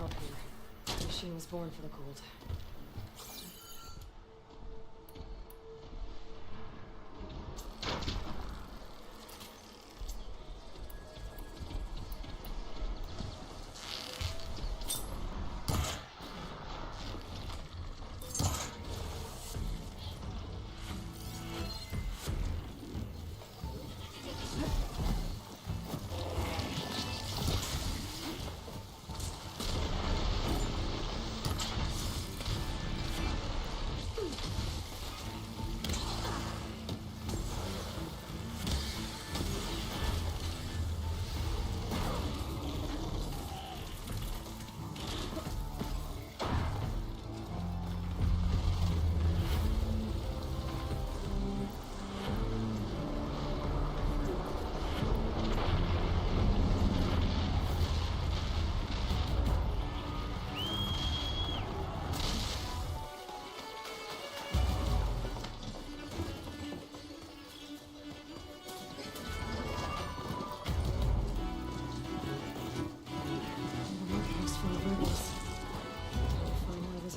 help here. The machine was born for the cold.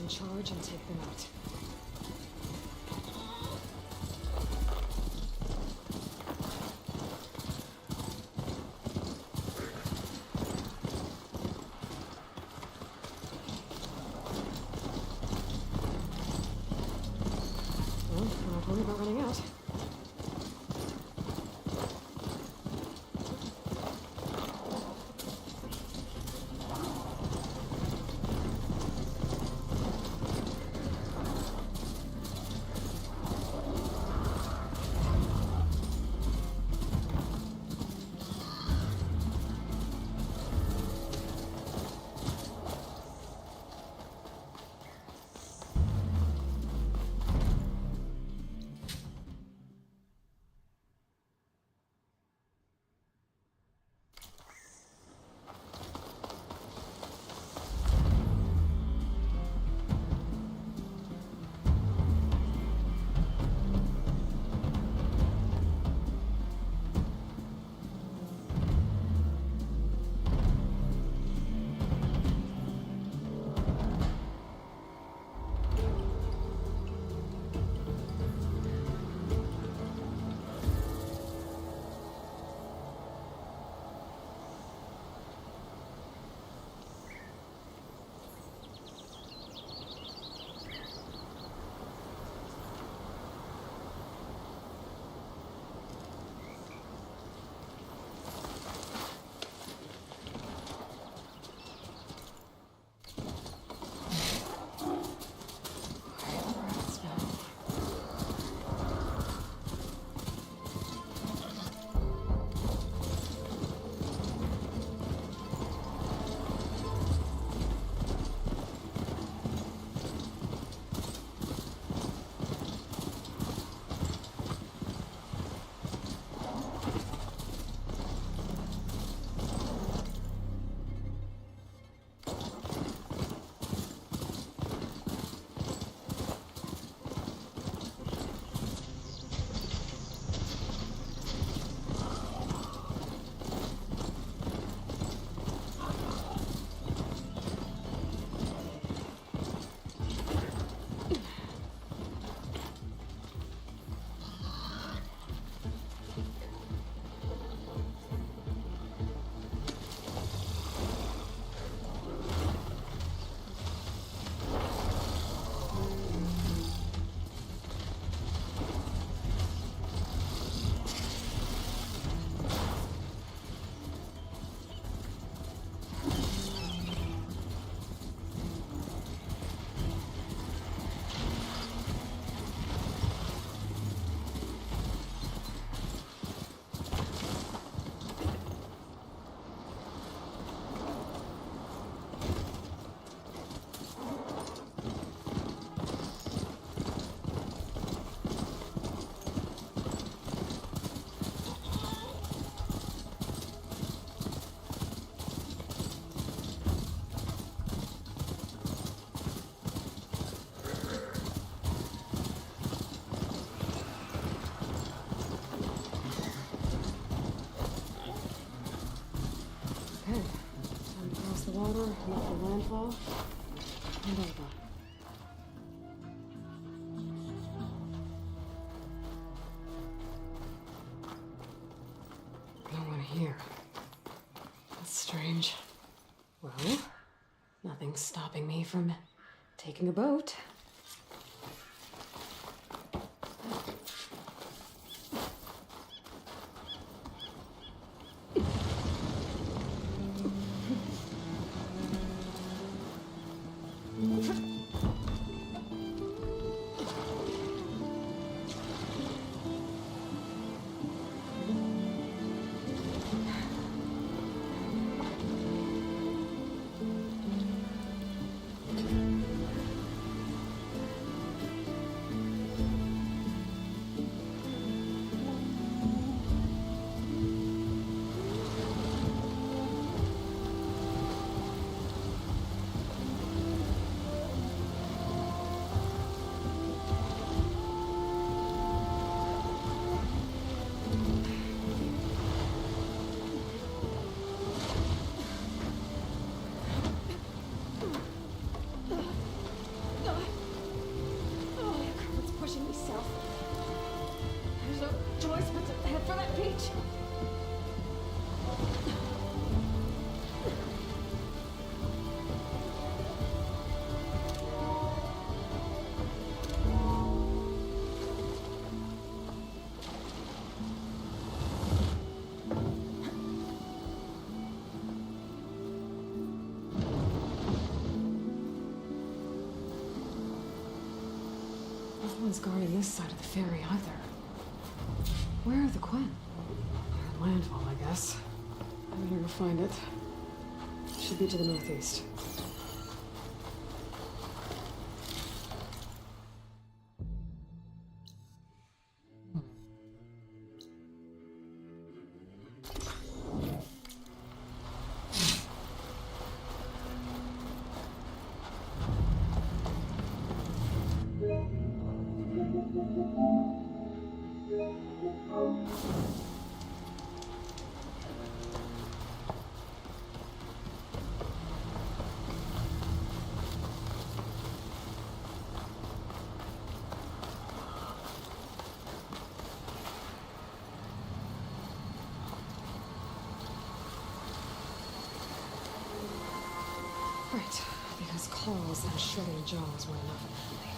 Charge and take them out. Well, not worry about running out. landfall and over. No one here. That's strange. Well, nothing's stopping me from taking a boat. No one's guarding this side of the ferry either. Where are the Quen? Landfall, I guess. I'm gonna go find it. Should be to the northeast. Right, because claws and shredded jaws were enough apparently.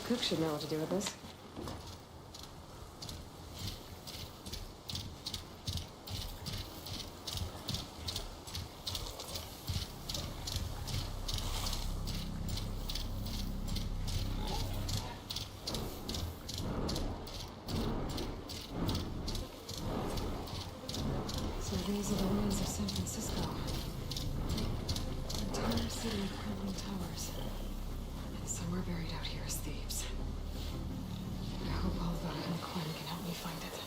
Cook should know what to do with this. So these are the ruins of San Francisco. city of crumbling towers. And somewhere buried out here is Thebes. I hope Alva and Quinn can help me find it.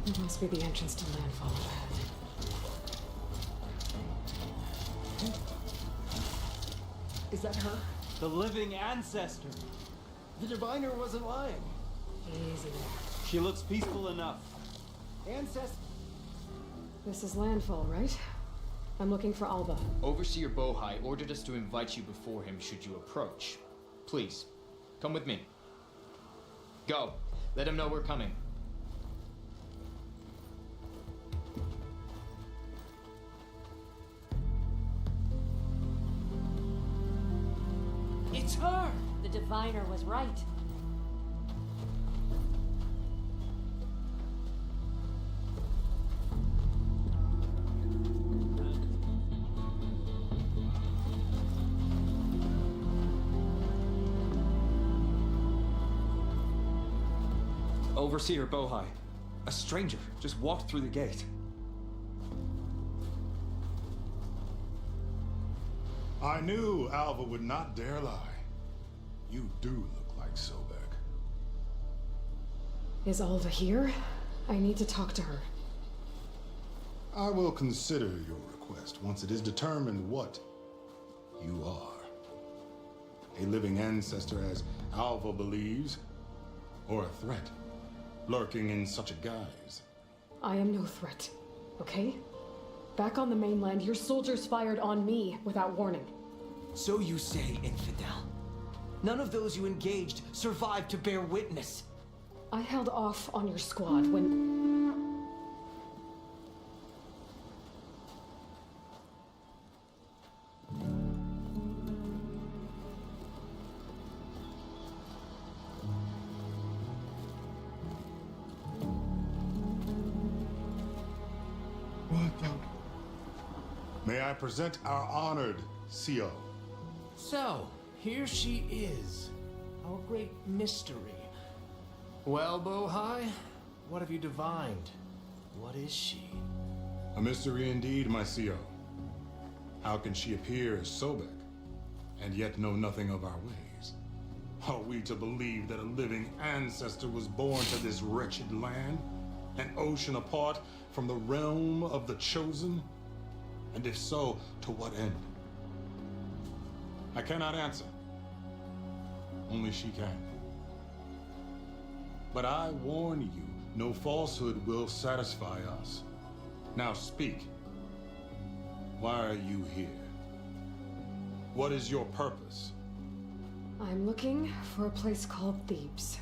It must be the entrance to Landfall up ahead. Is that her? The living ancestor. The diviner wasn't lying. Easy there. She looks peaceful enough. Ancestor. This is Landfall, right? I'm looking for Alba. Overseer Bohai ordered us to invite you before him should you approach. Please, come with me. Go. Let him know we're coming. It's her! The diviner was right. Overseer Bohai. A stranger just walked through the gate. I knew Alva would not dare lie. You do look like Sobek. Is Alva here? I need to talk to her. I will consider your request once it is determined what you are. A living ancestor, as Alva believes, or a threat, lurking in such a guise. I am no threat, okay? Back on the mainland, your soldiers fired on me without warning. So you say, infidel. None of those you engaged survived to bear witness. I held off on your squad when... What the? May I present our honored CO? So, here she is, our great mystery. Well, Bohai, what have you divined? What is she? A mystery indeed, my CO. How can she appear as Sobek, and yet know nothing of our ways? Are we to believe that a living ancestor was born to this wretched land, an ocean apart from the realm of the Chosen? And if so, to what end? I cannot answer. Only she can. But I warn you, no falsehood will satisfy us. Now speak. Why are you here? What is your purpose? I'm looking for a place called Thebes.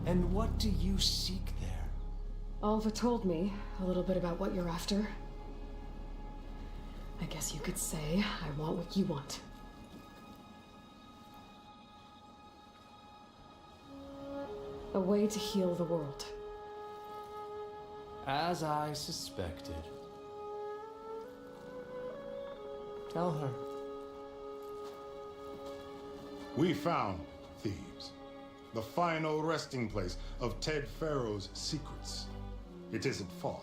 And what do you seek there? Alva told me a little bit about what you're after. I guess you could say I want what you want. A way to heal the world. As I suspected. Tell her. We found Thebes, the final resting place of Ted Pharaoh's secrets. It isn't far,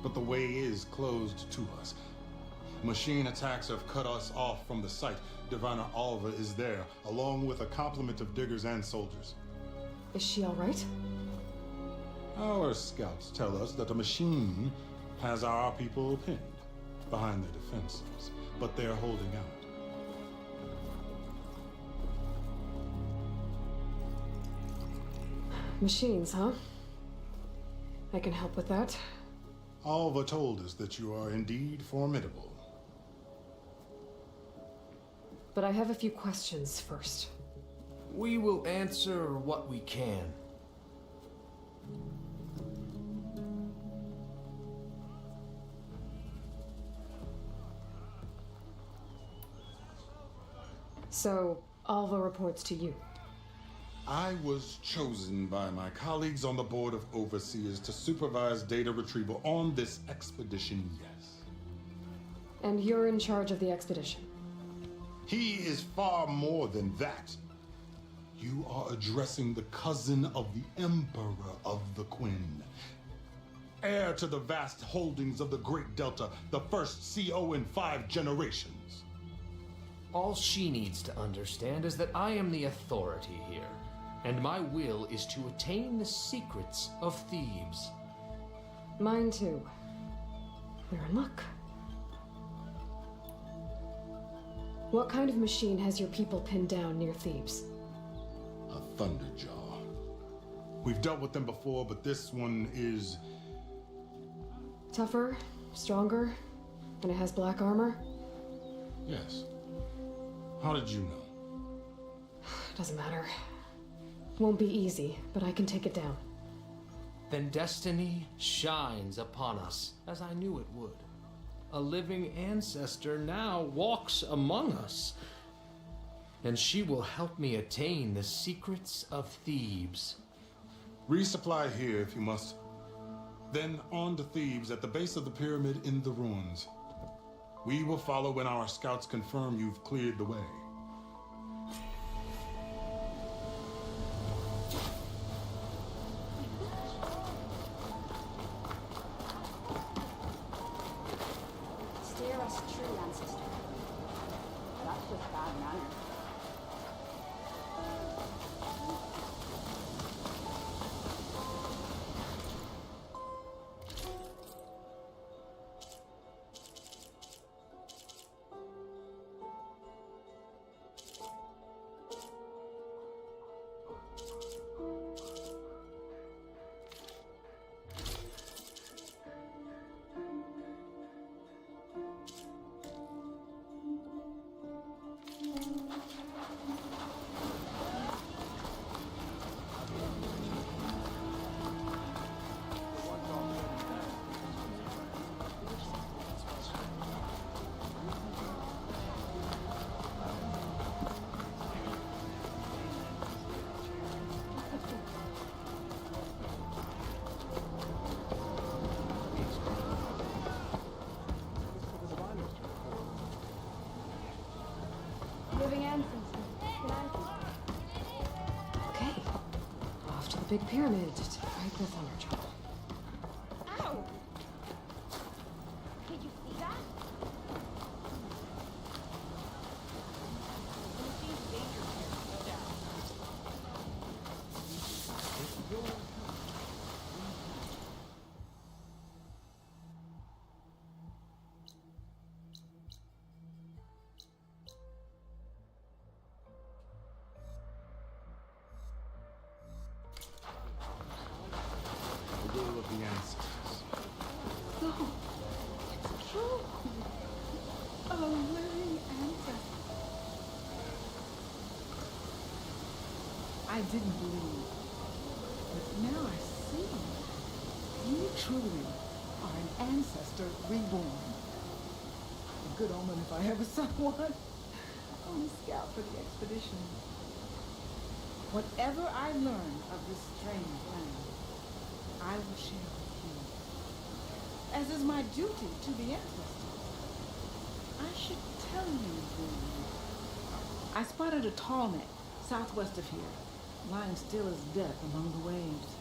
but the way is closed to us. Machine attacks have cut us off from the site. Diviner Alva is there, along with a complement of diggers and soldiers. Is she all right? Our scouts tell us that a machine has our people pinned behind their defenses, but they're holding out. Machines, huh? I can help with that. Alva told us that you are indeed formidable. But I have a few questions first. We will answer what we can. So, Alva reports to you. I was chosen by my colleagues on the Board of Overseers to supervise data retrieval on this expedition, yes. And you're in charge of the expedition. He is far more than that. You are addressing the cousin of the Emperor of the Quinn. Heir to the vast holdings of the Great Delta, the first CO in 5 generations. All she needs to understand is that I am the authority here, and my will is to attain the secrets of Thebes. Mine too. We're in luck. What kind of machine has your people pinned down near Thebes? A Thunderjaw. We've dealt with them before, but this one is... Tougher, stronger, and it has black armor? Yes. How did you know? Doesn't matter. Won't be easy, but I can take it down. Then destiny shines upon us, as I knew it would. A living ancestor now walks among us, and she will help me attain the secrets of Thebes. Resupply here if you must. Then on to Thebes at the base of the pyramid in the ruins. We will follow when our scouts confirm you've cleared the way. Steer us true, ancestor. That's just bad manners. Living ancestor. Can I? Okay. Off to the big pyramid to fight the Thunderjaw. Ow! Did you see that? The will of the ancestors. No, it's true. A living ancestor. I didn't believe, but now I see. You truly are an ancestor reborn. A good omen if I ever saw one. On a scout for the expedition. Whatever I learn of this strange land, I will share with you. as is my duty to the ancestors. I should tell you, then. I spotted a tall neck southwest of here, lying still as death among the waves.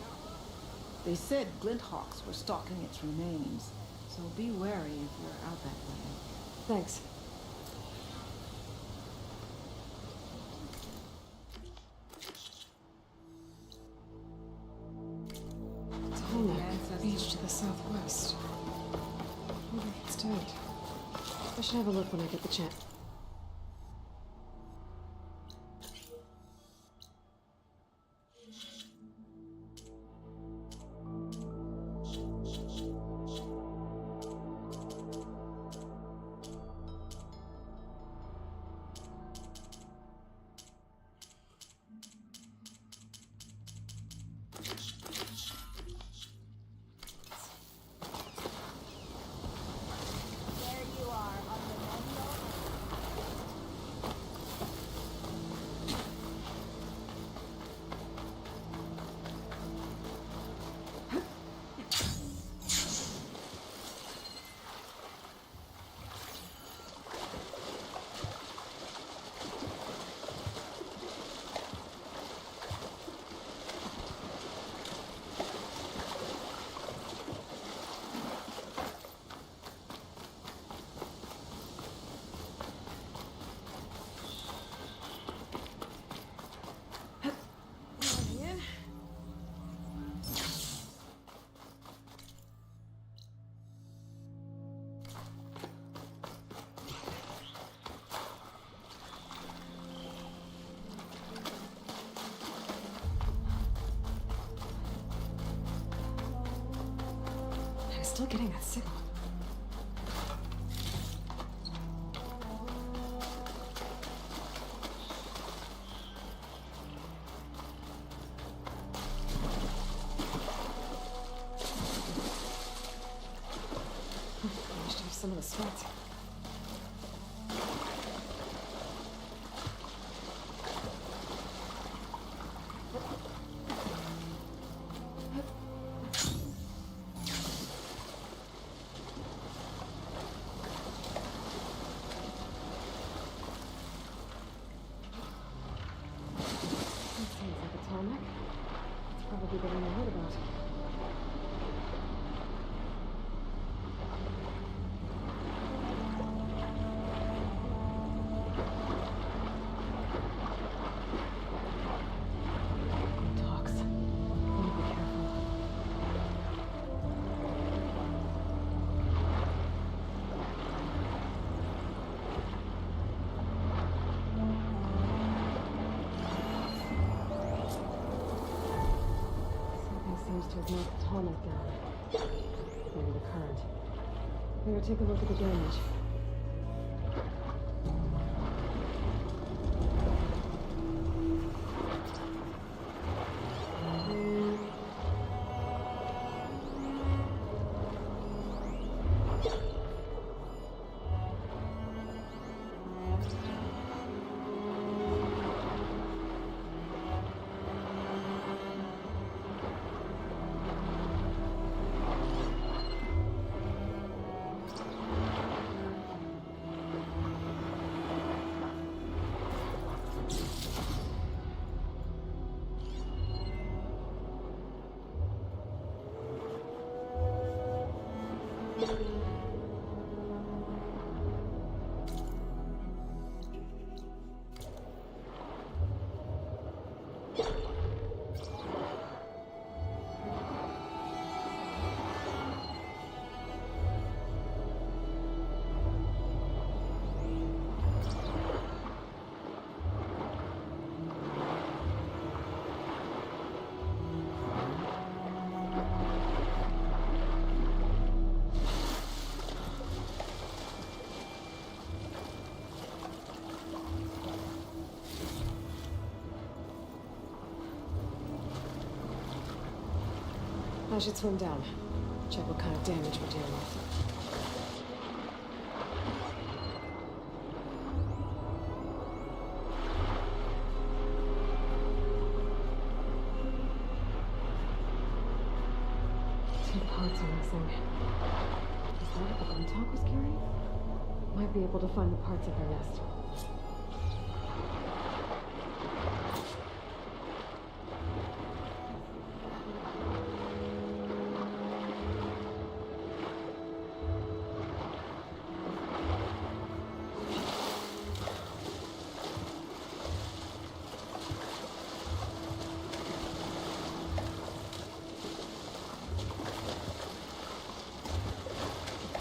They said glinthawks were stalking its remains, so be wary if you're out that way. Thanks. Tallneck beach to the southwest. Wonder if it's dead. I should have a look when I get the chance. There you are, on the menu. I'm still getting that signal. Managed to have some of the sweat. That seems like a tallneck. It's probably the one I heard about. Talks. Need to be careful. Something seems to have knocked the tallneck down. Maybe the current. Here, take a look at the damage. I should swim down. Check what kind of damage we're dealing with. Too parts are missing. Is that what the Grimtalk was carrying? Might be able to find the parts of their nest.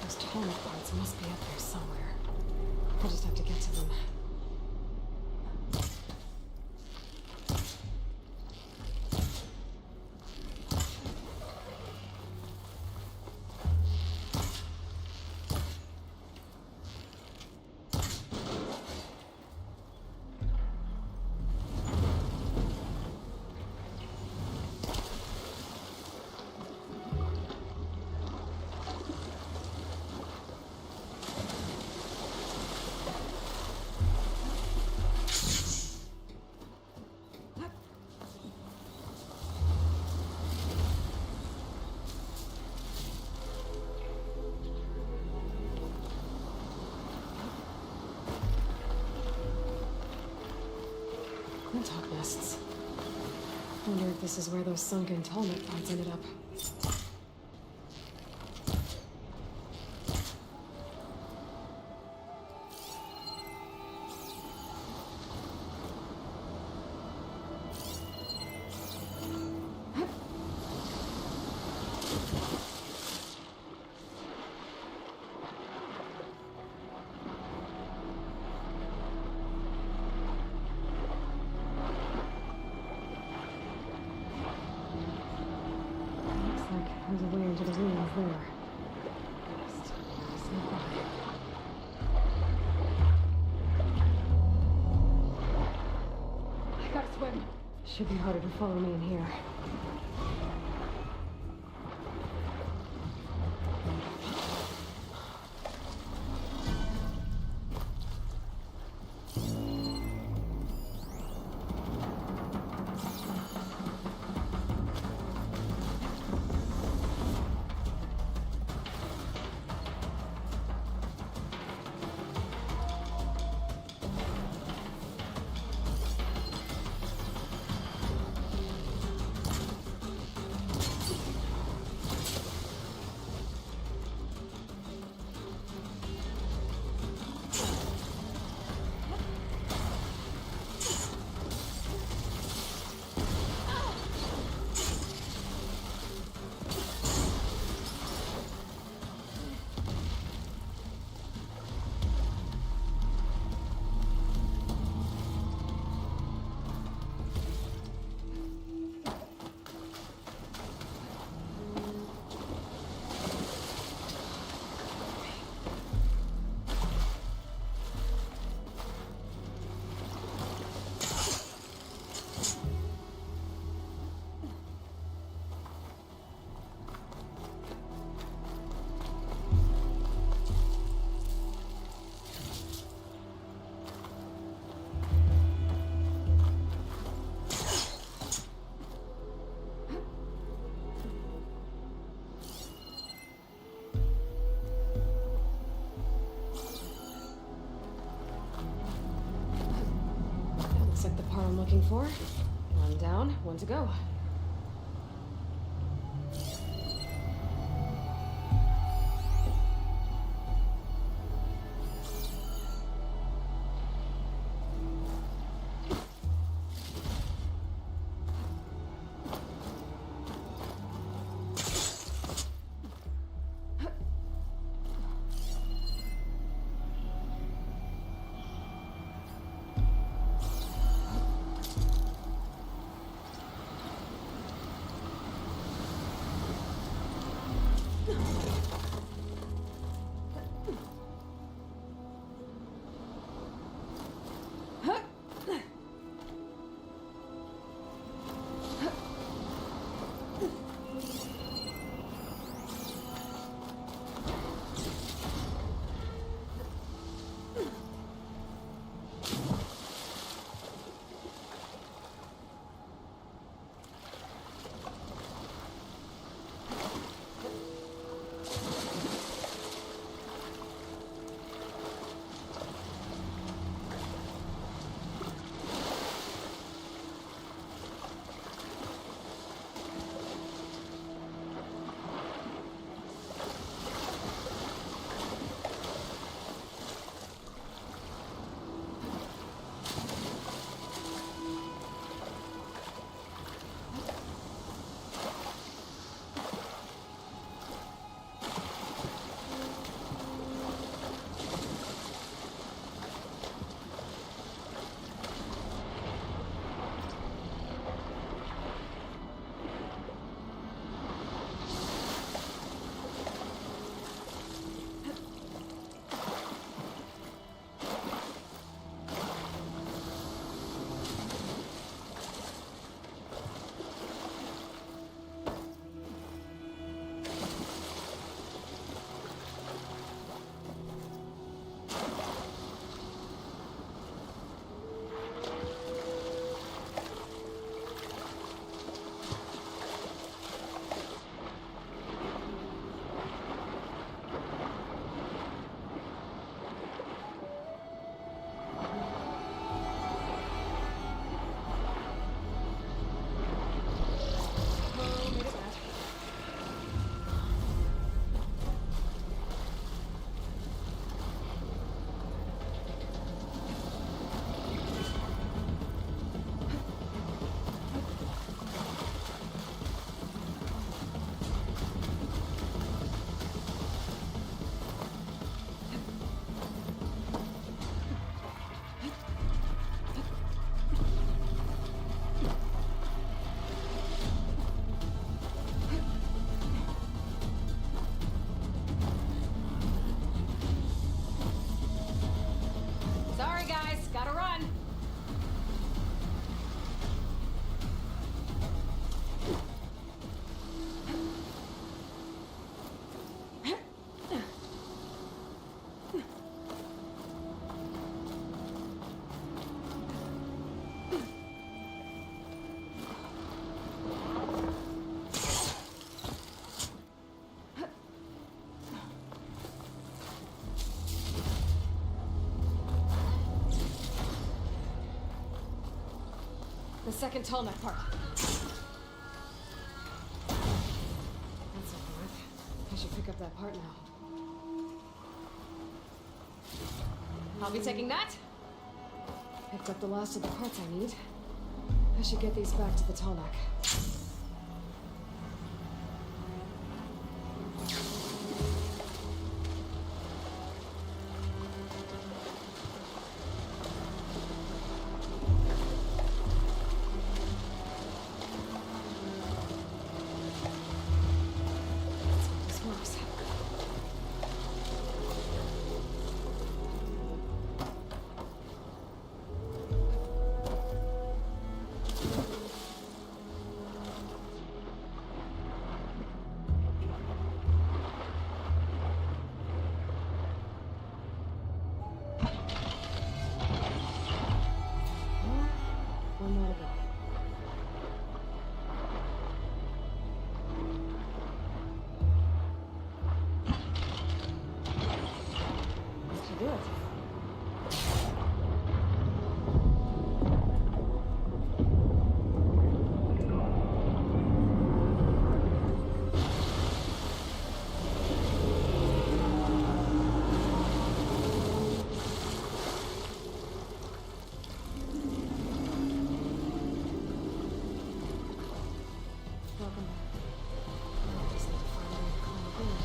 Those Tallnet parts must be up there somewhere. I'll just have to get to them. Grimtalk nests. Wonder if this is where those sunken Tallnet parts ended up. Looks like there's a way into the ruins there. Just sneak by. I gotta swim. Should be harder to follow me in here. Looks like the part I'm looking for. One down, one to go. second Tallneck part. That's over with. I should pick up that part now. I'll be taking that. Picked up the last of the parts I need. I should get these back to the Tallneck. This works. One more to go. That should do it. Welcome back. I just need to find a way to climb aboard.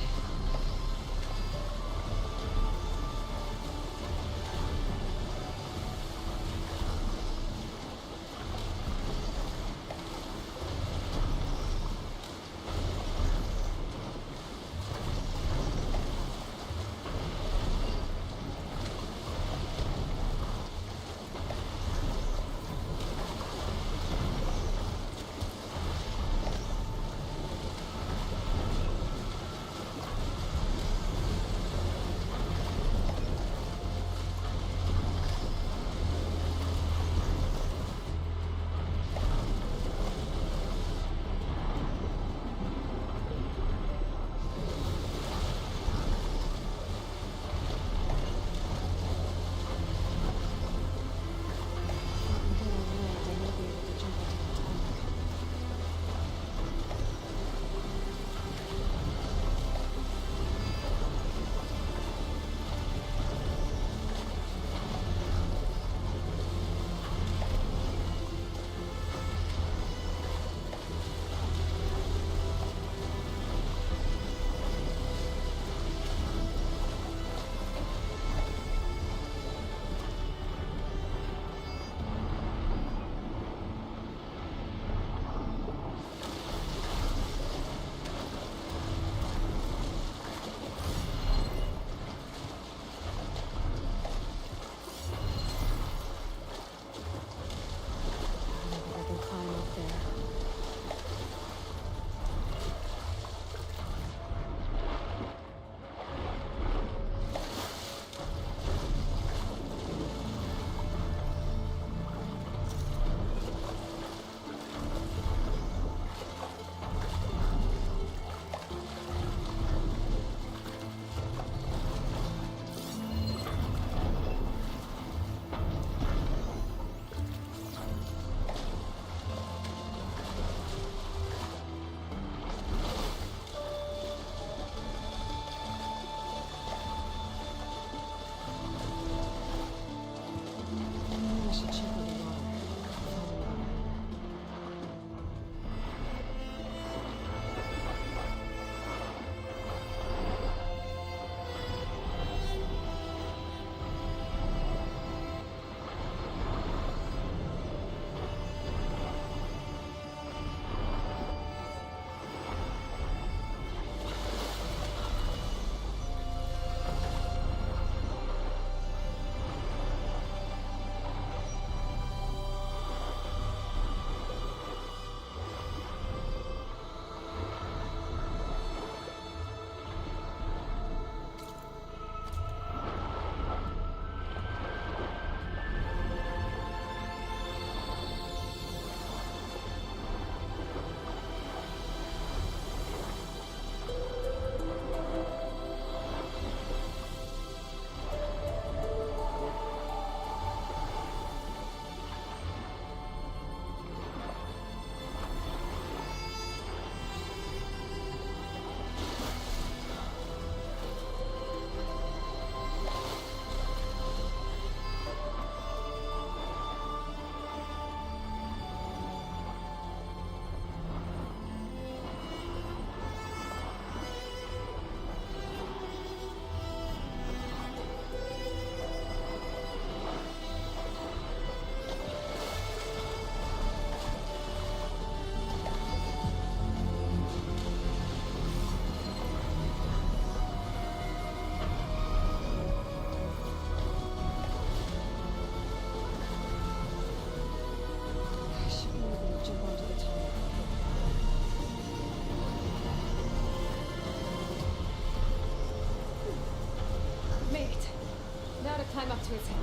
to its head.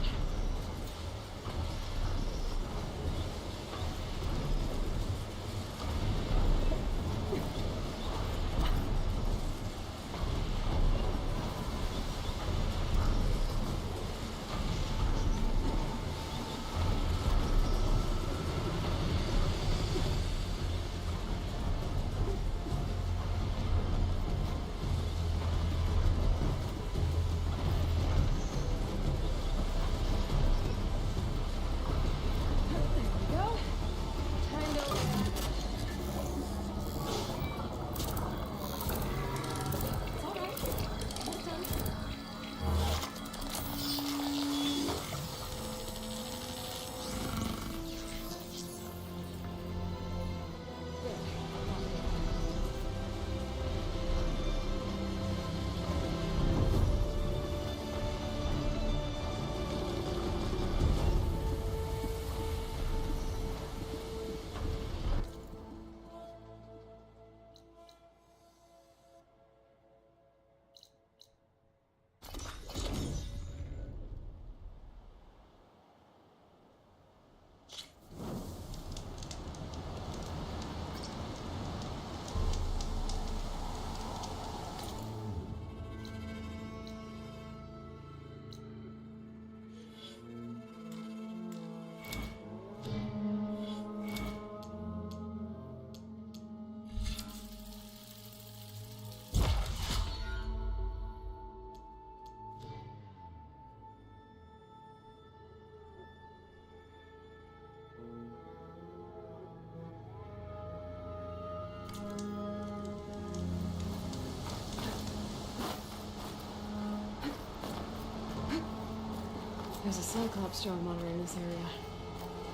There's a Cyclops drone monitor in this area.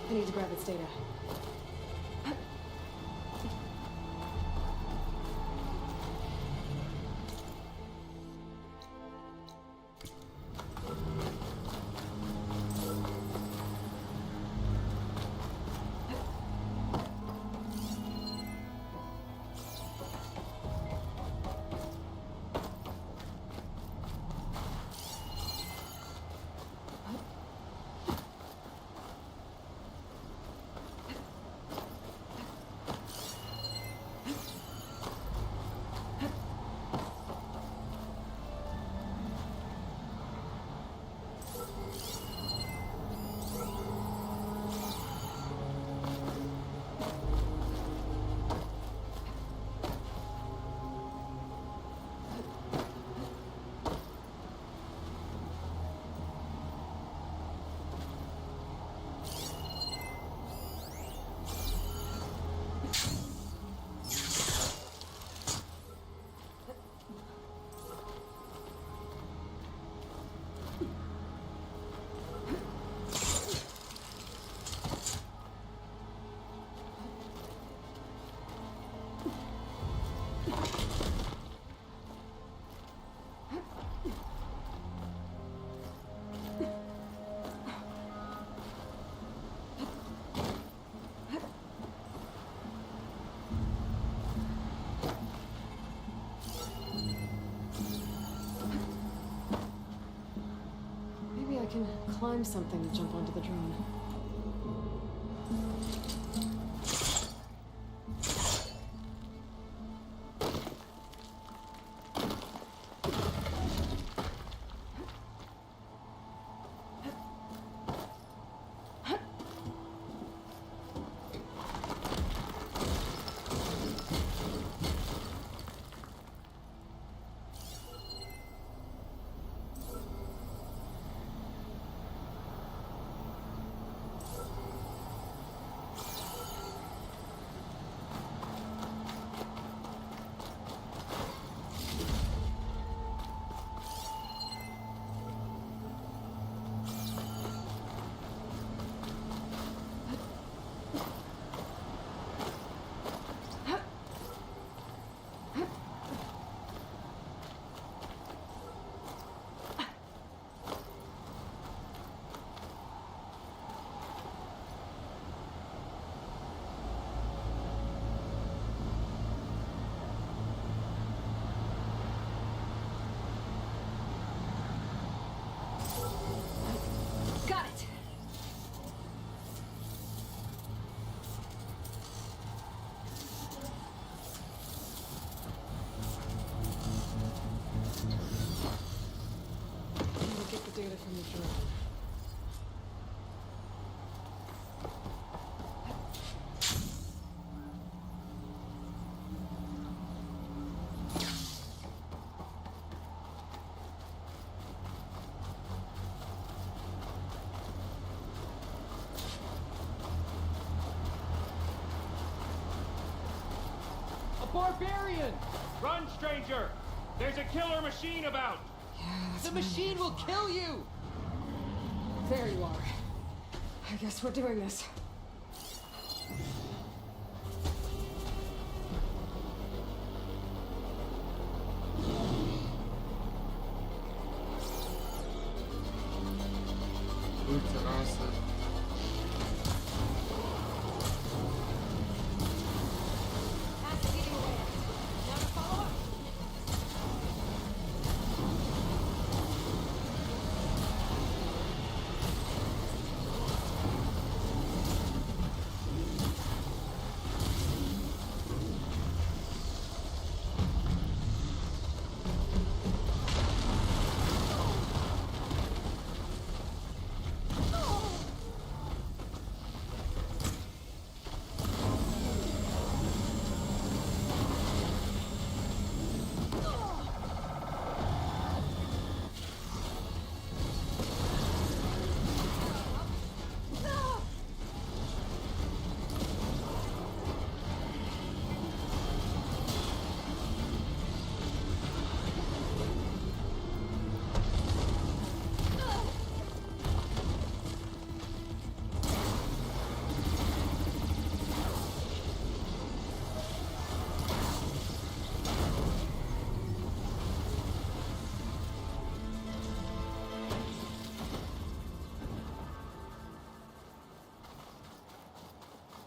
I need to grab its data. I can climb something to jump onto the drone. wrong. Barbarian! Run, stranger! There's a killer machine about! Yeah, that's The what I'm machine here will for. kill you! There you are. I guess we're doing this.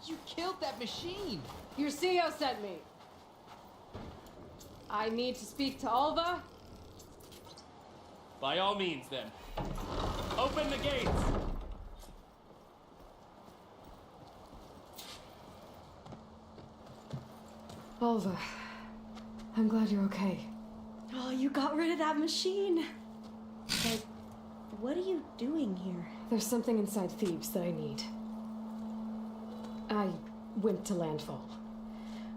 You killed that machine! Your CEO sent me. I need to speak to Alva. By all means, then. Open the gates! Alva, I'm glad you're okay. Oh, you got rid of that machine. But what are you doing here? There's something inside Thebes that I need. I went to Landfall.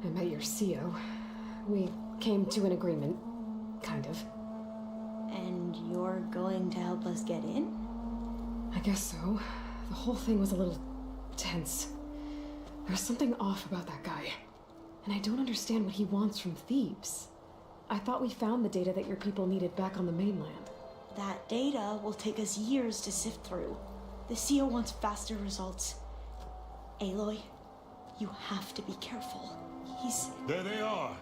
I met your CEO. We came to an agreement, kind of. And you're going to help us get in? I guess so. The whole thing was a little tense. There's something off about that guy. And I don't understand what he wants from Thebes. I thought we found the data that your people needed back on the mainland. That data will take us years to sift through. The CEO wants faster results. Aloy, you have to be careful. He's... There they are.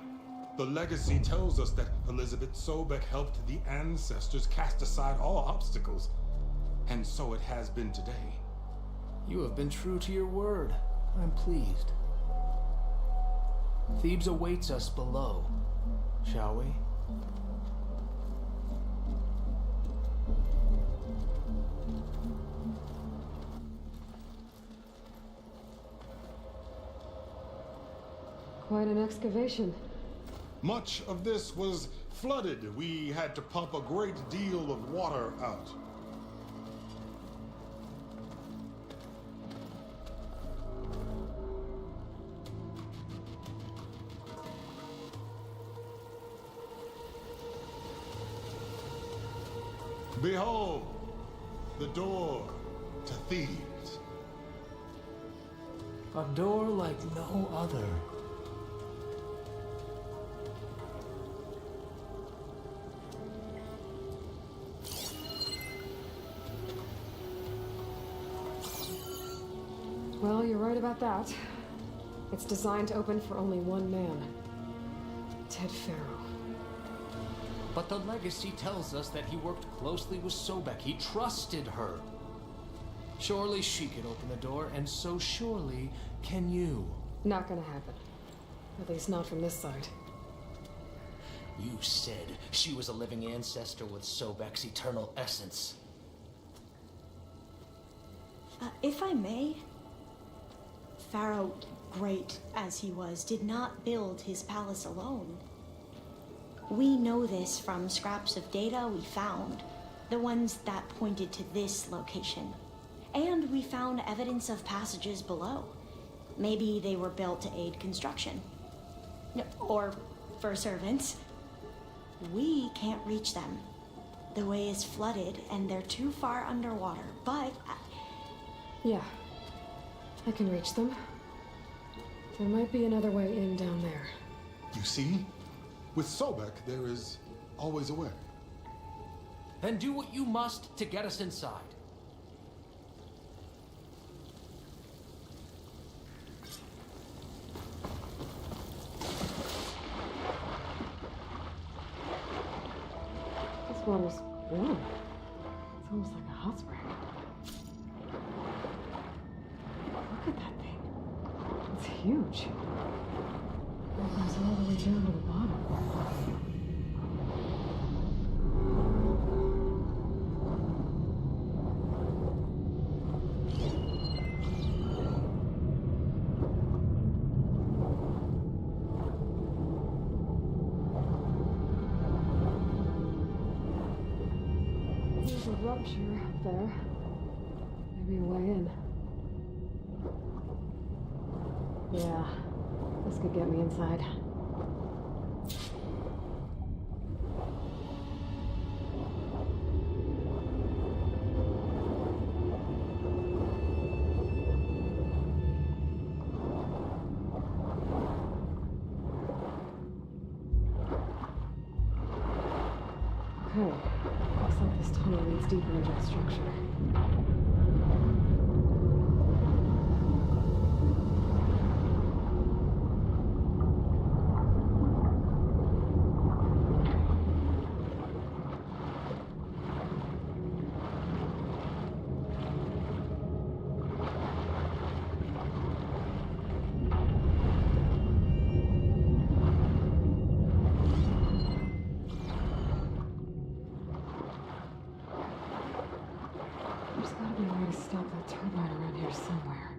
The legacy tells us that Elizabeth Sobek helped the ancestors cast aside all obstacles. And so it has been today. You have been true to your word. I'm pleased. Thebes awaits us below. Shall we? Quite an excavation. Much of this was flooded. We had to pump a great deal of water out. Behold, the door to Thebes. A door like no other. Well, you're right about that. It's designed to open for only one man. Ted Faro. But the legacy tells us that he worked closely with Sobek. He trusted her. Surely she could open the door, and so surely can you. Not gonna happen. At least not from this side. You said she was a living ancestor with Sobek's eternal essence. If I may, Pharaoh, great as he was, did not build his palace alone. We know this from scraps of data we found. The ones that pointed to this location. And we found evidence of passages below. Maybe they were built to aid construction. Or for servants. We can't reach them. The way is flooded and they're too far underwater, but... Yeah. I can reach them. There might be another way in down there. You see? With Sobek, there is always a way. Then do what you must to get us inside. This water's warm. It's almost like a hot spring. Look at that thing. It's huge. It goes all the way down to the bottom. There's a rupture up there. Maybe a way in. Yeah, this could get me inside. Okay, looks like this tunnel leads deeper into the structure. There's gotta be a way to stop that turbine around here somewhere.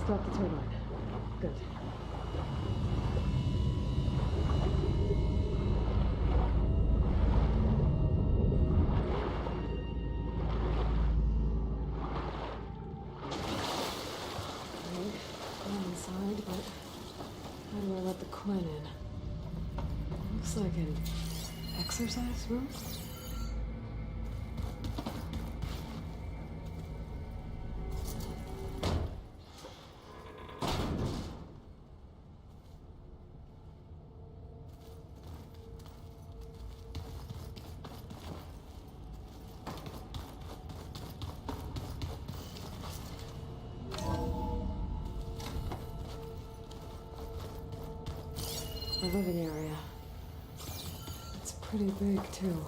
Stop the turbine. Good. Okay, I'm inside, but how do I let the Quinn in? Looks like an exercise room? The living area. It's pretty big, too.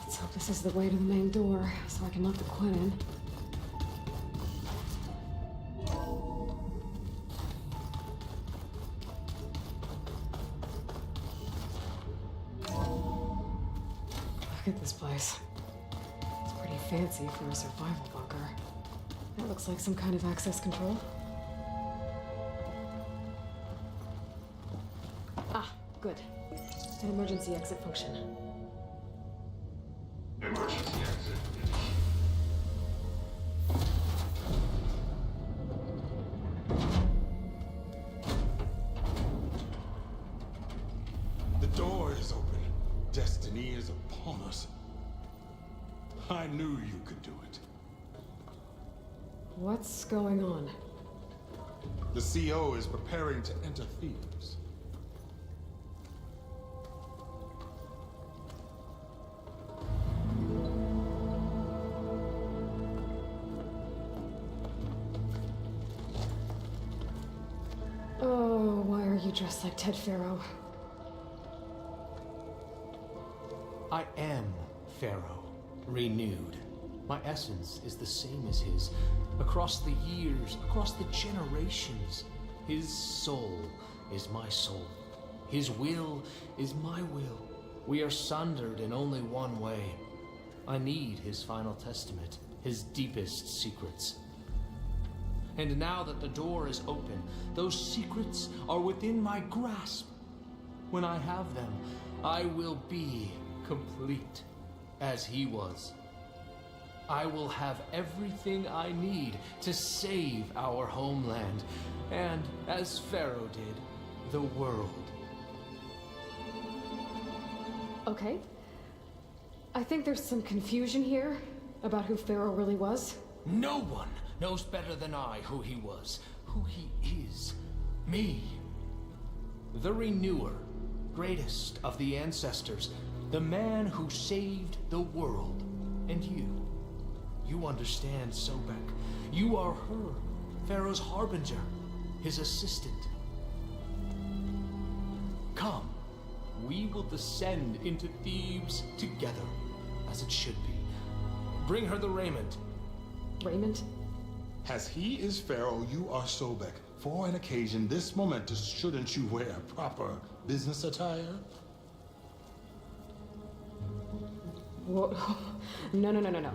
Let's hope this is the way to the main door, so I can let the Quinn in. Look at this place. It's pretty fancy for a survival bunker. That looks like some kind of access control. Ah, good. An emergency exit function. Emergency exit. The door is open. Destiny is upon us. I knew you could do it. What's going on? The CO is preparing to enter Thebes. Oh, why are you dressed like Ted Pharaoh? I am Pharaoh, renewed. My essence is the same as his. Across the years, across the generations, his soul is my soul. His will is my will. We are sundered in only one way. I need his final testament, his deepest secrets. And now that the door is open, those secrets are within my grasp. When I have them, I will be complete, as he was. I will have everything I need to save our homeland, and, as Pharaoh did, the world. Okay. I think there's some confusion here about who Pharaoh really was. No one knows better than I who he was, who he is. Me. The Renewer, greatest of the ancestors, the man who saved the world. And you. You understand, Sobek. You are her, Pharaoh's harbinger, his assistant. Come, we will descend into Thebes together, as it should be. Bring her the raiment. Raiment? As he is Pharaoh, you are Sobek. For an occasion this momentous, shouldn't you wear proper business attire? Whoa. No, no, no, no, no.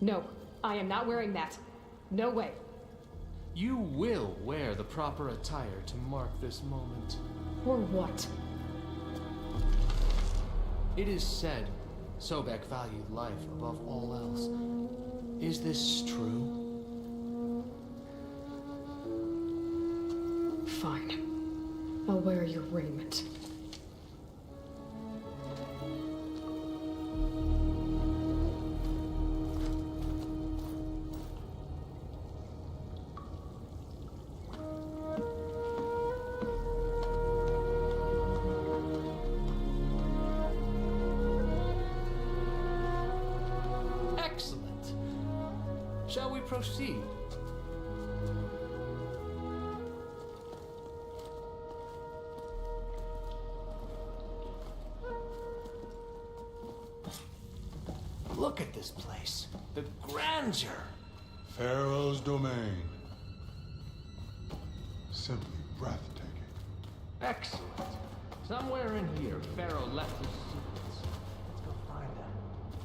No, I am not wearing that. No way. You will wear the proper attire to mark this moment. Or what? It is said Sobek valued life above all else. Is this true? Fine. I'll wear your raiment. Excellent. Shall we proceed? Look at this place. The grandeur. Pharaoh's domain. Simply breathtaking. Excellent. Somewhere in here, Pharaoh left his secrets. Let's go find them.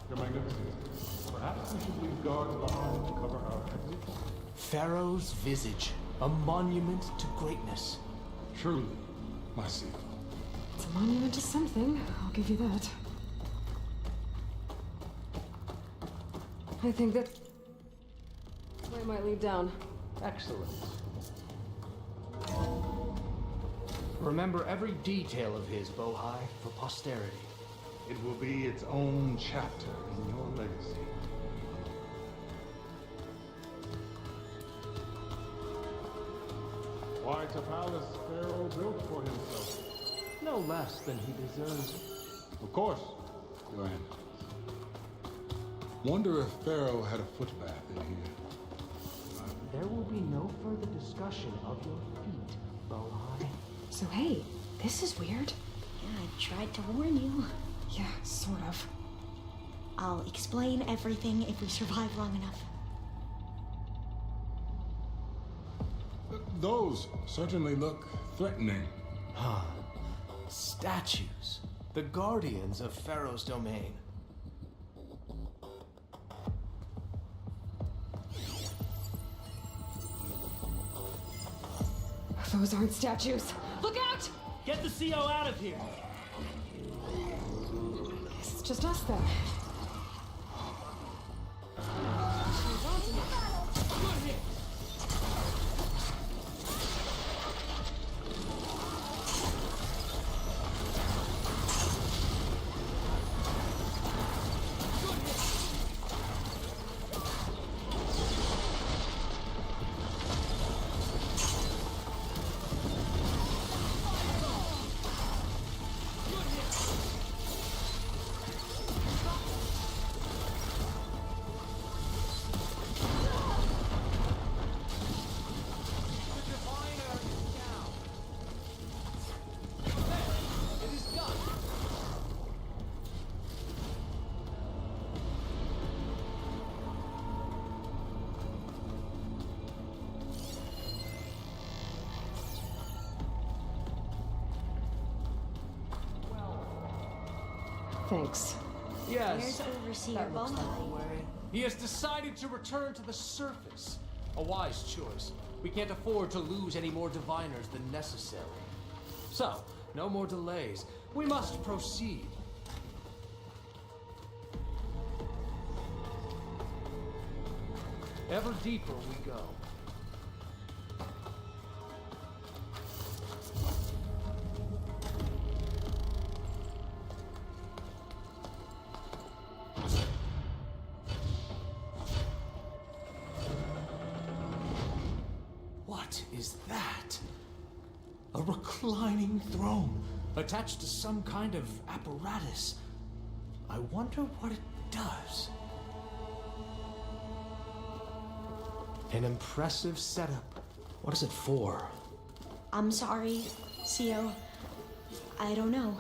Your Magnificence, perhaps we should leave guards behind to cover our exit? Pharaoh's visage, a monument to greatness. Truly, my seal. It's a monument to something, I'll give you that. I think that I might lead down. Excellent. Remember every detail of his, Bohai, for posterity. It will be its own chapter in your legacy. Quite a palace Pharaoh built for himself. No less than he deserves. Of course, Your Highness. Wonder if Pharaoh had a footbath in here. There will be no further discussion of your feet, Bohai. So hey, this is weird. Yeah, I tried to warn you. Yeah, sort of. I'll explain everything if we survive long enough. Those certainly look threatening. Huh. Statues. The guardians of Pharaoh's domain. Those aren't statues. Look out! Get the CO out of here! It's just us then. Thanks. Yes, There's Overseer that looks like Bonai. the way. He has decided to return to the surface. A wise choice. We can't afford to lose any more diviners than necessary. So, no more delays. We must proceed. Ever deeper we go. What is that? A reclining throne, attached to some kind of apparatus. I wonder what it does. An impressive setup. What is it for? I'm sorry, CO. I don't know.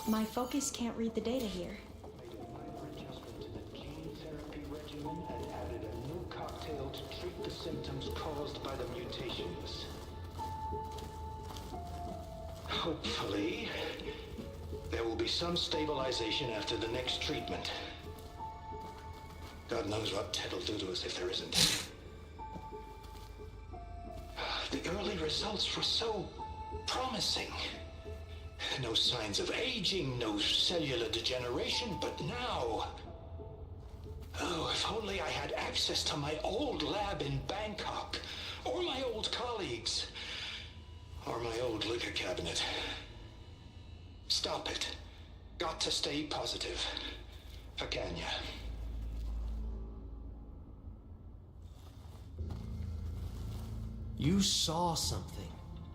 My focus can't read the data here. Made a minor adjustment to the gene therapy regimen and added a new cocktail to treat the symptoms caused by the mutations. Hopefully, there will be some stabilization after the next treatment. God knows what Ted will do to us if there isn't. The early results were so promising. No signs of aging, no cellular degeneration, but now... Oh, if only I had access to my old lab in Bangkok, or my old colleagues, or my old liquor cabinet. Stop it. Got to stay positive. Fakanya. You saw something.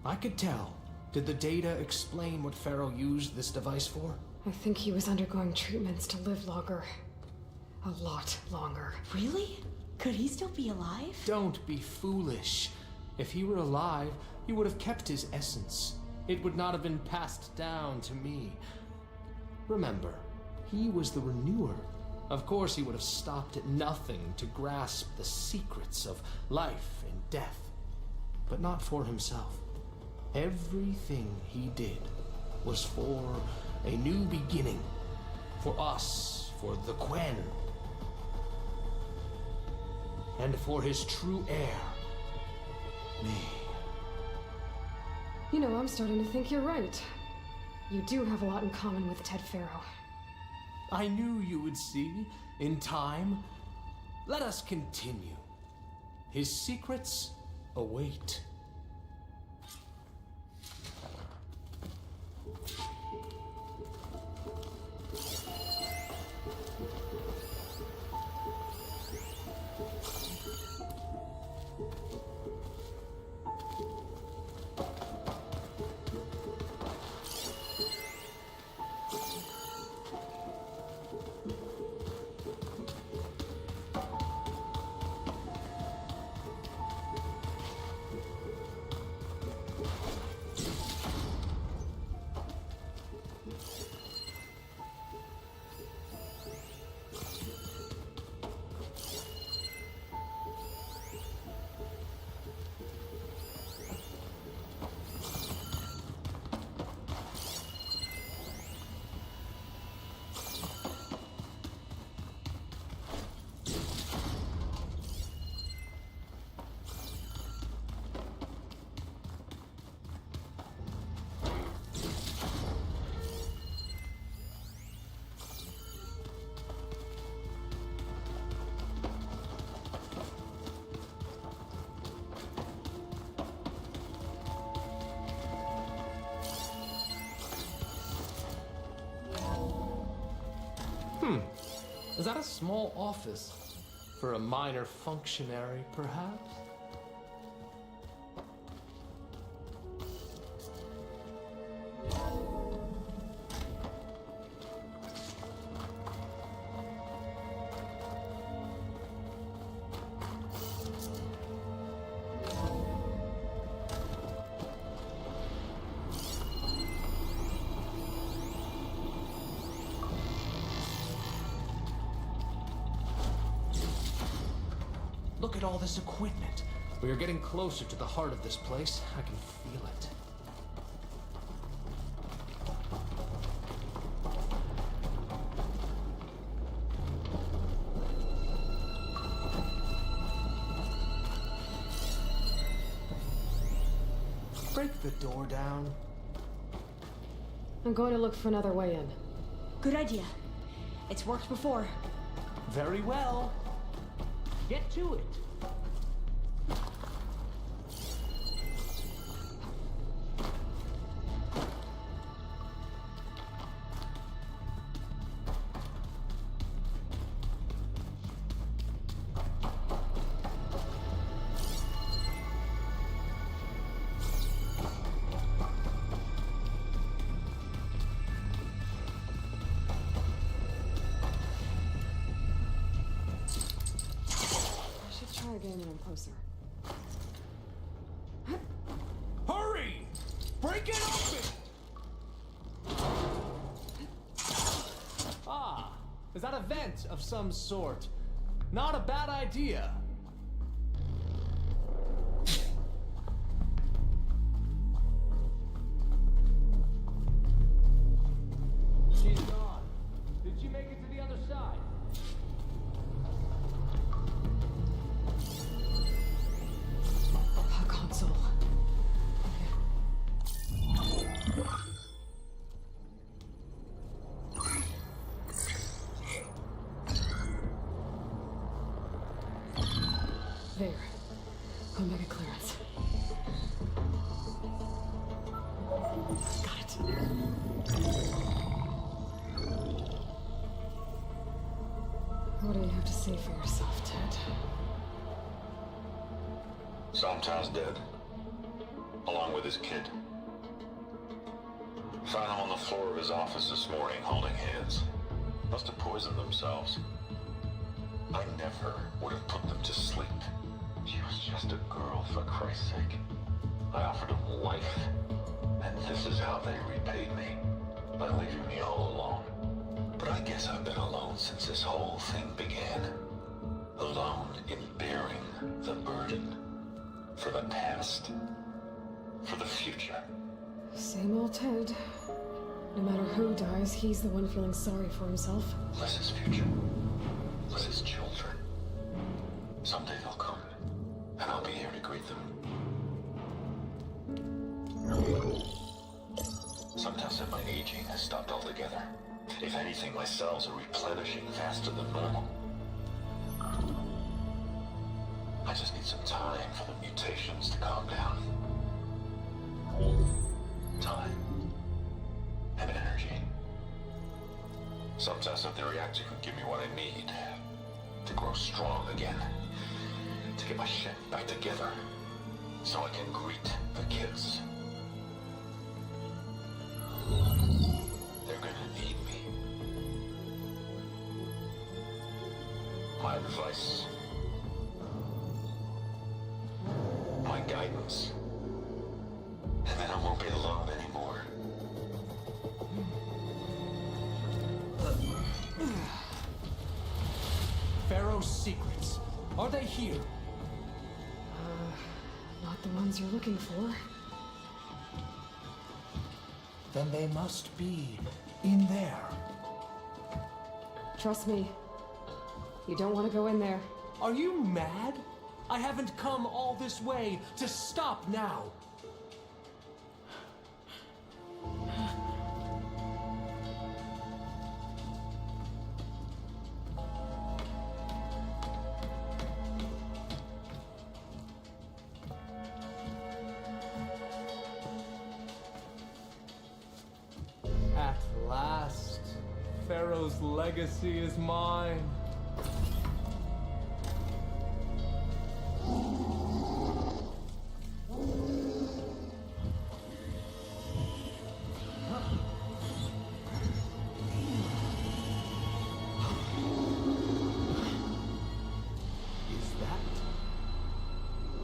I could tell. Did the data explain what Pharaoh used this device for? I think he was undergoing treatments to live longer. A lot longer. Really? Could he still be alive? Don't be foolish. If he were alive, he would have kept his essence. It would not have been passed down to me. Remember, he was the renewer. Of course, he would have stopped at nothing to grasp the secrets of life and death. But not for himself. Everything he did was for a new beginning. For us, for the Quen. And for his true heir, me. You know, I'm starting to think you're right. You do have a lot in common with Ted Pharaoh. I knew you would see, in time. Let us continue. His secrets await. Is that a small office? For a minor functionary, perhaps? Look at all this equipment. We are getting closer to the heart of this place. I can feel it. break the door down? I'm going to look for another way in. Good idea. It's worked before. Very well. Get to it. Try again when I'm closer. Hurry! Break it open! Ah, is that a vent of some sort? Not a bad idea. She's gone. Did she make it to the other side? A console. There. Go make a clearance. Got it. What do you have to say for yourself, Ted? Sometimes dead. Along with his kid. Found him on the floor of his office this morning, holding hands. Must have poisoned themselves. I never would have put them to sleep. She was just a girl, for Christ's sake. I offered them life. And this is how they repaid me. By leaving me all alone. But I guess I've been alone since this whole thing began. Alone in bearing the burden. For the past. For the future. Same old Ted. No matter who dies, he's the one feeling sorry for himself. Liz's future. Liz's children. Someday they'll come. And I'll be here to greet them. Sometimes my aging has stopped altogether. If anything, my cells are replenishing faster than normal. I just need some time for the mutations to calm down. Time. And energy. Some tests of the reactor could give me what I need. To grow strong again. To get my shit back together. So I can greet the kids. They're gonna need me. My advice. My guidance. And then I won't be alone anymore. Pharaoh's secrets. Are they here? Not the ones you're looking for. Then they must be in there. Trust me. You don't want to go in there. Are you mad? I haven't come all this way to stop now. At last, Pharaoh's legacy is mine.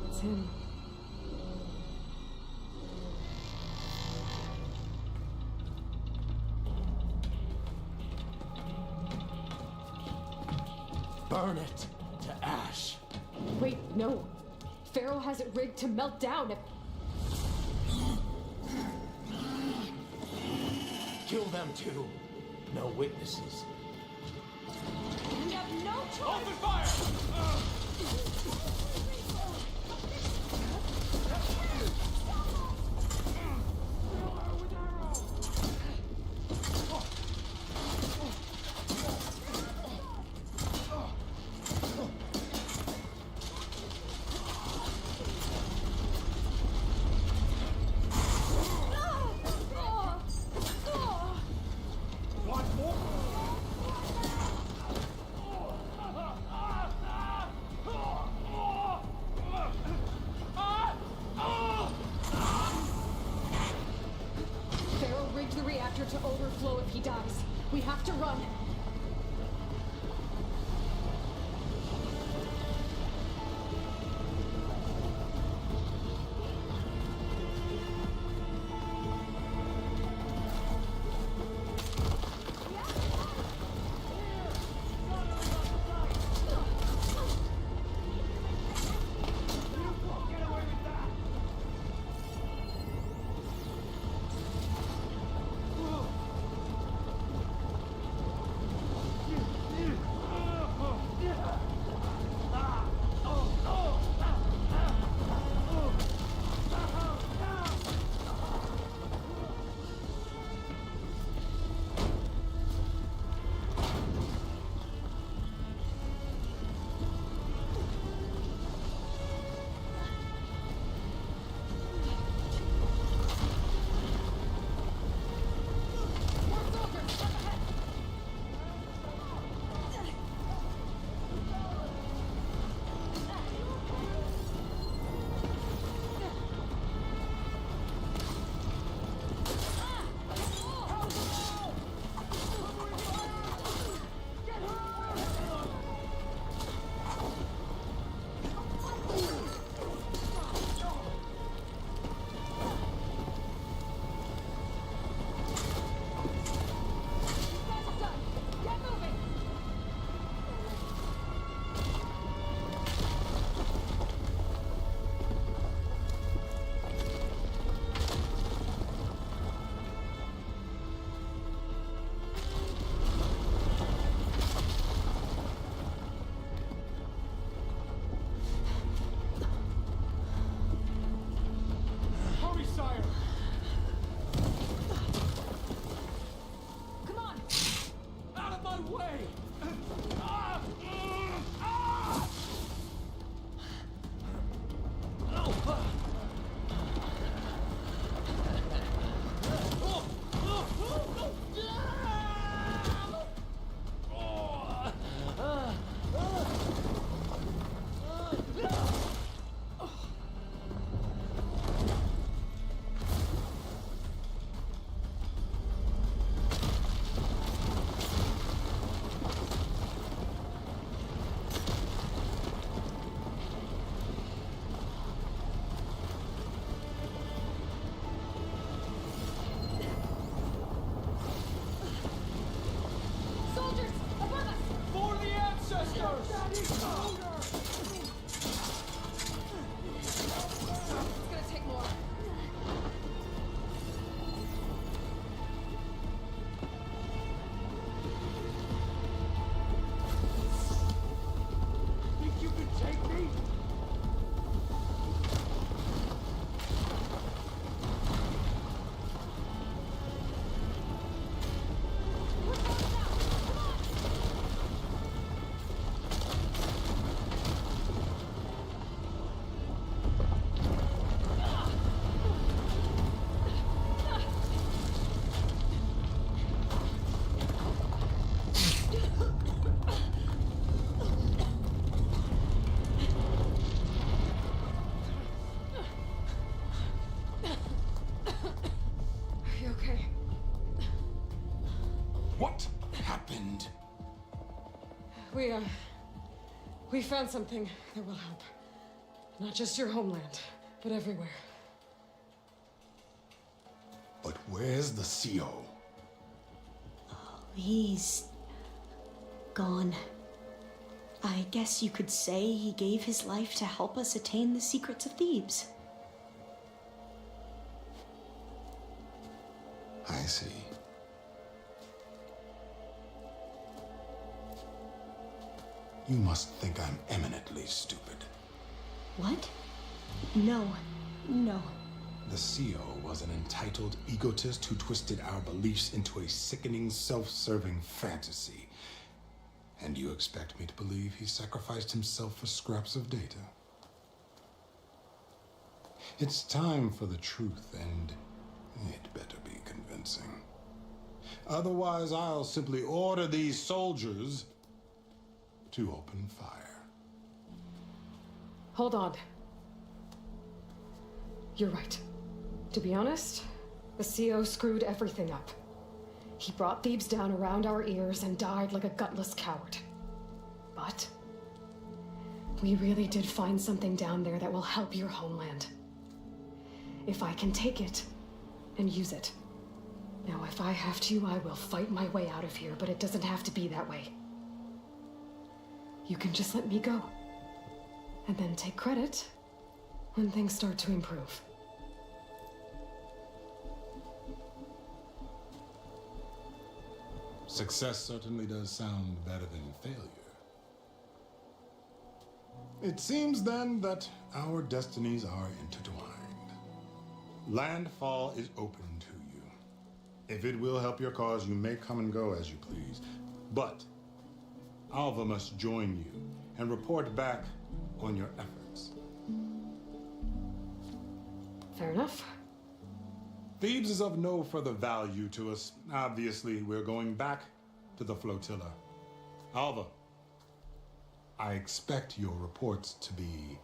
It's him. Burn it to ash. Wait, no. Pharaoh has it rigged to melt down if... Kill them too. No witnesses. We have no choice! Open fire! to overflow if he dies. We have to run. What happened? We found something that will help. Not just your homeland, but everywhere. But where's the CO? He's gone. I guess you could say he gave his life to help us attain the secrets of Thebes. I see. You must think I'm eminently stupid. What? No. The CO was an entitled egotist who twisted our beliefs into a sickening, self-serving fantasy. And you expect me to believe he sacrificed himself for scraps of data? It's time for the truth, and it better be convincing. Otherwise, I'll simply order these soldiers to open fire. Hold on. You're right. To be honest, the CO screwed everything up. He brought Thebes down around our ears and died like a gutless coward. But we really did find something down there that will help your homeland. If I can take it and use it. Now, if I have to, I will fight my way out of here, but it doesn't have to be that way. You can just let me go. And then take credit when things start to improve. Success certainly does sound better than failure. It seems then that our destinies are intertwined. Landfall is open to you. If it will help your cause, you may come and go as you please. But Alva must join you and report back on your efforts. Fair enough. Thebes is of no further value to us. Obviously, we're going back to the flotilla. Alva, I expect your reports to be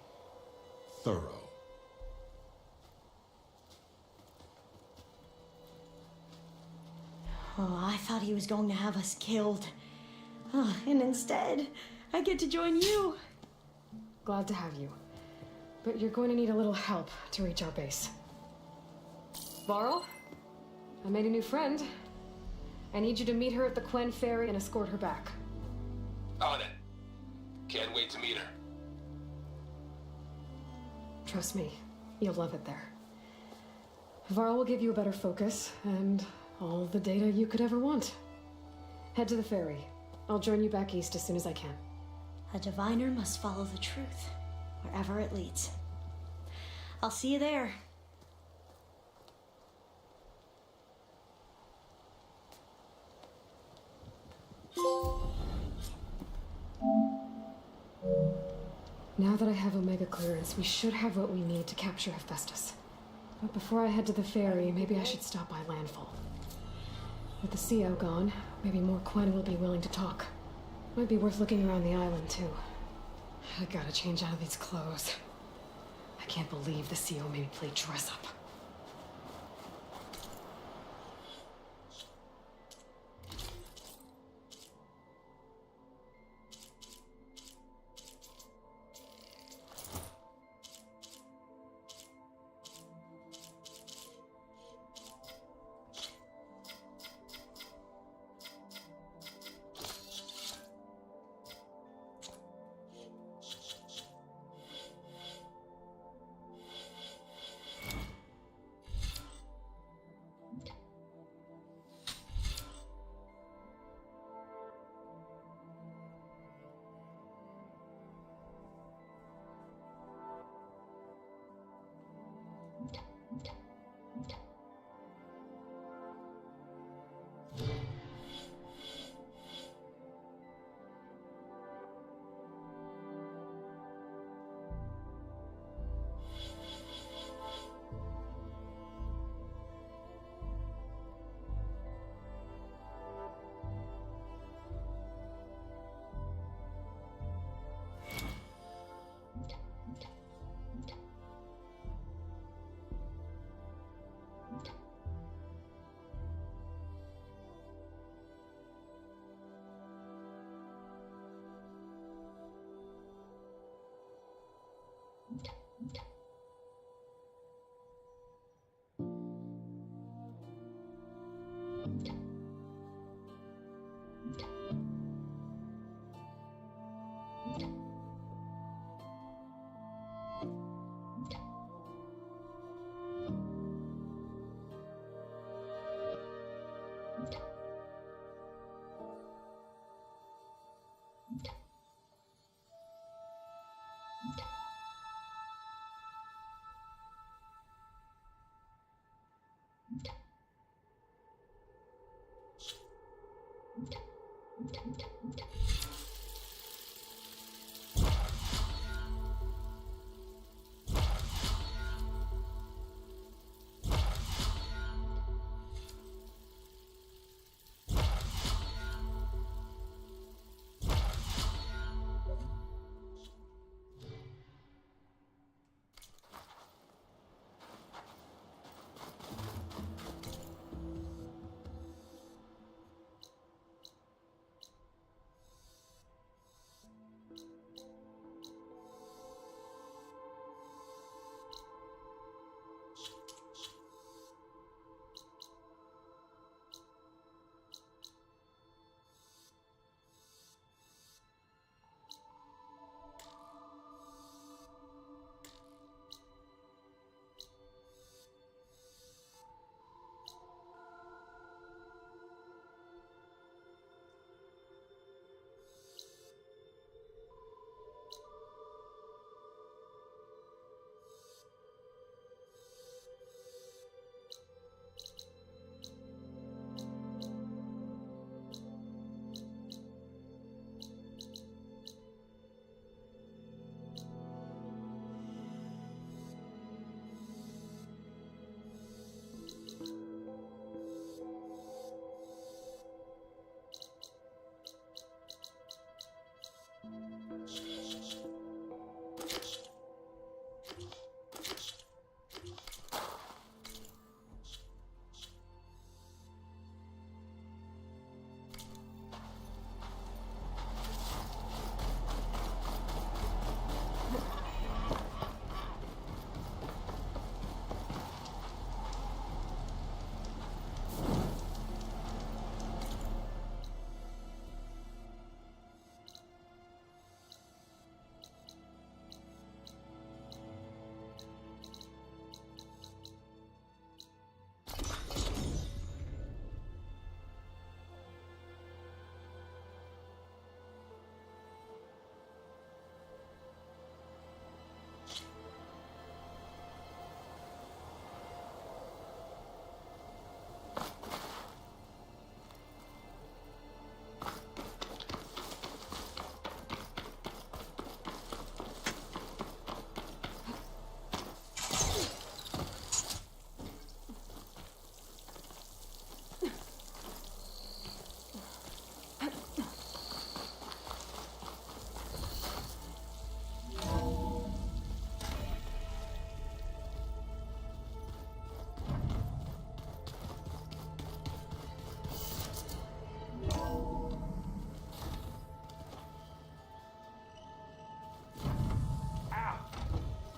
thorough. Oh, I thought he was going to have us killed. Oh, and instead, I get to join you. Glad to have you. But you're going to need a little help to reach our base. Varl, I made a new friend. I need you to meet her at the Quen Ferry and escort her back. On it. Can't wait to meet her. Trust me, you'll love it there. Varl will give you a better focus and all the data you could ever want. Head to the ferry. I'll join you back east as soon as I can. A diviner must follow the truth, wherever it leads. I'll see you there. Now that I have Omega clearance, we should have what we need to capture Hephaestus. But before I head to the ferry, maybe I should stop by Landfall. With the CO gone, maybe more Quen will be willing to talk. Might be worth looking around the island, too. I gotta change out of these clothes. I can't believe the CO made me play dress up.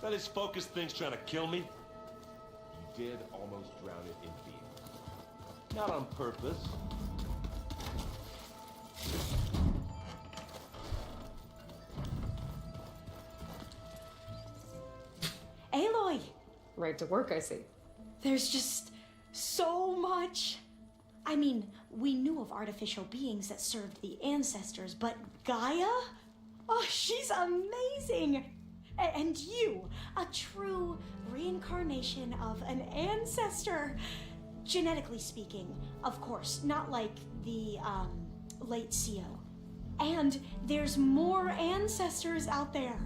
That his focus thing's trying to kill me? You did almost drown it in beer. Not on purpose. Aloy! Right to work, I see. There's just so much. I mean, we knew of artificial beings that served the ancestors, but Gaia? Oh, she's amazing! And you, a true reincarnation of an ancestor. Genetically speaking, of course, not like the, late CO. And there's more ancestors out there,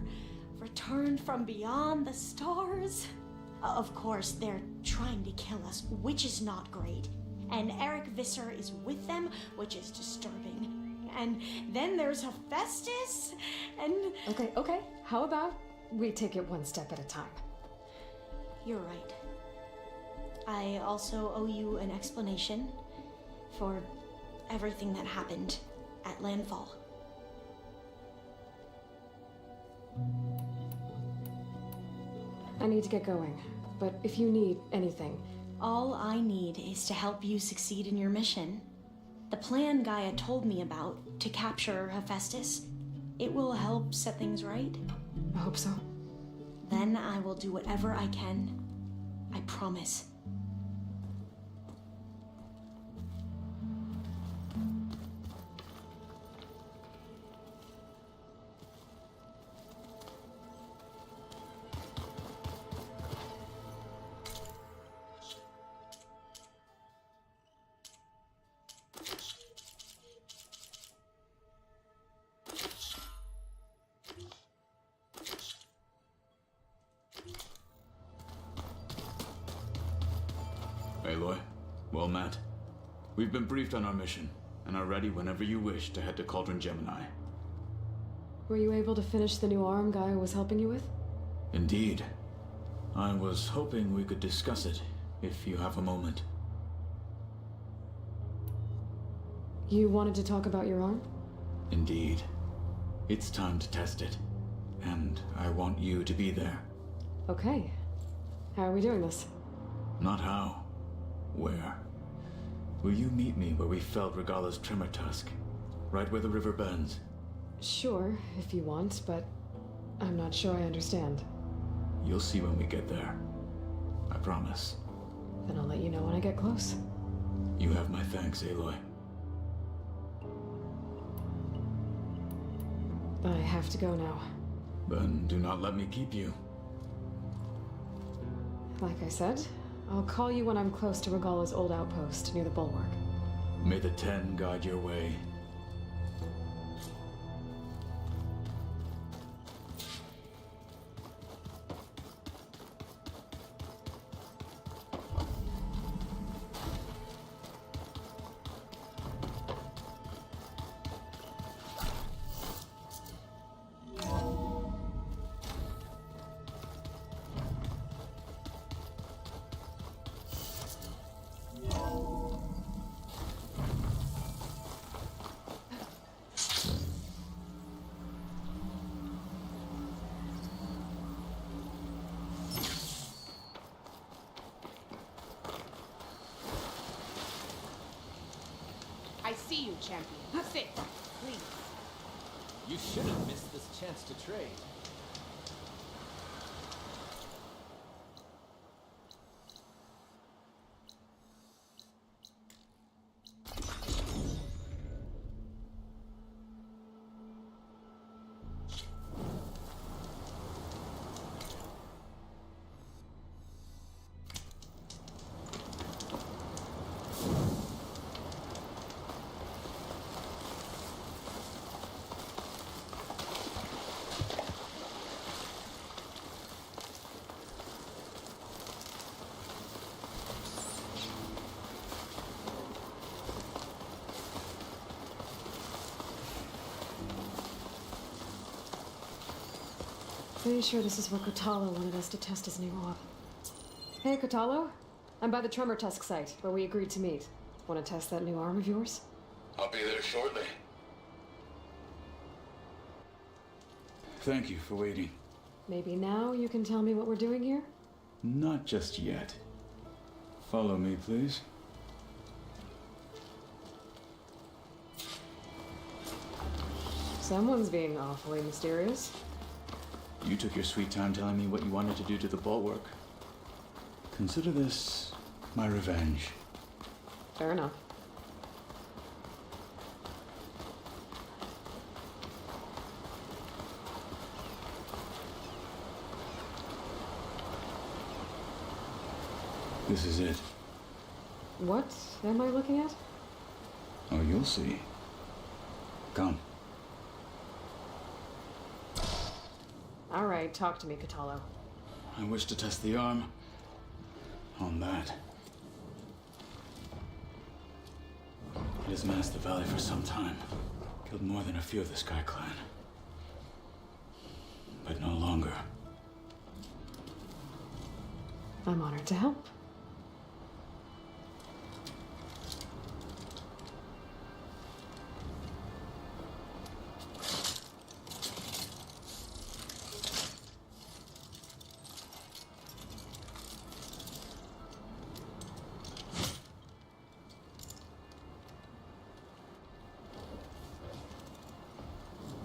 returned from beyond the stars. Of course, they're trying to kill us, which is not great. And Eric Visser is with them, which is disturbing. And then there's Hephaestus, and... Okay. How about we take it one step at a time? You're right. I also owe you an explanation for everything that happened at Landfall. I need to get going, but if you need anything... All I need is to help you succeed in your mission. The plan Gaia told me about to capture Hephaestus, it will help set things right. I hope so. Then I will do whatever I can. I promise. Aloy, well met. We've been briefed on our mission, and are ready whenever you wish to head to Cauldron Gemini. Were you able to finish the new arm Gaia was helping you with? Indeed. I was hoping we could discuss it, if you have a moment. You wanted to talk about your arm? Indeed. It's time to test it, and I want you to be there. Okay. How are we doing this? Not how. Where? Will you meet me where we felled Regala's Tremor Tusk? Right where the river bends? Sure, if you want, but I'm not sure I understand. You'll see when we get there. I promise. Then I'll let you know when I get close. You have my thanks, Aloy. I have to go now. Then do not let me keep you. Like I said, I'll call you when I'm close to Regala's old outpost near the bulwark. May the Ten guide your way. I see you, champion. Sit, please. You should have missed this chance to trade. Pretty sure this is where Kotalo wanted us to test his new orb. Hey, Kotalo. I'm by the Tremor Tusk site, where we agreed to meet. Want to test that new arm of yours? I'll be there shortly. Thank you for waiting. Maybe now you can tell me what we're doing here? Not just yet. Follow me, please. Someone's being awfully mysterious. You took your sweet time telling me what you wanted to do to the bulwark. Consider this my revenge. Fair enough. This is it. What am I looking at? Oh, you'll see. Come. All right, talk to me, Kotallo. I wish to test the arm on that. It has menaced the valley for some time. Killed more than a few of the Sky Clan. But no longer. I'm honored to help.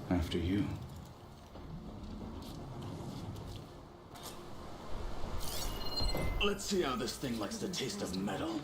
After you. Let's see how this thing likes the taste of metal.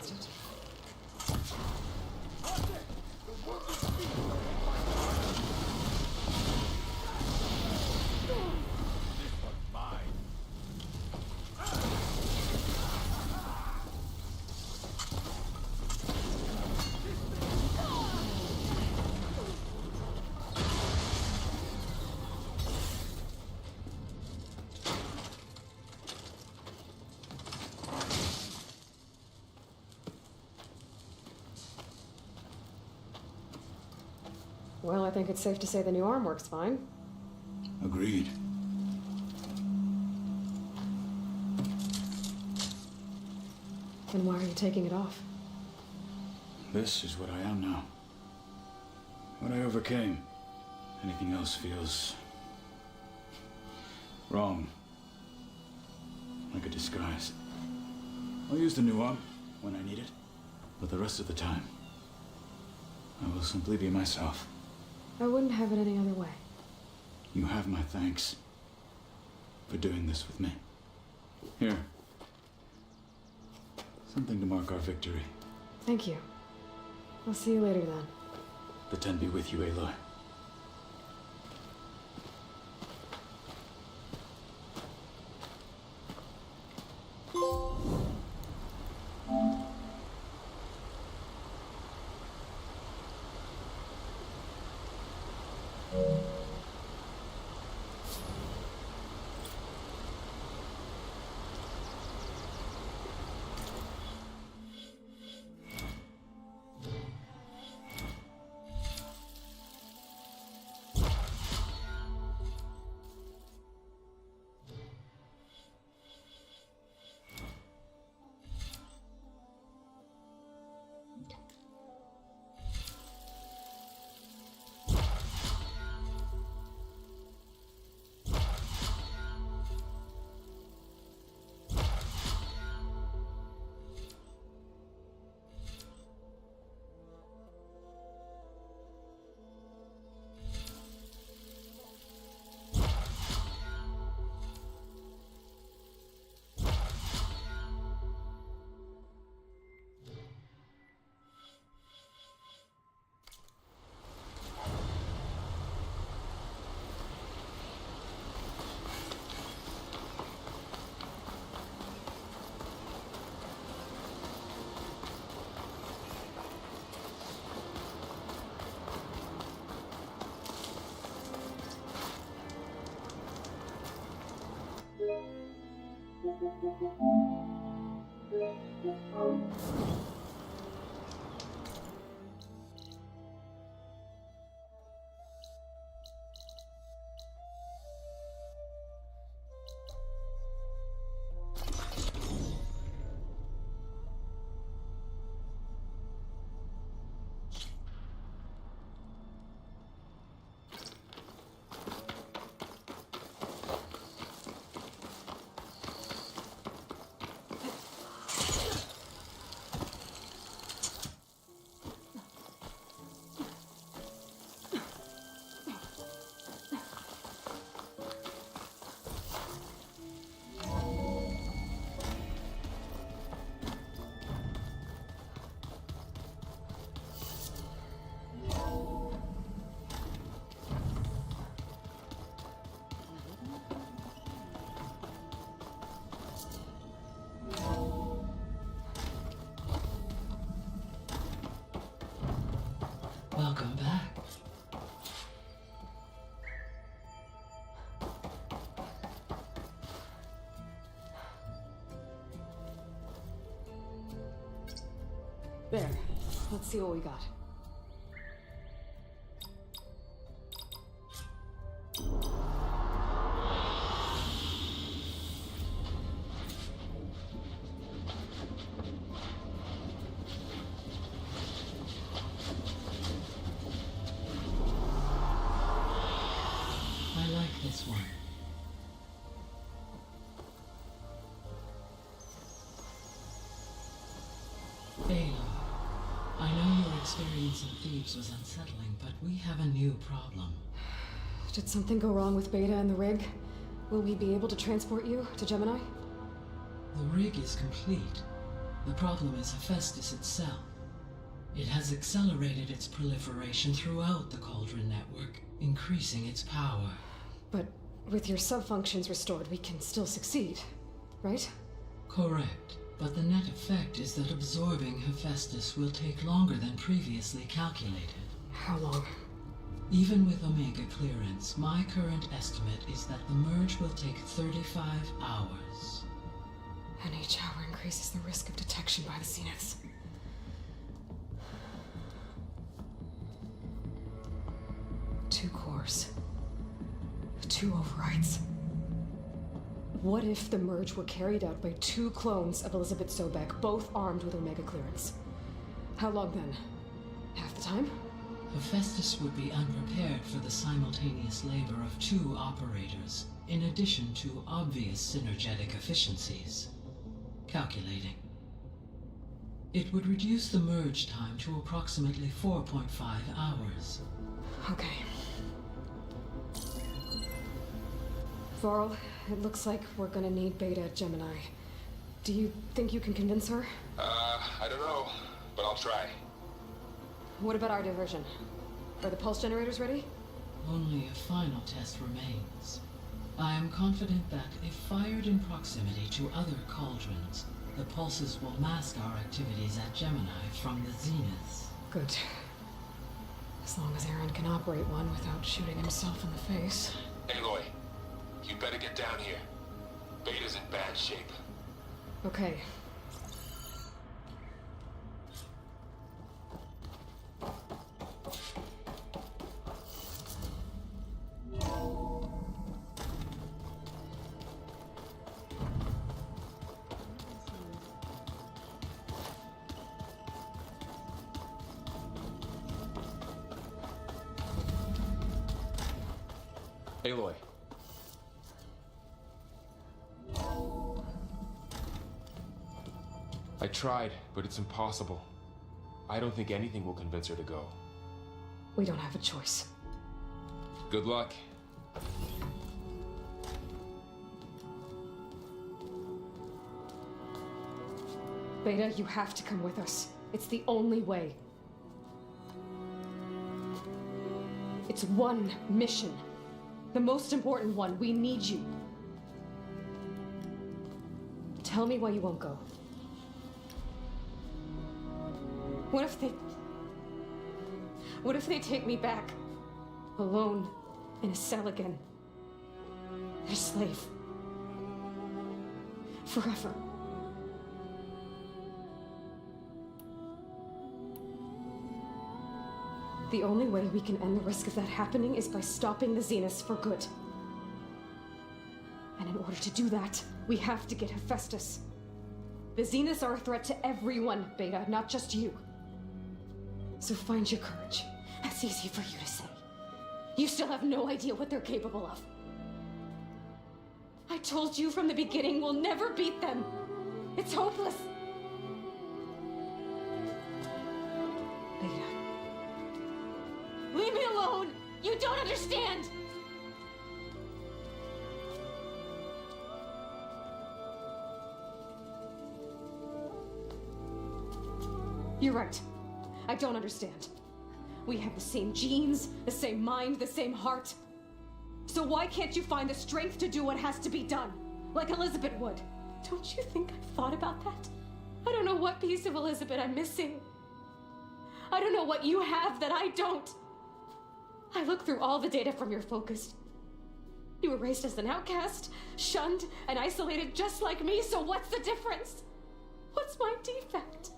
Well, I think it's safe to say the new arm works fine. Agreed. Then why are you taking it off? This is what I am now. What I overcame. Anything else feels wrong. Like a disguise. I'll use the new arm when I need it, but the rest of the time, I will simply be myself. I wouldn't have it any other way. You have my thanks for doing this with me. Here. Something to mark our victory. Thank you. I'll see you later then. The Ten be with you, Aloy. There. Let's see what we got. I like this one. Ayla, I know your experience in Thebes was unsettling, but we have a new problem. Did something go wrong with Beta and the rig? Will we be able to transport you to Gemini? The rig is complete. The problem is Hephaestus itself. It has accelerated its proliferation throughout the Cauldron network, increasing its power. But with your sub-functions restored, we can still succeed, right? Correct. But the net effect is that absorbing Hephaestus will take longer than previously calculated. How long? Even with Omega clearance, my current estimate is that the merge will take 35 hours. And each hour increases the risk of detection by the Zeniths. Two cores. Two overrides. What if the merge were carried out by two clones of Elizabeth Sobek, both armed with Omega clearance? How long then? Half the time? Hephaestus would be unprepared for the simultaneous labor of two operators, in addition to obvious synergetic efficiencies. Calculating. It would reduce the merge time to approximately 4.5 hours. Okay. Varl, it looks like we're gonna need Beta at Gemini. Do you think you can convince her? I don't know, but I'll try. What about our diversion? Are the pulse generators ready? Only a final test remains. I am confident that if fired in proximity to other cauldrons, the pulses will mask our activities at Gemini from the Zeniths. Good. As long as Aaron can operate one without shooting himself in the face. Aloy, you better get down here. Beta's in bad shape. Okay. Aloy. I tried, but it's impossible. I don't think anything will convince her to go. We don't have a choice. Good luck. Beta, you have to come with us. It's the only way. It's one mission. The most important one. We need you. Tell me why you won't go. What if they take me back? Alone, in a cell again. A slave. Forever. The only way we can end the risk of that happening is by stopping the Zeniths for good. And in order to do that, we have to get Hephaestus. The Zeniths are a threat to everyone, Beta, not just you. So find your courage. That's easy for you to say. You still have no idea what they're capable of. I told you from the beginning we'll never beat them. It's hopeless. Beta. Leave me alone! You don't understand! You're right. I don't understand. We have the same genes, the same mind, the same heart. So why can't you find the strength to do what has to be done? Like Elizabeth would. Don't you think I've thought about that? I don't know what piece of Elizabeth I'm missing. I don't know what you have that I don't. I looked through all the data from your focus. You were raised as an outcast, shunned, and isolated just like me, so what's the difference? What's my defect?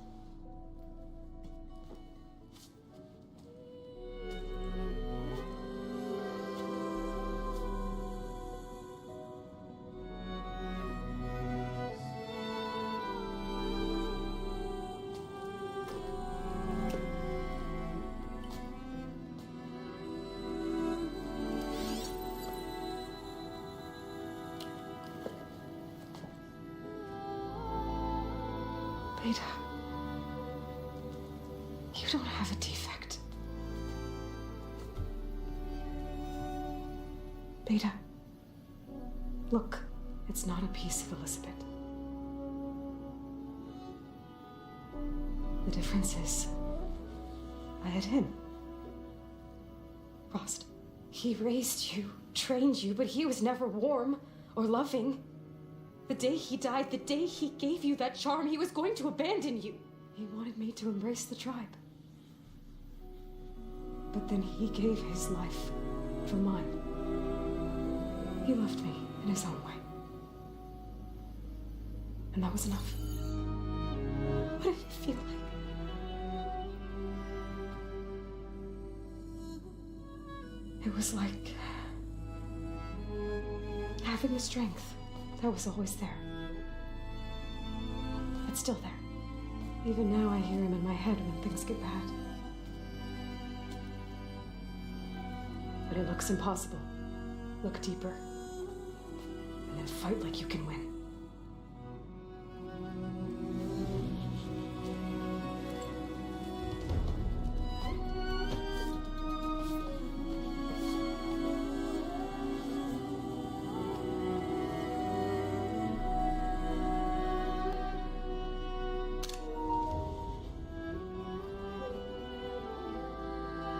Beta. You don't have a defect. Beta. Look, it's not a piece of Elizabeth. The difference is, I had him. Frost. He raised you, trained you, but he was never warm or loving. The day he died, the day he gave you that charm, he was going to abandon you. He wanted me to embrace the tribe. But then he gave his life for mine. He loved me in his own way. And that was enough. What did it feel like? It was like having the strength that was always there. It's still there. Even now I hear him in my head when things get bad. But it looks impossible. Look deeper. And then fight like you can win.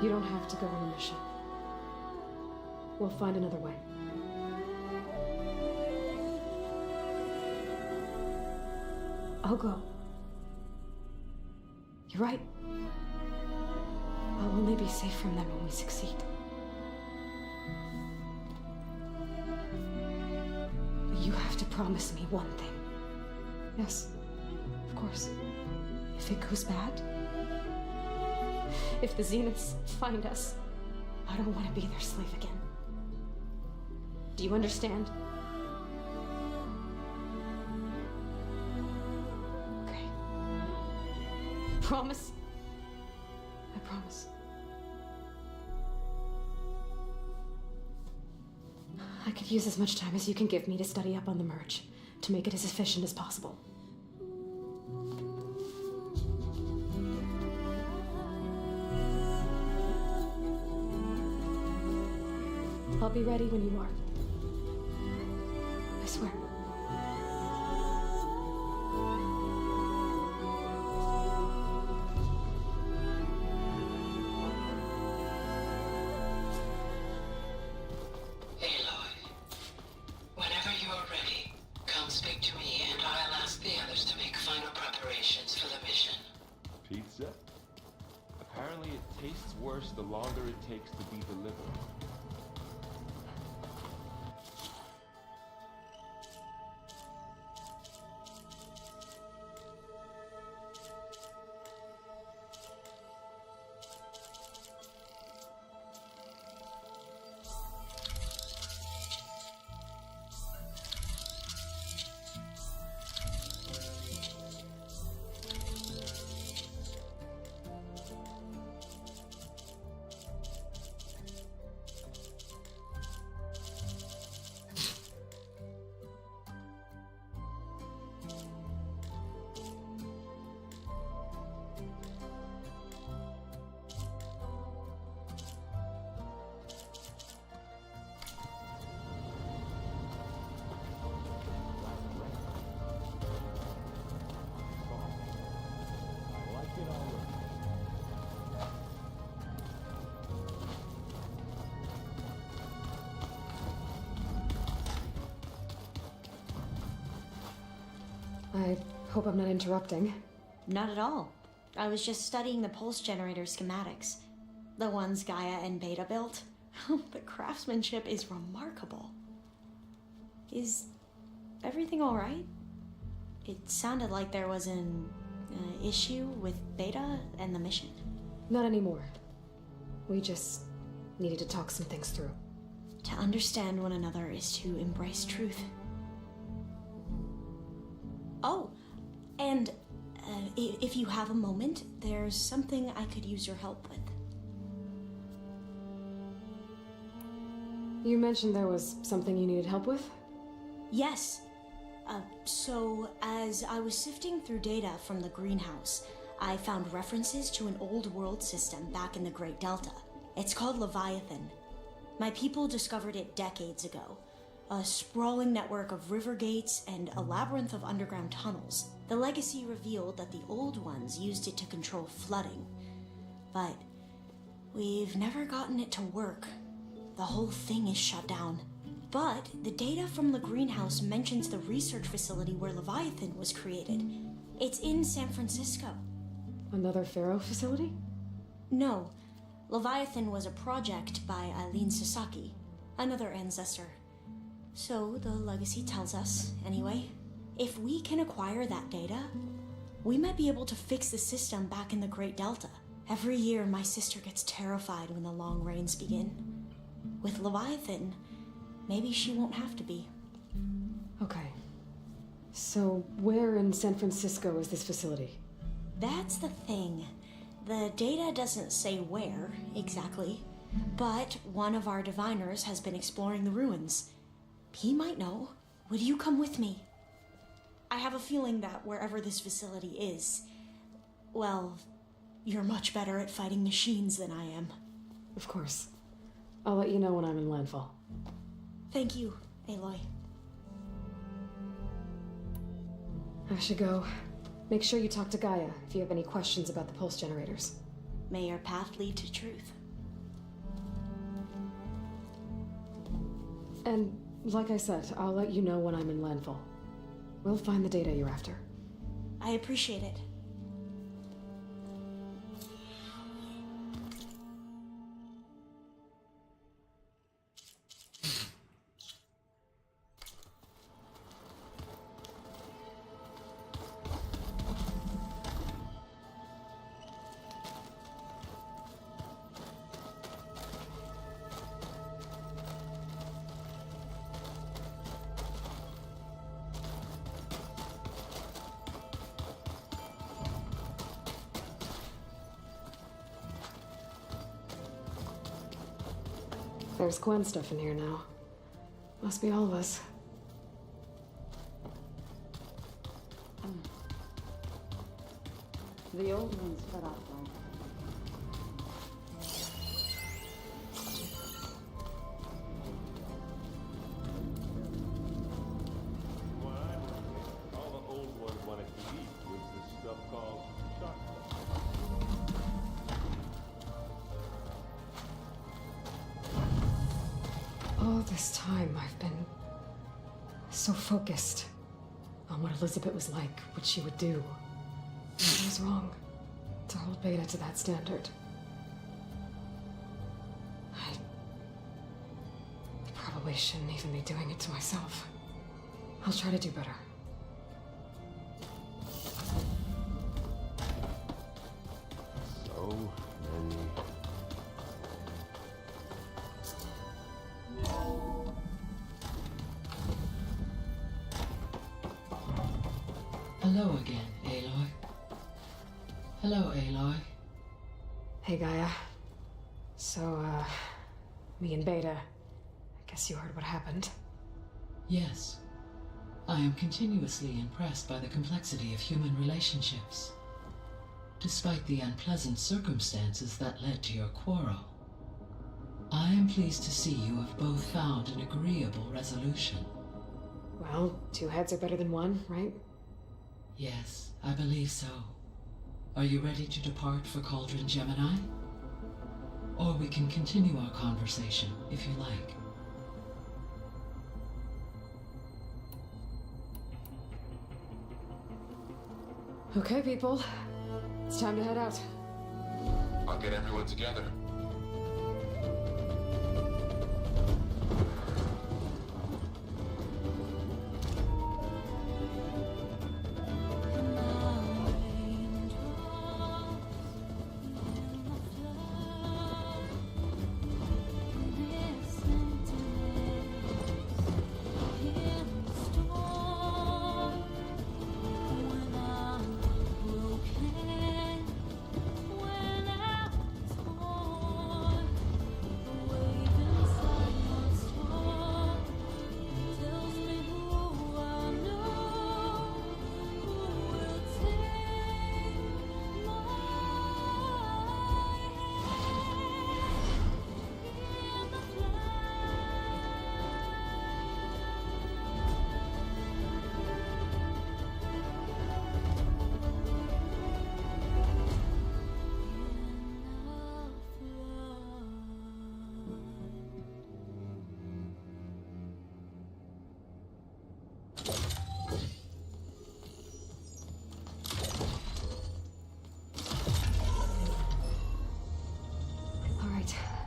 You don't have to go on a mission. We'll find another way. I'll go. You're right. I'll only be safe from them when we succeed. But you have to promise me one thing. Yes, of course. If it goes bad, if the Zeniths find us, I don't want to be their slave again. Do you understand? Okay. Promise? I promise. I could use as much time as you can give me to study up on the merge, to make it as efficient as possible. I'll be ready when you are. I swear. Aloy, whenever you are ready, come speak to me and I'll ask the others to make final preparations for the mission. Pizza? Apparently it tastes worse the longer it takes to be delivered. I hope I'm not interrupting. Not at all. I was just studying the pulse generator schematics. The ones Gaia and Beta built. The craftsmanship is remarkable. Is everything all right? It sounded like there was an issue with Beta and the mission. Not anymore. We just needed to talk some things through. To understand one another is to embrace truth. Oh, and if you have a moment, there's something I could use your help with. You mentioned there was something you needed help with? Yes. So, as I was sifting through data from the greenhouse, I found references to an old world system back in the Great Delta. It's called Leviathan. My people discovered it decades ago. A sprawling network of river gates and a labyrinth of underground tunnels. The legacy revealed that the old ones used it to control flooding. But we've never gotten it to work. The whole thing is shut down. But the data from the greenhouse mentions the research facility where Leviathan was created. It's in San Francisco. Another Pharaoh facility? No. Leviathan was a project by Eileen Sasaki, another ancestor. So the legacy tells us, anyway, if we can acquire that data, we might be able to fix the system back in the Great Delta. Every year, my sister gets terrified when the long rains begin. With Leviathan, maybe she won't have to be. Okay. So, where in San Francisco is this facility? That's the thing. The data doesn't say where, exactly, but one of our diviners has been exploring the ruins. He might know. Would you come with me? I have a feeling that wherever this facility is, well, you're much better at fighting machines than I am. Of course. I'll let you know when I'm in landfall. Thank you, Aloy. I should go. Make sure you talk to Gaia if you have any questions about the pulse generators. May your path lead to truth. And, like I said, I'll let you know when I'm in landfall. We'll find the data you're after. I appreciate it. There's Gwen stuff in here now. Must be all of us. The old ones cut off life. All the old ones wanted to eat was this stuff called chocolate. All this time, I've been so focused on what Elizabeth was like, what she would do. I was wrong to hold Beta to that standard. I probably shouldn't even be doing it to myself. I'll try to do better. So many. Hello again, Aloy. Hello, Aloy. Hey, Gaia. So, me and Beta, I guess you heard what happened. Yes. I am continuously impressed by the complexity of human relationships. Despite the unpleasant circumstances that led to your quarrel, I am pleased to see you have both found an agreeable resolution. Well, two heads are better than one, right? Yes, I believe so. Are you ready to depart for Cauldron Gemini? Or we can continue our conversation, if you like. Okay, people. It's time to head out. I'll get everyone together.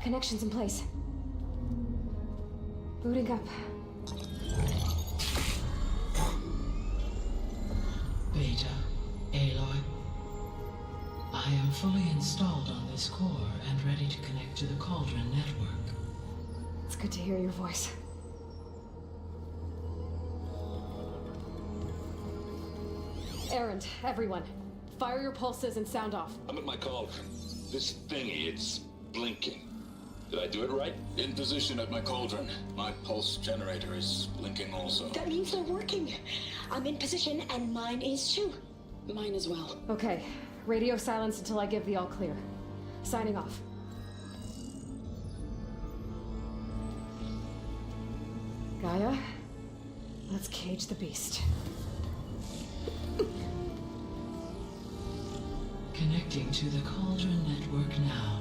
Connections in place. Booting up. Beta, Aloy. I am fully installed on this core and ready to connect to the Cauldron network. It's good to hear your voice. Errand, everyone. Fire your pulses and sound off. I'm at my cauldron. This thingy, it's blinking. Did I do it right? In position at my cauldron. My pulse generator is blinking also. That means they're working. I'm in position, and mine is too. Mine as well. Okay. Radio silence until I give the all clear. Signing off. Gaia, let's cage the beast. Connecting to the Cauldron network now.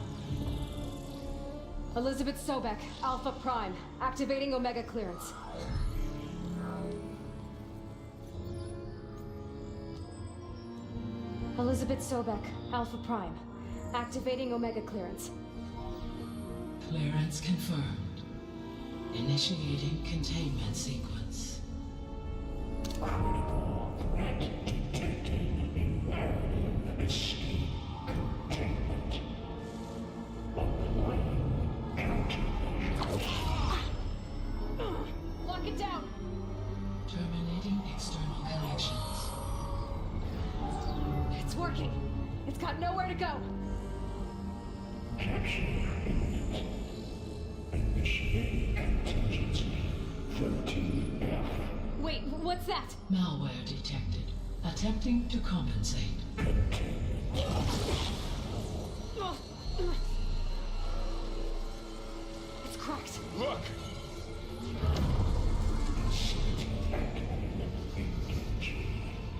Elizabeth Sobek, Alpha Prime, activating Omega clearance. Elizabeth Sobek, Alpha Prime, activating Omega clearance. Clearance confirmed. Initiating containment sequence. Critical threat detected. Escape containment. Lock it down! Terminating external connections. It's working. It's got nowhere to go. Initiating contingency 13F. Wait, what's that? Malware detected. Attempting to compensate. It's cracked. Look!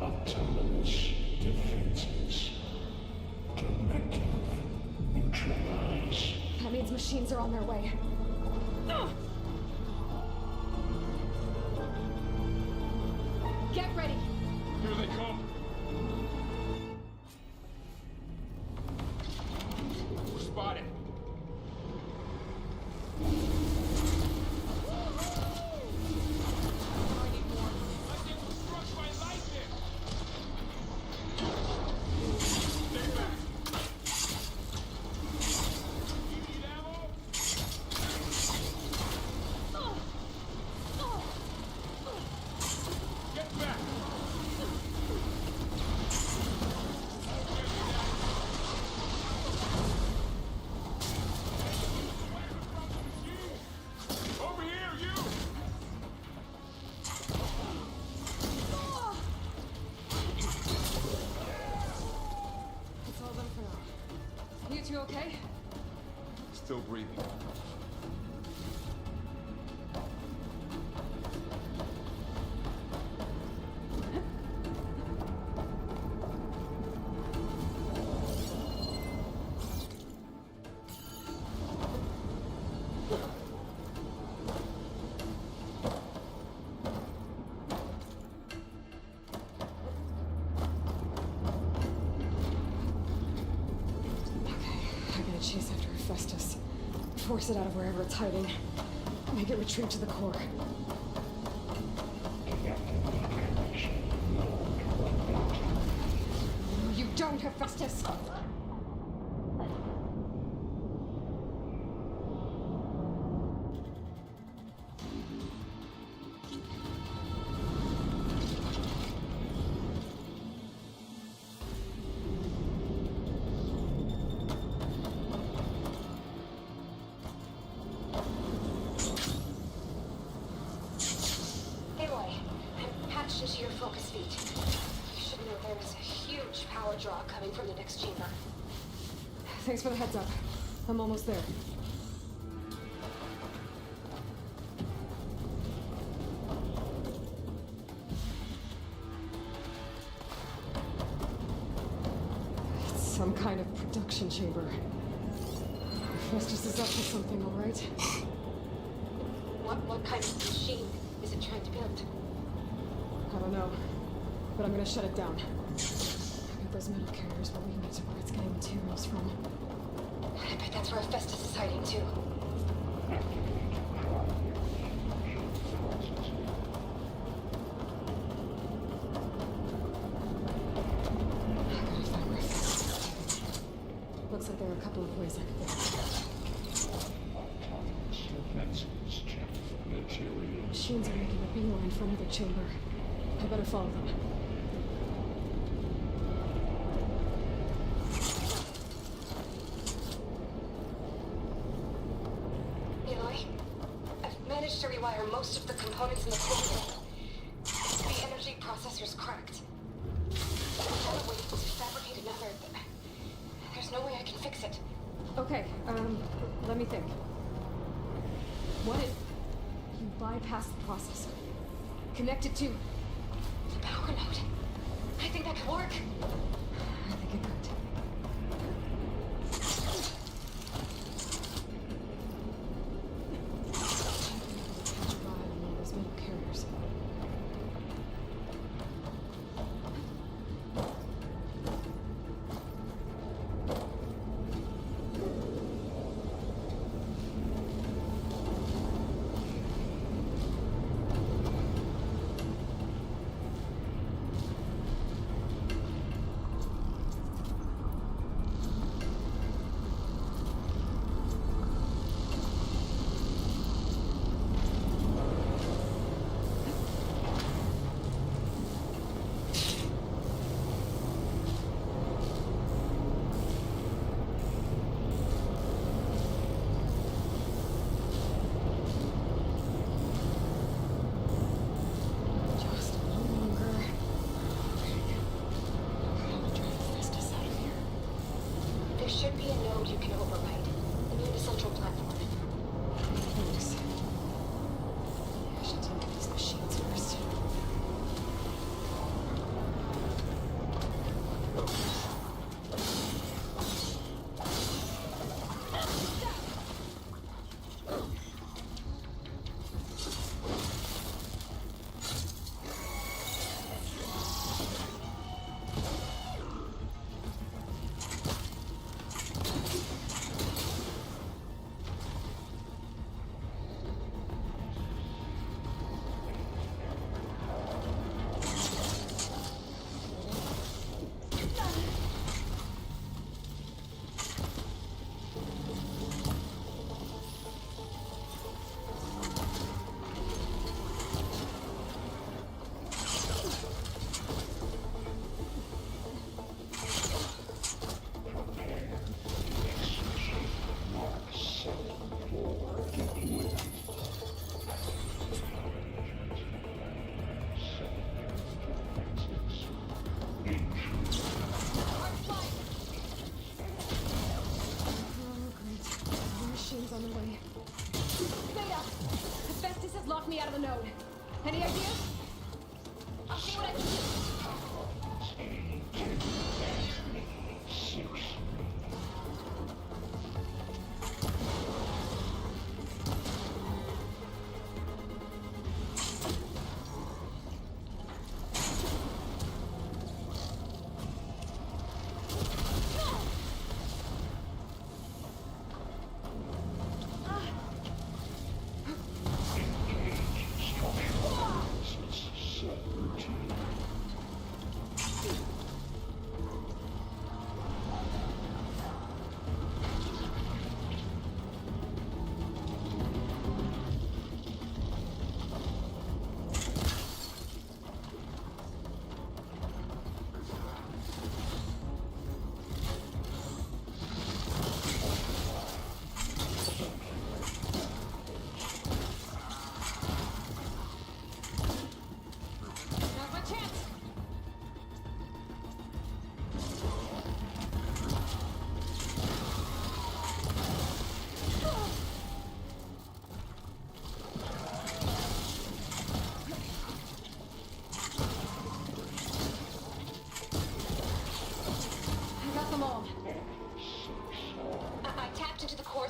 Autonomous defenses. Directive neutralize. That means machines are on their way. Get ready. Here they come! We're spotted. You okay? Still breathing. Chase after Hephaestus. Force it out of wherever it's hiding. Make it retreat to the core. No, you don't, Hephaestus! To your focus feed. You should know there is a huge power draw coming from the next chamber. Thanks for the heads up. I'm almost there. It's some kind of production chamber. Hephaestus is up to something, all right? What kind of machine is it trying to build? I don't know, but I'm gonna shut it down. I bet those metal carriers will lead me to where it's getting materials from. I bet that's where Hephaestus is hiding too. Looks like there are a couple of ways I could go. Machines are making a beeline for another chamber. I better follow them. Aloy, I've managed to rewire most of the components in the core. The energy processor's cracked. I found a way to fabricate another, but there's no way I can fix it. Okay, let me think. What if you bypass the processor? Connect it to the power node. I think that could work. I think it could. Those metal carriers. There should be a node you can override. Near the central platform. Thanks. I should take out these machines first. On the way. Beta! Hephaestus has locked me out of the node. Any ideas? I'll see what I can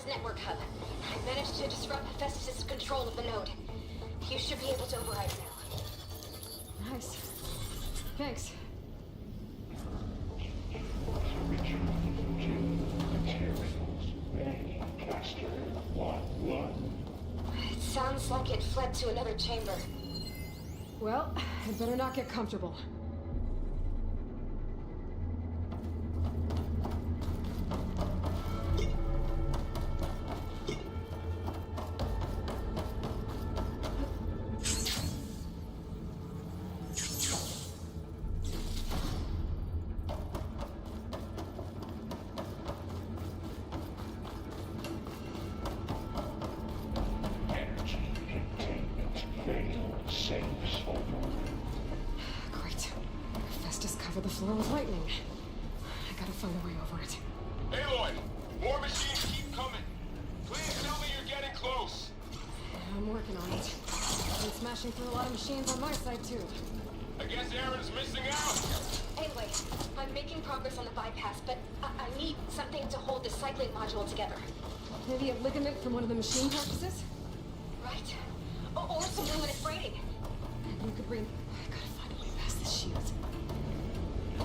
network hub. I managed to disrupt Hephaestus' control of the node. You should be able to override now. Nice. Thanks. Looks like it fled to another chamber. Well, I'd better not get comfortable. Great. Festus covered the floor with lightning. I gotta find a way over it. Aloy! More machines keep coming! Please tell me you're getting close! I'm working on it. Been smashing through a lot of machines on my side, too. I guess Aaron's missing out! Anyway, I'm making progress on the bypass, but I need something to hold the cycling module together. Maybe a ligament from one of the machine carcasses? Right. Or some luminous braiding. You could bring... I gotta find a way past the shield. I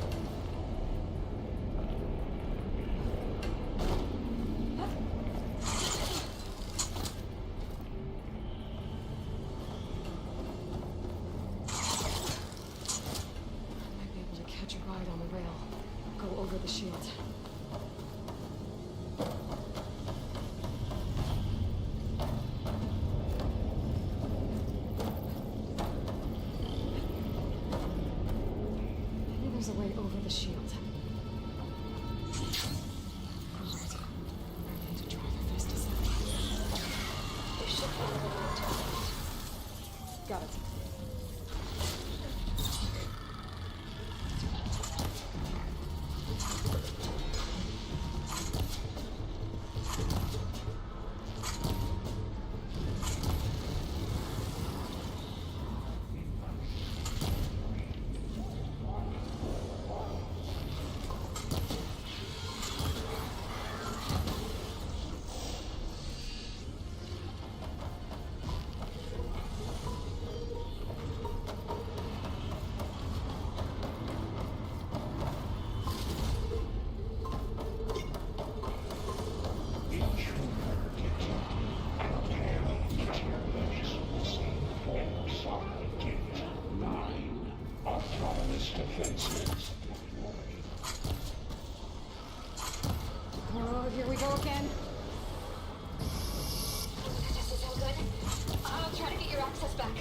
might be able to catch a ride on the rail. Go over the shield. There's a way over the shield. Alright. I need to draw the Festus out. There should be a way to it. Got it. Oh, here we go again. That doesn't sound good. I'll try to get your access back.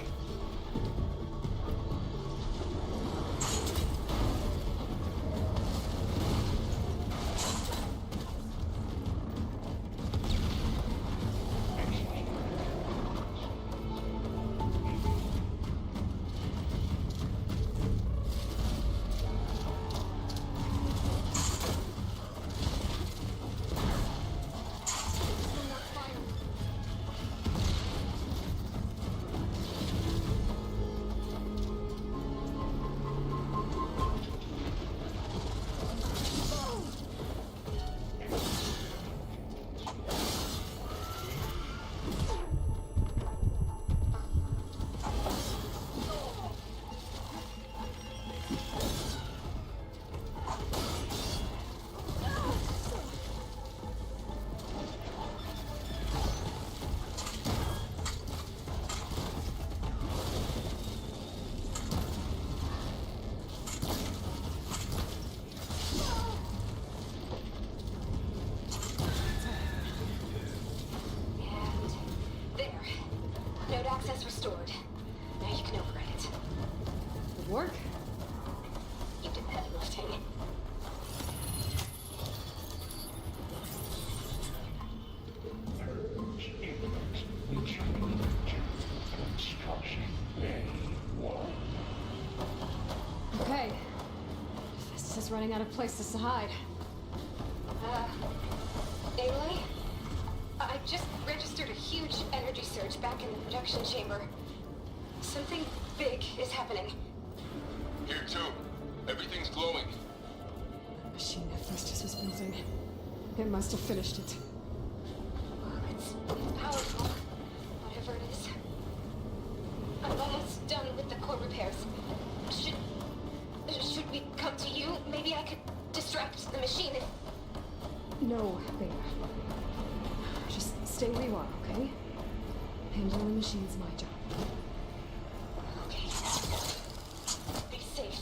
Access restored. Now you can override it. Good work. You did the heavy lifting. Okay. Festus is running out of places to hide. Aloy? I just registered a huge energy surge back in the production chamber. Something big is happening. Here too. Everything's glowing. The machine that Festus was building. It must have finished it. It's powerful, whatever it is. I'm almost done with the core repairs. Should we come to you? Maybe I could distract the machine if... No, babe. Just stay where you are, okay? Handling the machine's my job. Okay. Be safe.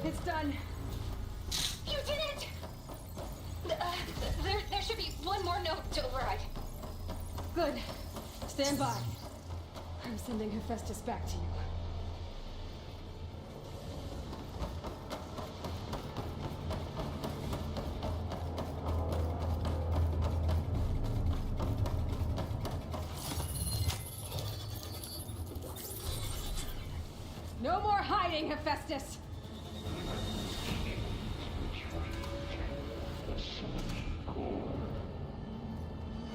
It's done. You did it! There should be one more note to override. Good. Stand by. I'm sending Hephaestus back to you. No more hiding, Hephaestus!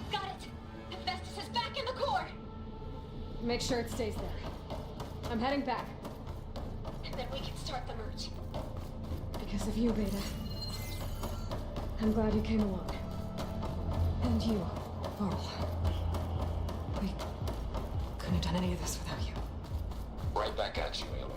Got it! Hephaestus is back in the core! Make sure it stays there. I'm heading back. And then we can start the merge. Because of you, Beta. I'm glad you came along. And you, Varl. We couldn't have done any of this without you. Right back at you, Aloy.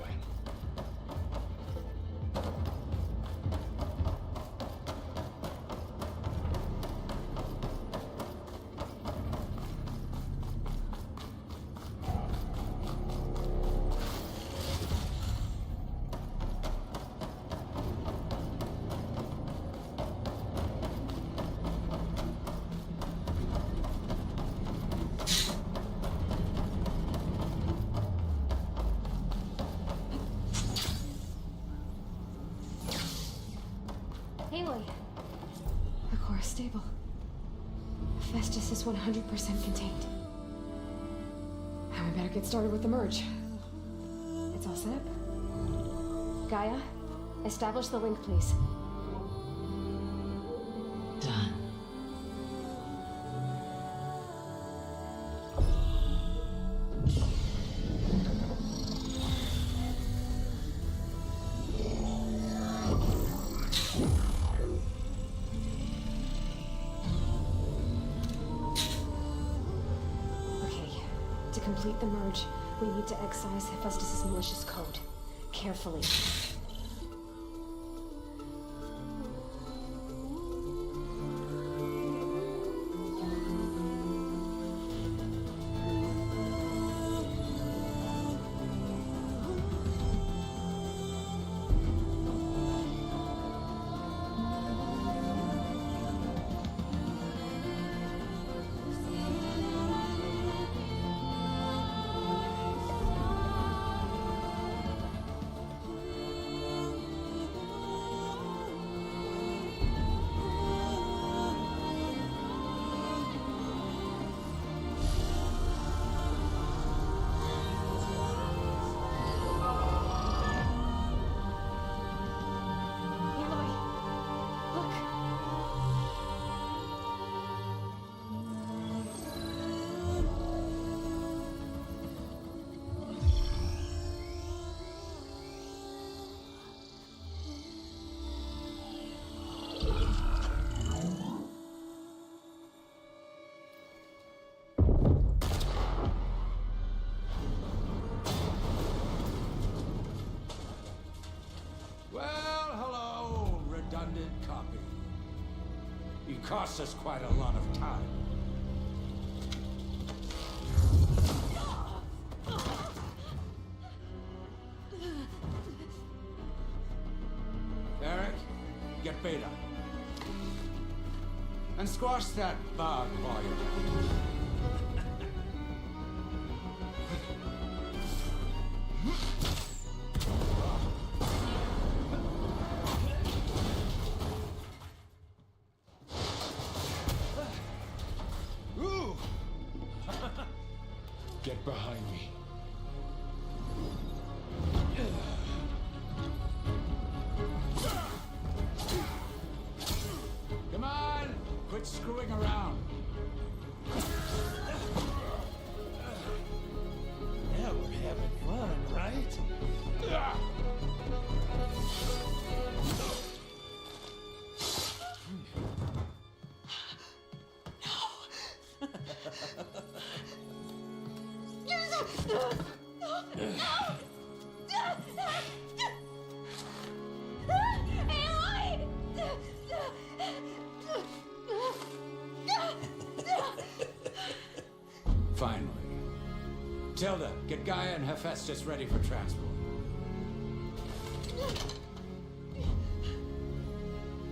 Aloy. The core is stable. Hephaestus is 100% contained. Now we better get started with the merge. It's all set up. Gaia, establish the link, please. Done. To complete the merge, we need to excise Hephaestus' malicious code. Carefully. Splendid copy. It cost us quite a lot of time. Eric, get Beta. And squash that bug while you're at it. Ooh! Get behind me. Come on! Quit screwing around. Yeah, we're having fun, right? Finally. Tilda, get Gaia and Hephaestus ready for transport.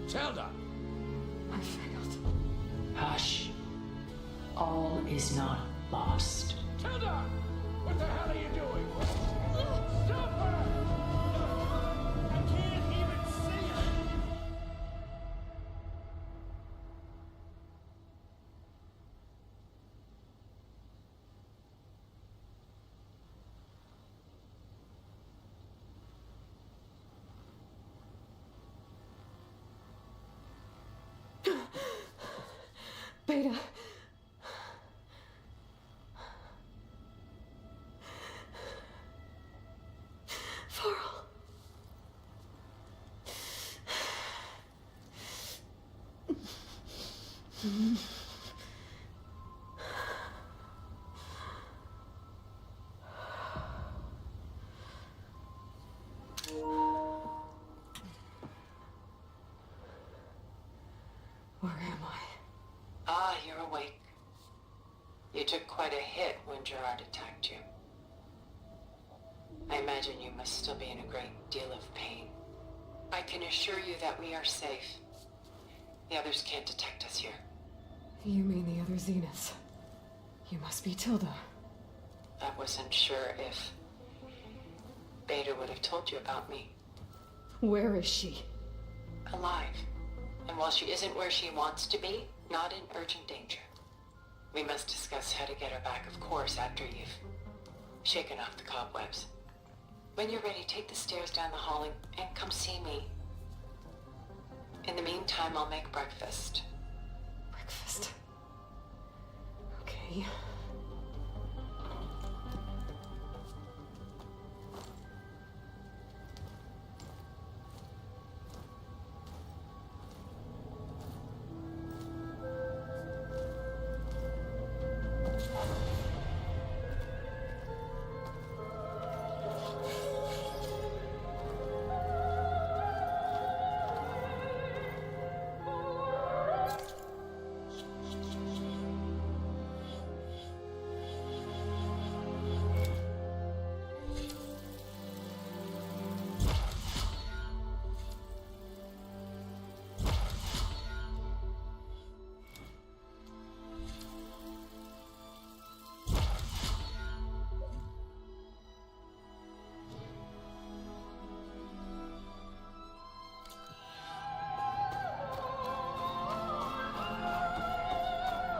Tilda! I failed. Hush. All is not lost. Tilda! What the hell are you doing? Stop her! I can't even see her! Beta. Varl. Where am I? Ah, you're awake. You took quite a hit when Gerard attacked you. I imagine you must still be in a great deal of pain. I can assure you that we are safe. The others can't detect us here. You mean the other Zeniths? You must be Tilda. I wasn't sure if Beta would have told you about me. Where is she? Alive. And while she isn't where she wants to be, not in urgent danger. We must discuss how to get her back, of course, after you've shaken off the cobwebs. When you're ready, take the stairs down the hall and come see me. In the meantime, I'll make breakfast. Breakfast. Okay.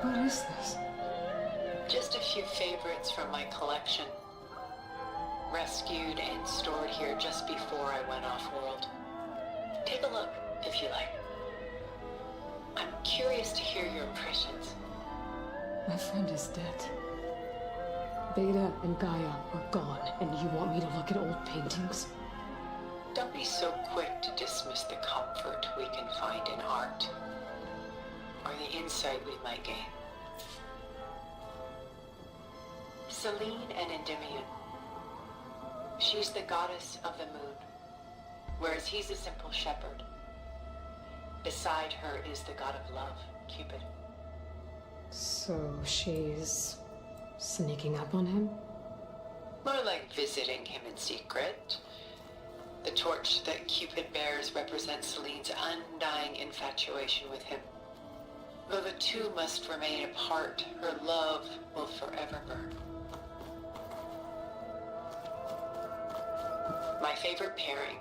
What is this? Just a few favorites from my collection. Rescued and stored here just before I went off-world. Take a look, if you like. I'm curious to hear your impressions. My friend is dead. Beta and Gaia are gone, and you want me to look at old paintings? Don't be so quick to dismiss the comfort we can find in art, or the insight we might gain. Selene and Endymion. She's the goddess of the moon, whereas he's a simple shepherd. Beside her is the god of love, Cupid. So she's sneaking up on him? More like visiting him in secret. The torch that Cupid bears represents Celine's undying infatuation with him. Though the two must remain apart, her love will forever burn. My favorite pairing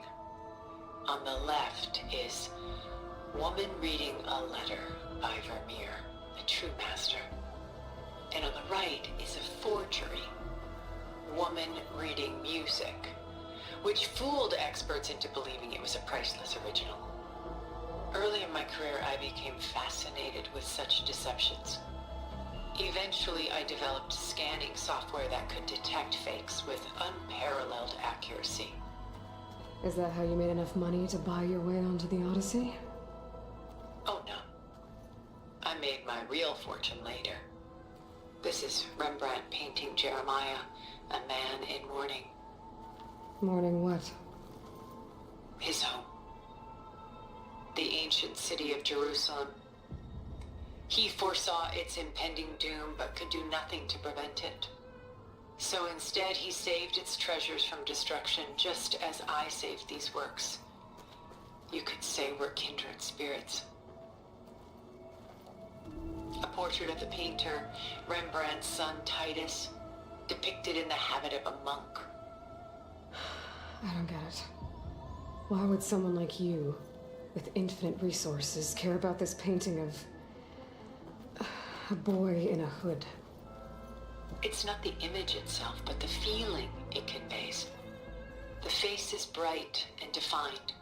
on the left is Woman Reading a Letter by Vermeer, a true master. And on the right is a forgery, Woman Reading Music, which fooled experts into believing it was a priceless original. Early in my career, I became fascinated with such deceptions. Eventually, I developed scanning software that could detect fakes with unparalleled accuracy. Is that how you made enough money to buy your way onto the Odyssey? Oh no. I made my real fortune later. This is Rembrandt painting Jeremiah, a man in mourning. Mourning what? His home. The ancient city of Jerusalem. He foresaw its impending doom, but could do nothing to prevent it. So instead, he saved its treasures from destruction, just as I saved these works. You could say we're kindred spirits. A portrait of the painter, Rembrandt's son Titus, depicted in the habit of a monk. I don't get it. Why would someone like you, with infinite resources, care about this painting of a boy in a hood? It's not the image itself, but the feeling it conveys. The face is bright and defined,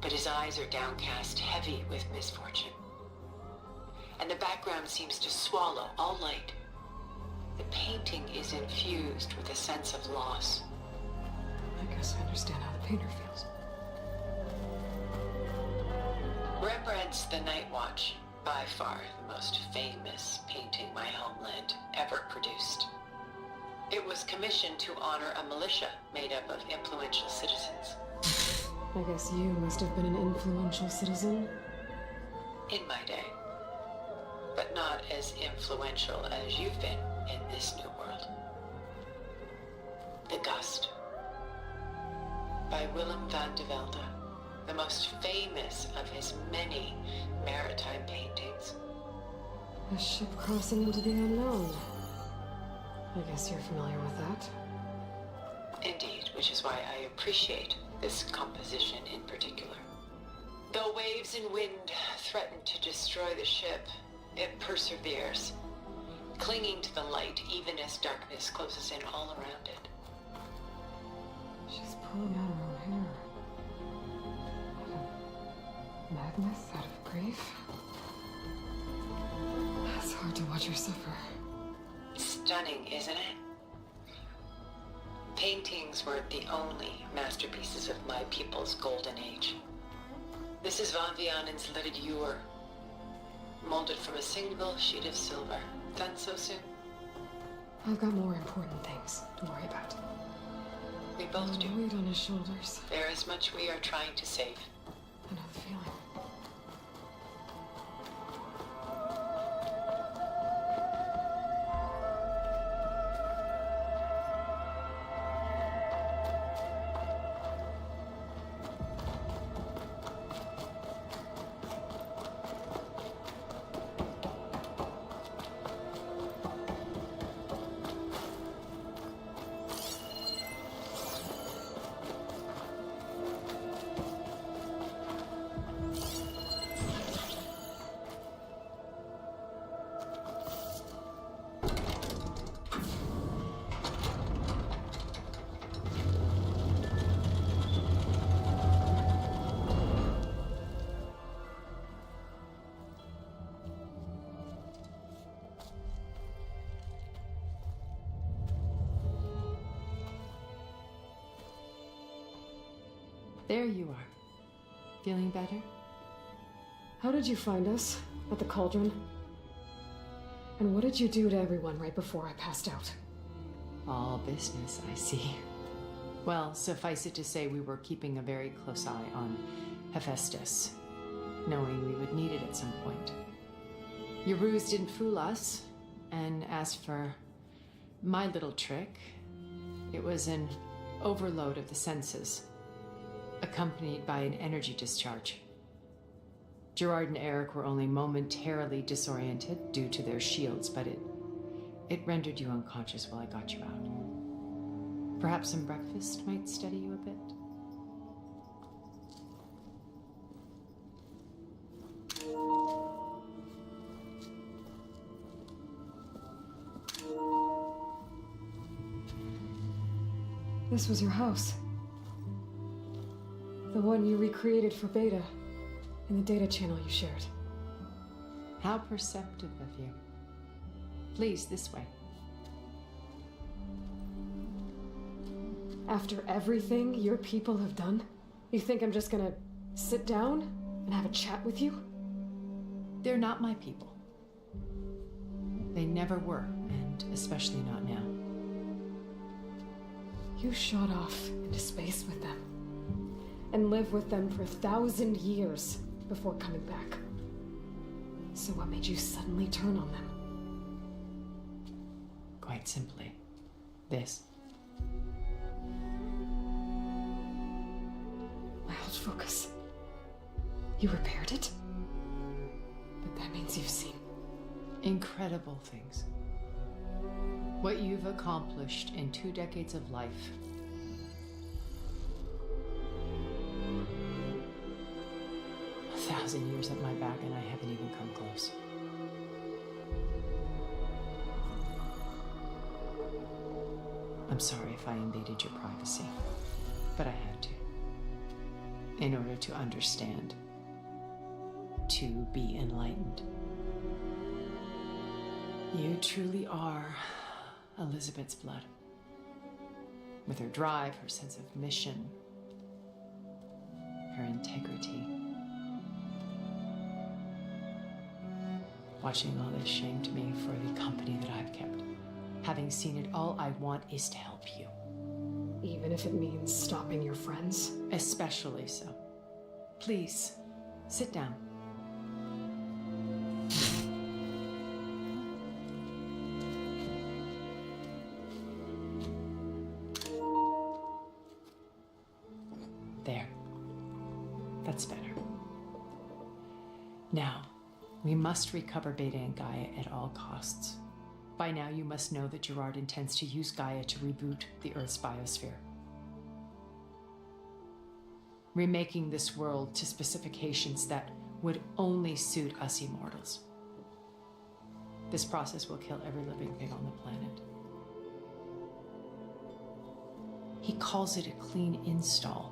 but his eyes are downcast, heavy with misfortune. And the background seems to swallow all light. The painting is infused with a sense of loss. I guess I understand how the painter feels. Rembrandt's The Night Watch, by far the most famous painting my homeland ever produced. It was commissioned to honor a militia made up of influential citizens. I guess you must have been an influential citizen. In my day. But not as influential as you've been in this new world. The Gust, by Willem van de Velde, the most famous of his many maritime paintings. A ship crossing into the unknown. I guess you're familiar with that. Indeed, which is why I appreciate this composition in particular. Though waves and wind threaten to destroy the ship, it perseveres, clinging to the light even as darkness closes in all around it. She's pulling out her own hair. Madness out of grief. It's hard to watch her suffer. Stunning, isn't it? Paintings weren't the only masterpieces of my people's golden age. This is Van Vianen's Lit Ure, molded from a single sheet of silver. Done so soon? I've got more important things to worry about. We both do. Weight on his shoulders. There is much we are trying to save. I know the feeling. There you are. Feeling better? How did you find us? At the cauldron? And what did you do to everyone right before I passed out? All business, I see. Well, suffice it to say we were keeping a very close eye on Hephaestus. knowing we would need it at some point. Your ruse didn't fool us, and as for my little trick, it was an overload of the senses, accompanied by an energy discharge. Gerard and Eric were only momentarily disoriented due to their shields, but it rendered you unconscious while I got you out. Perhaps some breakfast might steady you a bit? This was your house. The one you recreated for Beta in the data channel you shared. How perceptive of you. Please, this way. After everything your people have done, you think I'm just gonna sit down and have a chat with you? They're not my people. They never were, and especially not now. You shot off into space with them and lived with them for 1,000 years before coming back. So what made you suddenly turn on them? Quite simply, this. My old focus. You repaired it? But that means you've seen incredible things. What you've accomplished in 2 decades of life. A 1,000 years at my back and I haven't even come close. I'm sorry if I invaded your privacy, but I had to. In order to understand. To be enlightened. You truly are Elizabeth's blood. With her drive, her sense of mission, her integrity. Watching all this shamed me for the company that I've kept. Having seen it, all I want is to help you. Even if it means stopping your friends? Especially so. Please, sit down. There. That's better. Now, we must recover Beta and Gaia at all costs. By now, you must know that Gerard intends to use Gaia to reboot the Earth's biosphere. Remaking this world to specifications that would only suit us immortals. This process will kill every living thing on the planet. He calls it a clean install.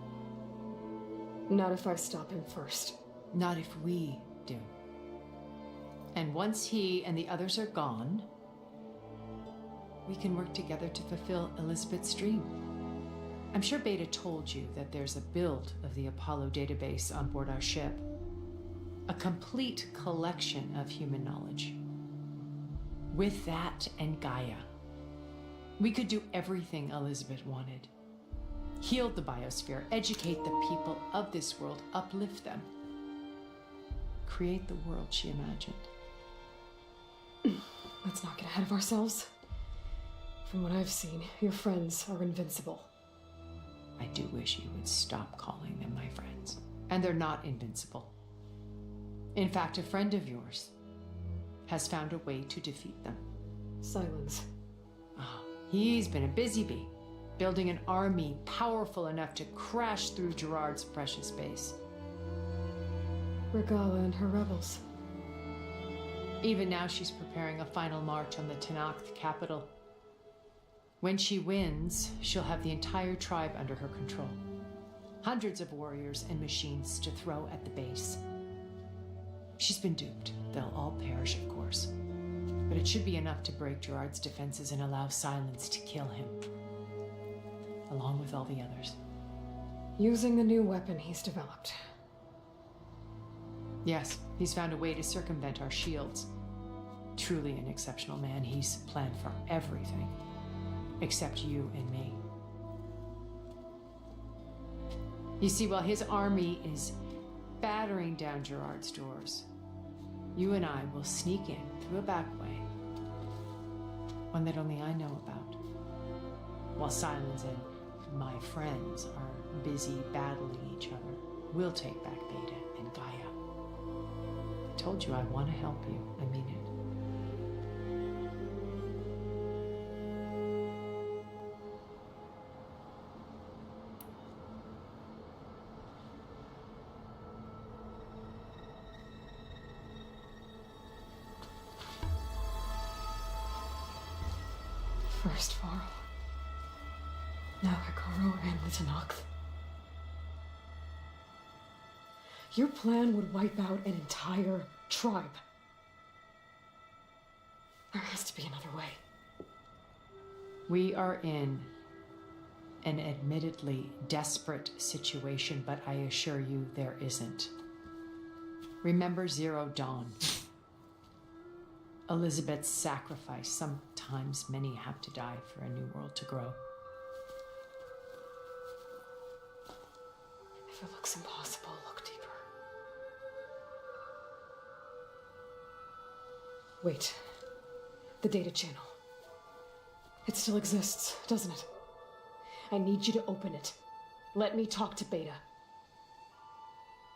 Not if I stop him first. Not if we do. And once he and the others are gone, we can work together to fulfill Elizabeth's dream. I'm sure Beta told you that there's a build of the Apollo database on board our ship. A complete collection of human knowledge. With that and Gaia, we could do everything Elizabeth wanted. Heal the biosphere, educate the people of this world, uplift them. Create the world she imagined. Let's not get ahead of ourselves. From what I've seen, your friends are invincible. I do wish you would stop calling them my friends. And they're not invincible. In fact, a friend of yours has found a way to defeat them. Silence. He's been a busy bee, building an army powerful enough to crash through Gerard's precious base. Regala and her rebels. Even now she's preparing a final march on the Tenakth capital. When she wins, she'll have the entire tribe under her control. Hundreds of warriors and machines to throw at the base. She's been duped. They'll all perish, of course. But it should be enough to break Gerard's defenses and allow Silence to kill him. Along with all the others. Using the new weapon he's developed. Yes, he's found a way to circumvent our shields. Truly an exceptional man. He's planned for everything. Except you and me. You see, while his army is battering down Gerard's doors, you and I will sneak in through a back way, one that only I know about, while Silence and my friends are busy battling each other. We'll take back Beta and Gaia. I told you I want to help you. I mean it. First Varl, now Hikaru and the Tenakth. Your plan would wipe out an entire tribe. There has to be another way. We are in an admittedly desperate situation, but I assure you there isn't. Remember Zero Dawn. Elizabeth's sacrifice. Sometimes many have to die for a new world to grow. If it looks impossible, look deeper. Wait. The data channel. It still exists, doesn't it? I need you to open it. Let me talk to Beta.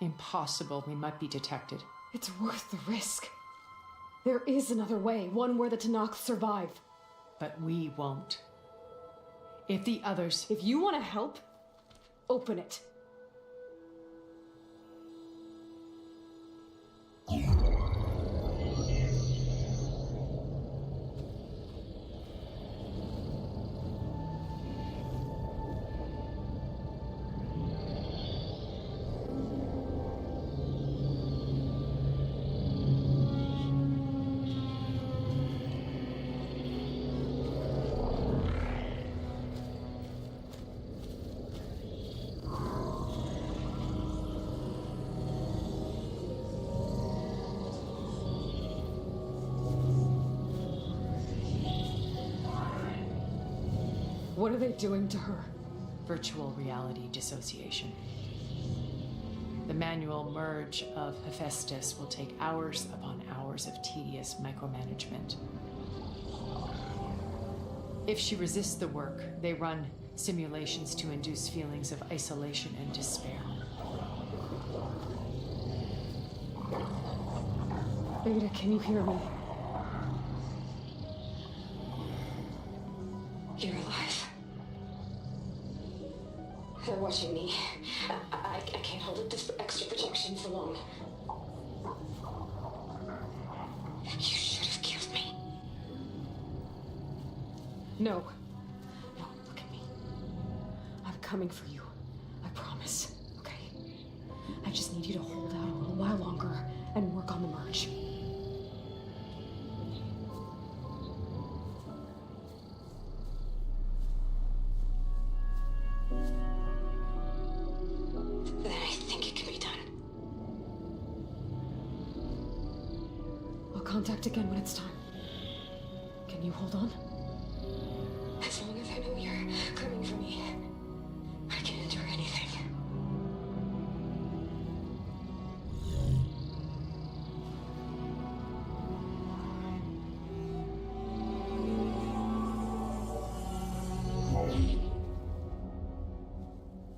Impossible. We might be detected. It's worth the risk. There is another way, one where the Tenakth survive. But we won't. If the others... If you want to help, open it. What are they doing to her? Virtual reality dissociation. The manual merge of Hephaestus will take hours upon hours of tedious micromanagement. If she resists the work, they run simulations to induce feelings of isolation and despair. Beta, can you hear me? You're alive. They're watching me. I can't hold up this extra protection for long. You should have killed me. No. No, look at me. I'm coming for you. I promise. Okay? I just need you to hold out a little while longer and work on the merge. Then I think it can be done. I'll contact again when it's time. Can you hold on? As long as I know you're coming for me, I can endure anything.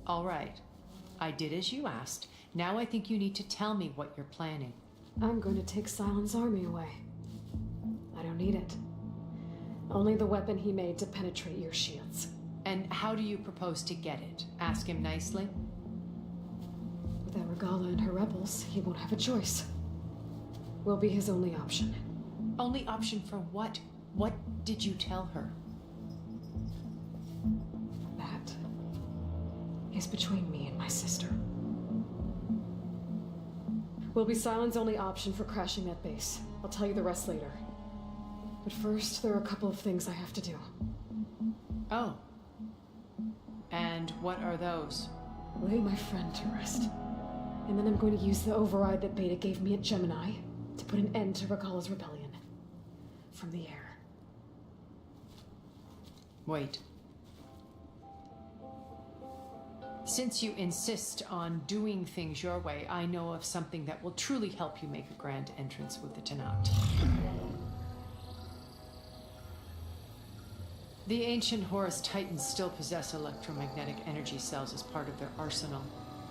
All right. I did as you asked. Now I think you need to tell me what you're planning. I'm going to take Silent's army away. I don't need it. Only the weapon he made to penetrate your shields. And how do you propose to get it? Ask him nicely? Without Regala and her rebels, he won't have a choice. We'll be his only option. Only option for what? What did you tell her? That is between me and my sister. Will be Silent's only option for crashing that base. I'll tell you the rest later. But first, there are a couple of things I have to do. Oh. And what are those? Lay my friend to rest. And then I'm going to use the override that Beta gave me at Gemini to put an end to Regala's rebellion. From the air. Wait. Since you insist on doing things your way, I know of something that will truly help you make a grand entrance with the Tenat. The ancient Horus Titans still possess electromagnetic energy cells as part of their arsenal.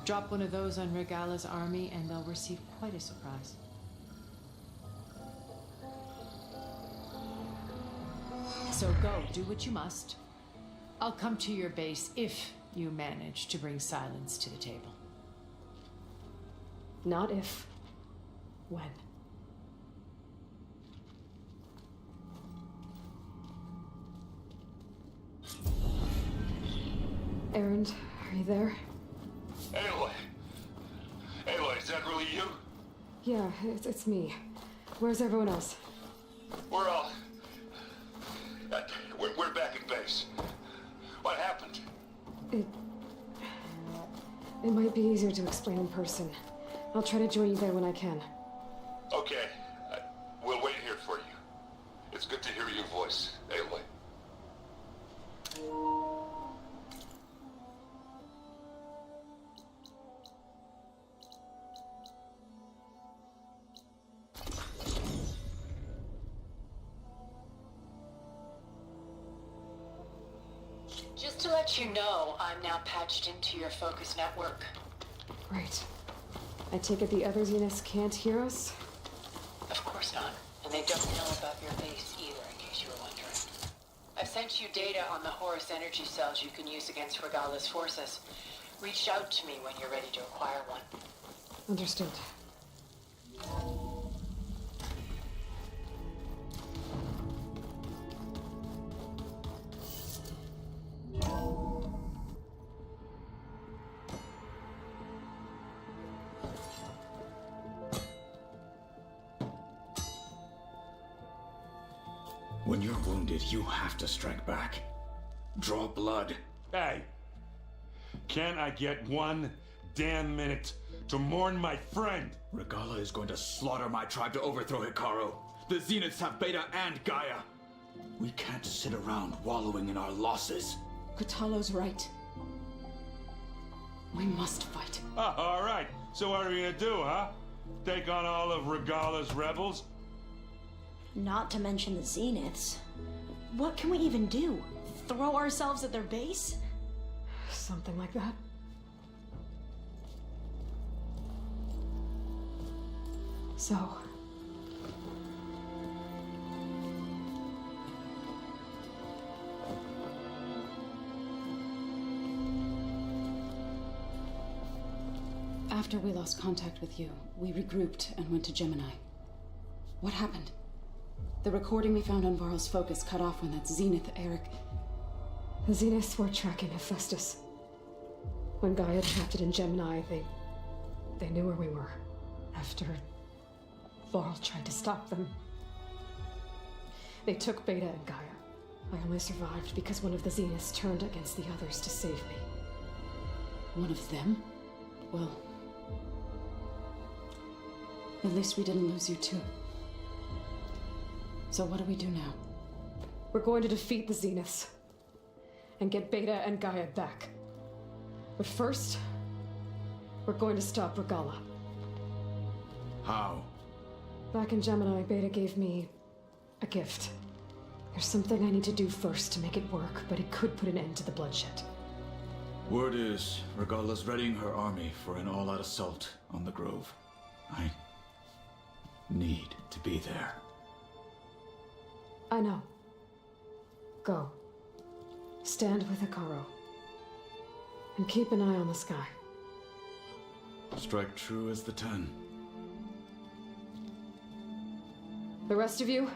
Drop one of those on Regala's army and they'll receive quite a surprise. So go, do what you must. I'll come to your base if you manage to bring silence to the table. Not if. When. Erend, are you there? Aloy! Aloy, is that really you? Yeah, it's me. Where's everyone else? We're all... We're back at base. What happened? It might be easier to explain in person. I'll try to join you there when I can. Okay. We'll wait here for you. It's good to hear your voice, Aloy. Just to let you know, I'm now patched into your focus network. Great. I take it the other Zeniths can't hear us? Of course not. And they don't know about your base either, in case you were wondering. I've sent you data on the Horus energy cells you can use against Regala's forces. Reach out to me when you're ready to acquire one. Understood. When you're wounded, you have to strike back. Draw blood. Hey! Can't I get one damn minute to mourn my friend? Regala is going to slaughter my tribe to overthrow Hikaru. The Zeniths have Beta and Gaia. We can't sit around wallowing in our losses. Kotallo's right. We must fight. All right. So what are we gonna do, huh? Take on all of Regala's rebels? Not to mention the Zeniths. What can we even do? Throw ourselves at their base? Something like that. So... After we lost contact with you, we regrouped and went to Gemini. What happened? The recording we found on Varl's focus cut off when that Zenith, Eric... The Zeniths were tracking Hephaestus. When Gaia trapped it in Gemini, they knew where we were. After Varl tried to stop them. They took Beta and Gaia. I only survived because one of the Zeniths turned against the others to save me. One of them? Well... at least we didn't lose you too. So what do we do now? We're going to defeat the Zeniths. And get Beta and Gaia back. But first, we're going to stop Regala. How? Back in Gemini, Beta gave me a gift. There's something I need to do first to make it work, but it could put an end to the bloodshed. Word is, Regala's readying her army for an all-out assault on the Grove. I need to be there. I know. Go. Stand with Hikaru. And keep an eye on the sky. Strike true as the 10. The rest of you,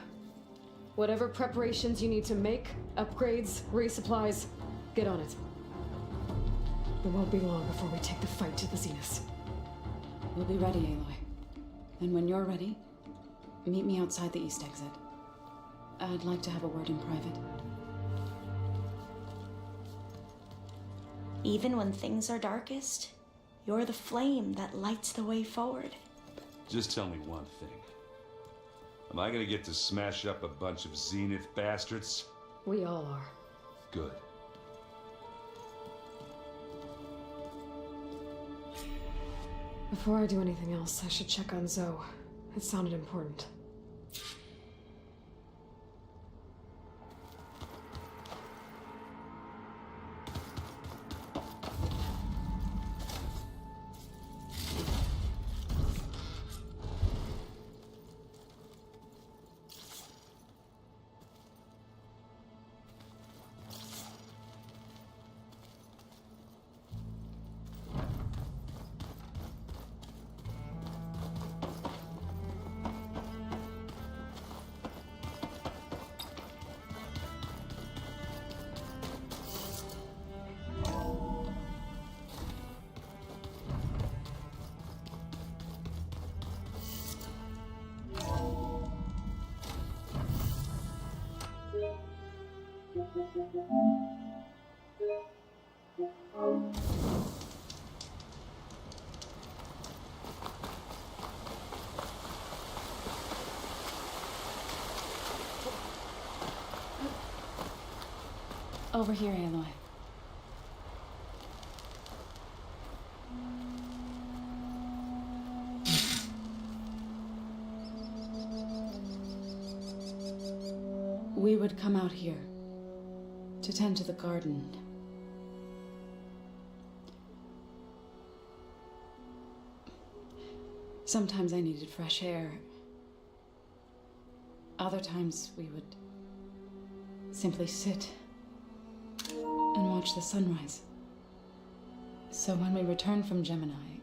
whatever preparations you need to make, upgrades, resupplies, get on it. It won't be long before we take the fight to the Zeniths. We'll be ready, Aloy. And when you're ready, meet me outside the east exit. I'd like to have a word in private. Even when things are darkest, you're the flame that lights the way forward. Just tell me one thing. Am I gonna get to smash up a bunch of Zenith bastards? We all are. Good. Before I do anything else, I should check on Zoe. It sounded important. Over here, Aloy. We would come out here to tend to the garden. Sometimes I needed fresh air. Other times we would simply sit and watch the sunrise. So when we returned from Gemini,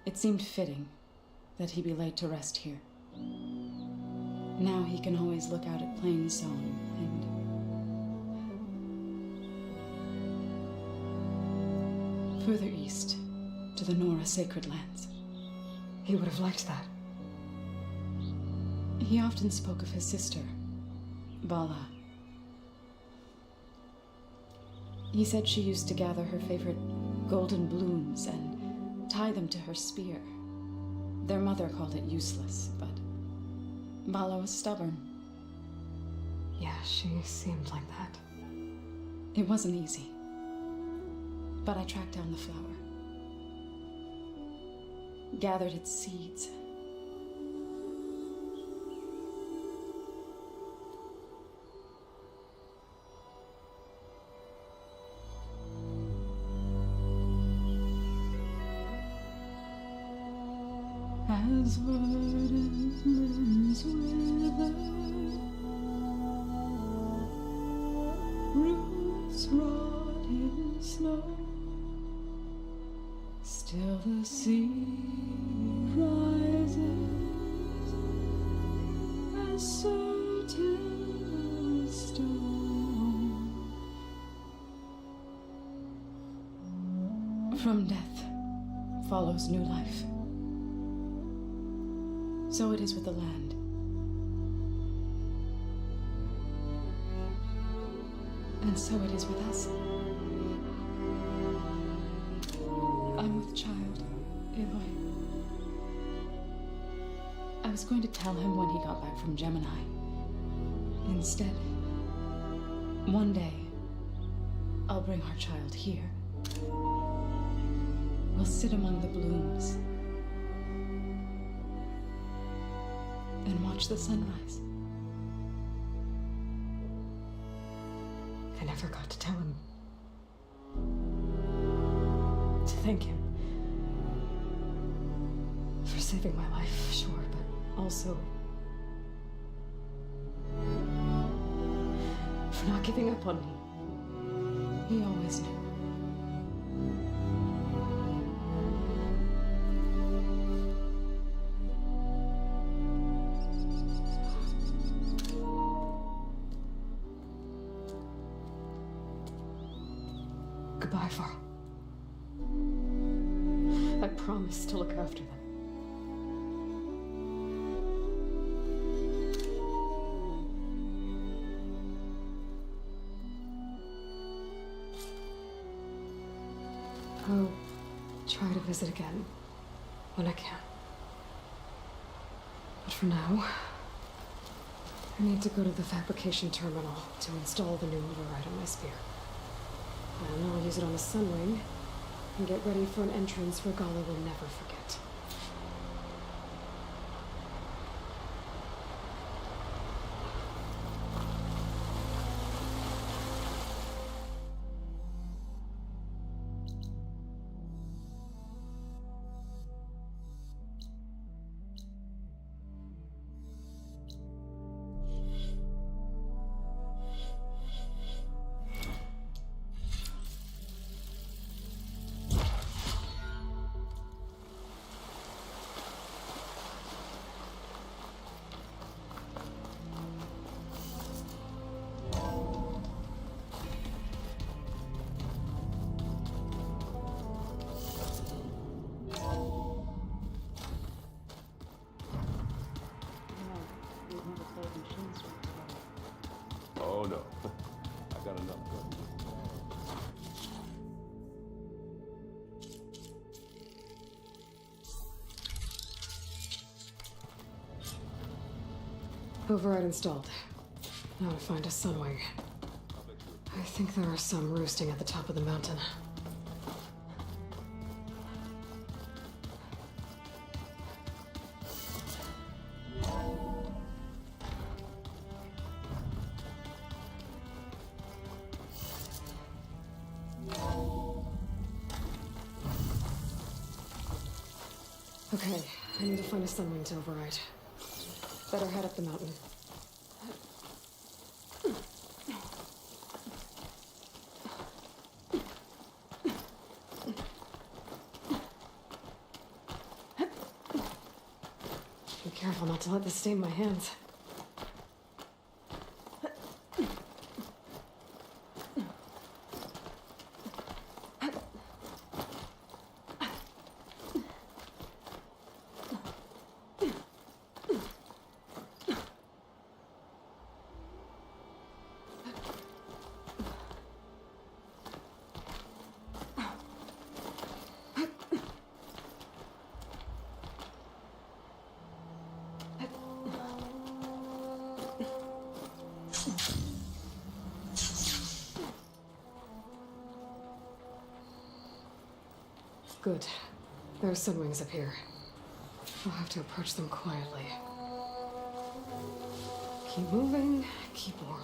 it seemed fitting that he be laid to rest here. Now he can always look out at Plains Zone and further east to the Nora Sacred Lands. He would have liked that. He often spoke of his sister, Vala. He said she used to gather her favorite golden blooms and tie them to her spear. Their mother called it useless, but Vala was stubborn. Yeah, she seemed like that. It wasn't easy, but I tracked down the flower, gathered its seeds. As verdant limbs wither, roots rot in snow, still the sea rises as certain as stone. From death follows new life. So it is with the land. And so it is with us. I'm with child, Aloy. I was going to tell him when he got back from Gemini. Instead, one day, I'll bring our child here. We'll sit among the blooms and watch the sunrise. I never got to tell him. To thank him. For saving my life, sure, but also for not giving up on me. He always knew. Goodbye, Varl. I promise to look after them. I'll try to visit again when I can. But for now, I need to go to the fabrication terminal to install the new override on my spear. And I'll use it on the Sunwing And get ready for an entrance Regalla will never forget. Oh no. I got enough guns. Override installed. Now to find a sunwing. I think there are some roosting at the top of the mountain. Okay, I need to find a sunwing to override. Better head up the mountain. Be careful not to let this stain my hands. Good. There are sunwings up here. I'll have to approach them quietly. Keep moving, keep warm.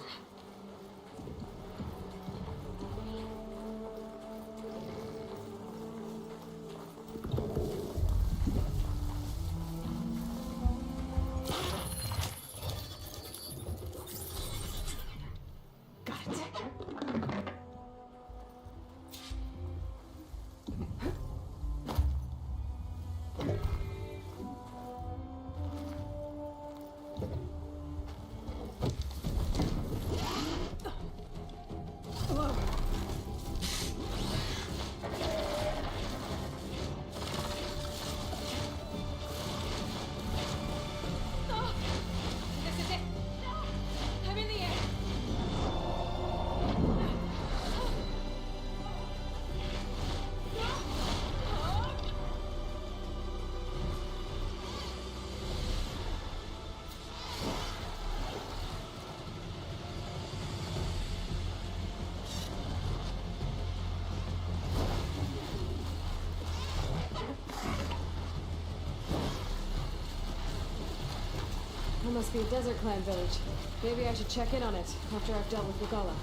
That must be a Desert Clan village. Maybe I should check in on it after I've dealt with Regalla.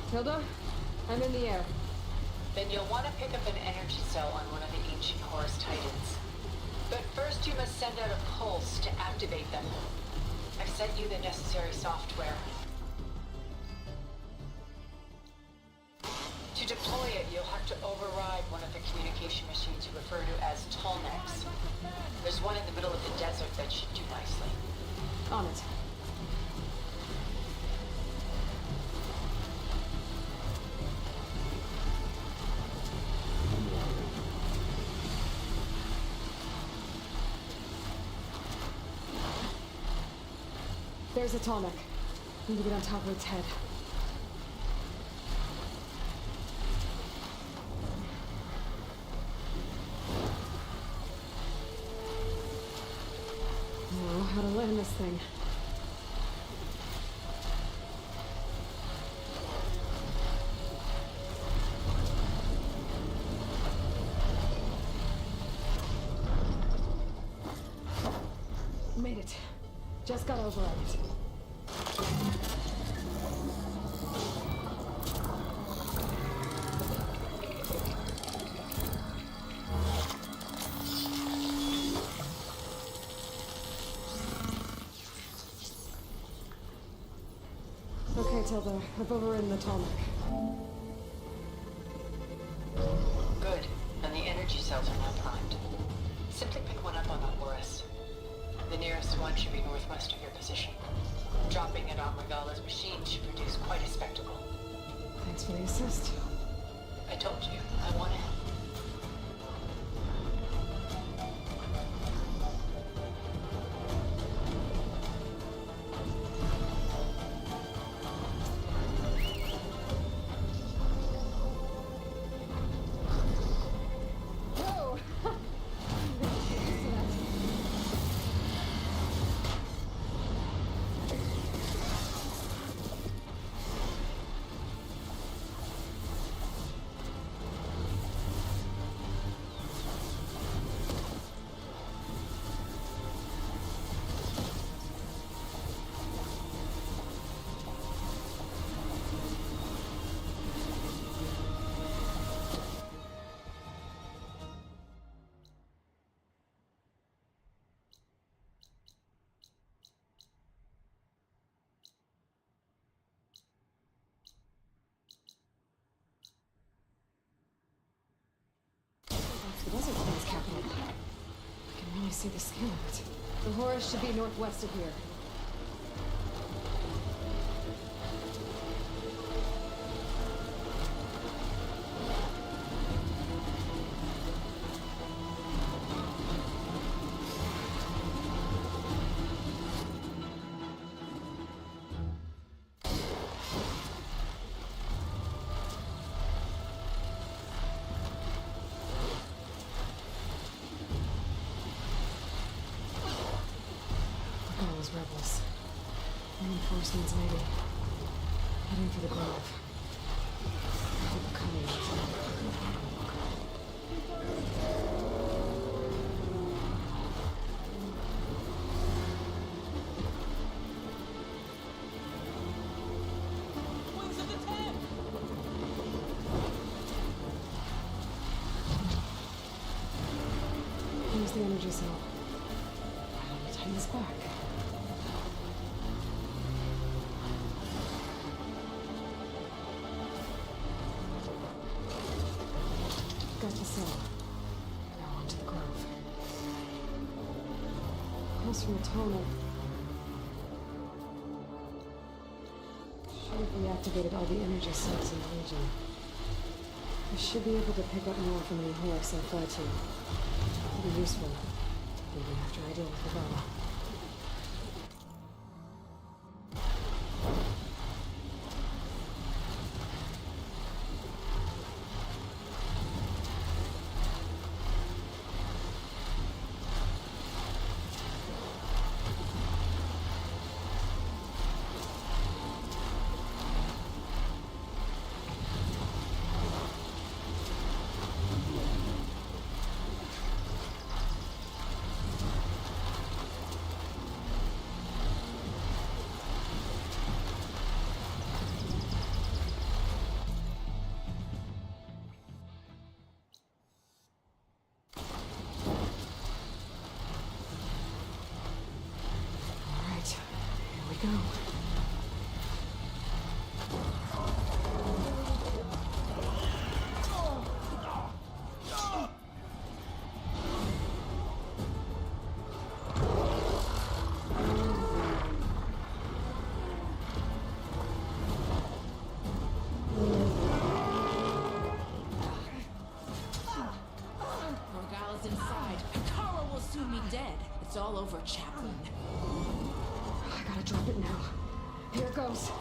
Tilda, I'm in the air. Then you'll want to pick up an energy cell on one of the ancient Horus Titans. But first you must send out a pulse to activate them. I've sent you the necessary software. To deploy it, you'll have to override one of the communication machines you refer to as Tolnex. There's one in the middle of the desert that should do nicely. On it. There's a tonic. Need to get on top of its head. Now, how to land this thing. it. Just got over it. Okay, Tilda. Up over in the Tallneck. Good. And the energy cells are now primed. Simply pick one up on the Horus. The nearest one should be northwest of your position. Dropping it on Regala's machine should produce quite a spectacle. Thanks for the assist. I told you, I want to help. Whoa! The Desert Queen's capital. I can really see the scale of it. The Horus should be northwest of here. Those rebels. Reinforcements, maybe. Heading for the grove. They're coming. Here's the energy cell. Let me tighten this back. Got the cell. Now onto the grove. Pulse from the tunnel. Should have reactivated all the energy cells in the region. I should be able to pick up more from the Horus I fly to. It'll be useful. Even after I deal with Regala. Go. Regala's inside. Akara will soon be dead. It's all over, Chaplain. I gotta drop it now. Here it goes.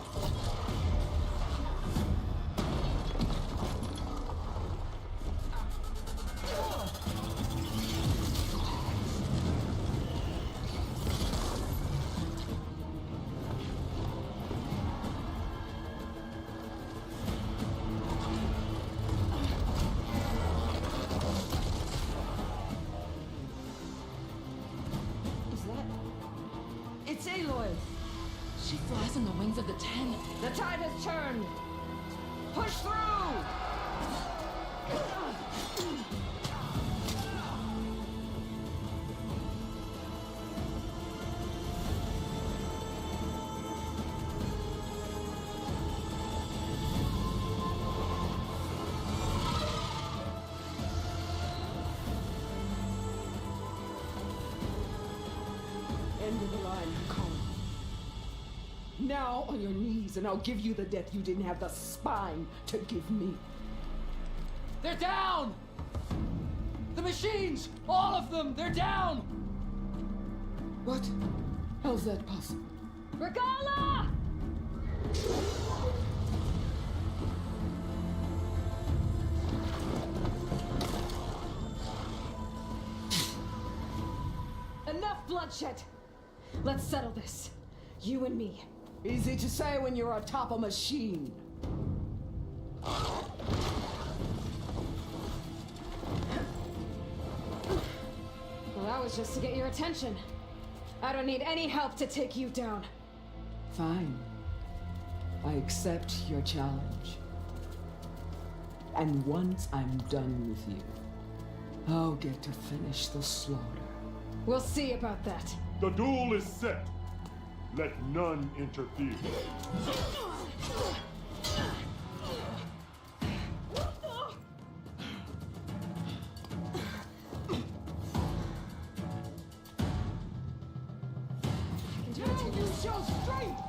Is that She flies on the wings of the 10. The tide has turned! Push through! End of the line, Colin. Now on your knees, and I'll give you the death you didn't have the spine to give me. They're down! The machines! All of them! They're down! What? How's that possible? Regala! Enough bloodshed! Let's settle this. You and me. Easy to say when you're atop a machine. Well, that was just to get your attention. I don't need any help to take you down. Fine. I accept your challenge. And once I'm done with you, I'll get to finish the slaughter. We'll see about that. The duel is set. Let none interfere. Use your strength!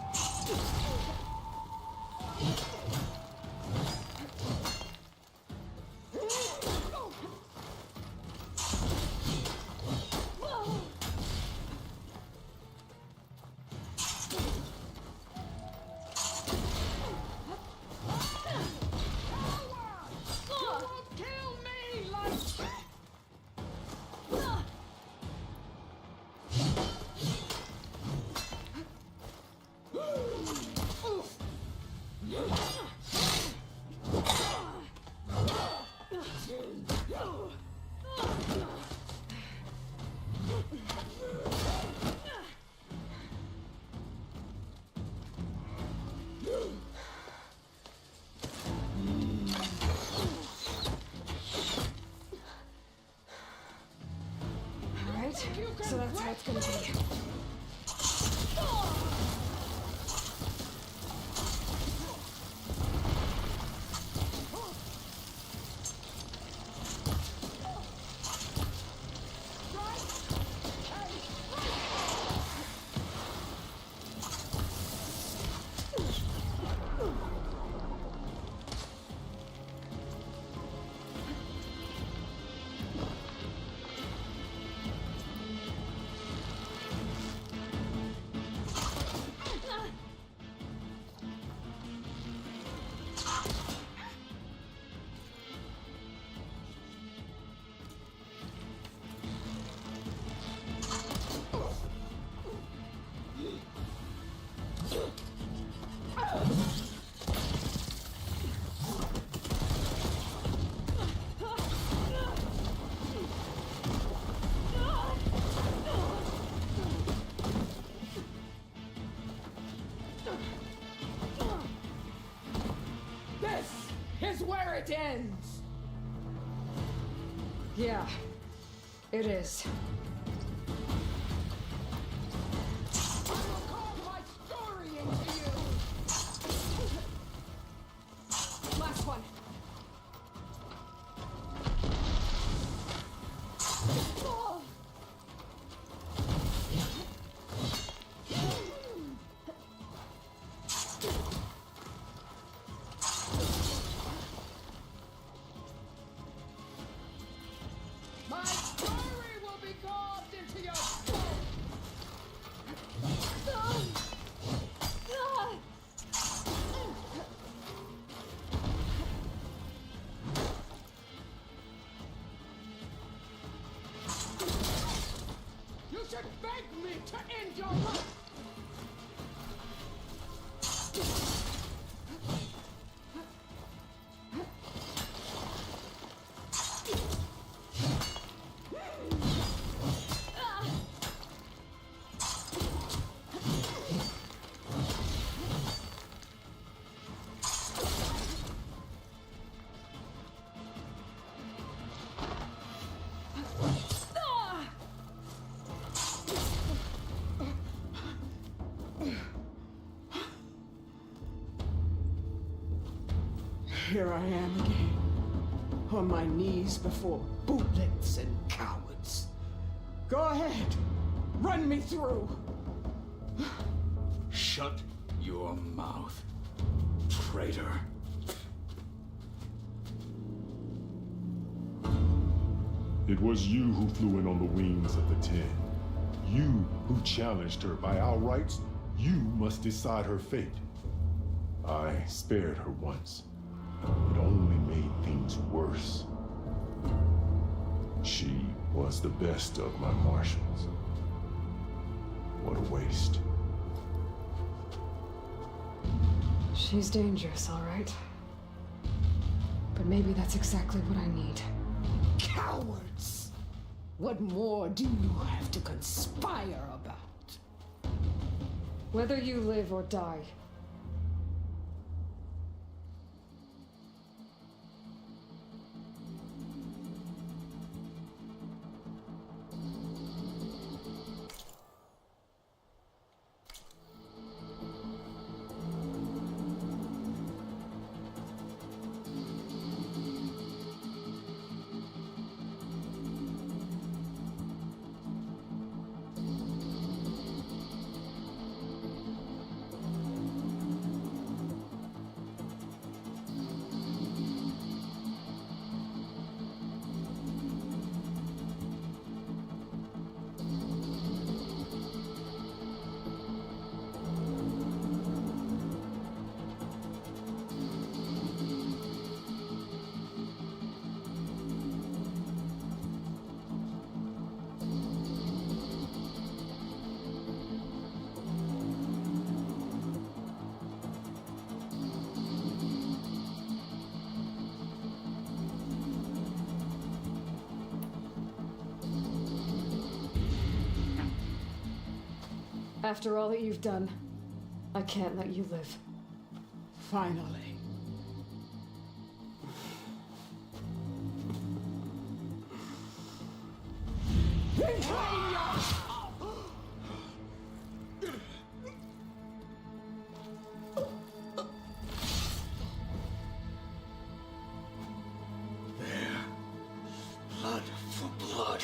So that's how it's gonna be. Is where it ends! Yeah, it is. I will call my story into you! Last one. My story will be carved into your soul! You should beg me to end your life! Here I am again, on my knees before bootlets and cowards. Go ahead, run me through. Shut your mouth, traitor. It was you who flew in on the wings of the Ten. You who challenged her by our rights. You must decide her fate. I spared her once. It only made things worse. She was the best of my Martians. What a waste. She's dangerous, all right. But maybe that's exactly what I need. Cowards! What more do you have to conspire about? Whether you live or die. After all that you've done, I can't let you live. Finally. Blood for blood.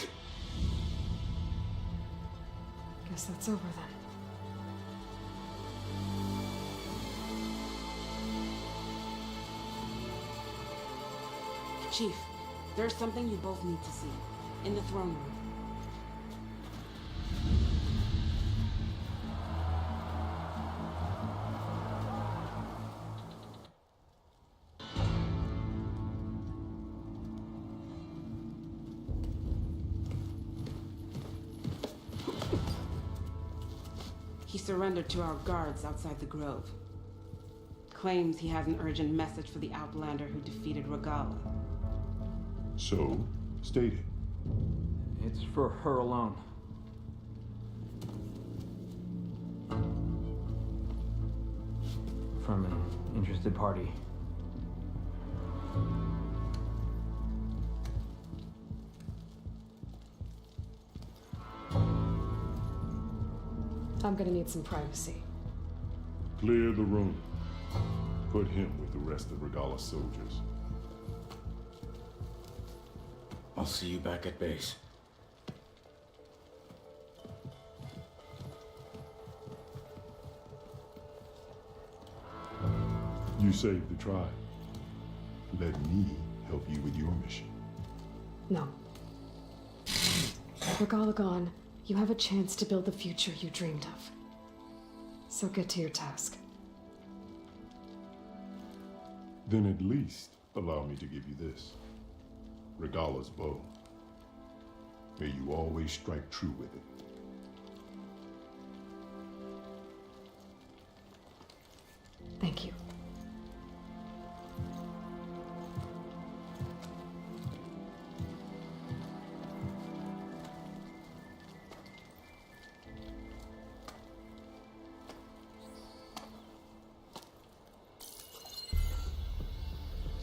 Guess that's over then. Chief, there's something you both need to see. In the throne room. He surrendered to our guards outside the grove. Claims he has an urgent message for the Outlander who defeated Regala. So, state it. It's for her alone. From an interested party. I'm gonna need some privacy. Clear the room. Put him with the rest of Regala's soldiers. I'll see you back at base. You saved the tribe. Let me help you with your mission. No. With Regala gone, you have a chance to build the future you dreamed of. So get to your task. Then at least allow me to give you this. Regala's bow. May you always strike true with it. Thank you.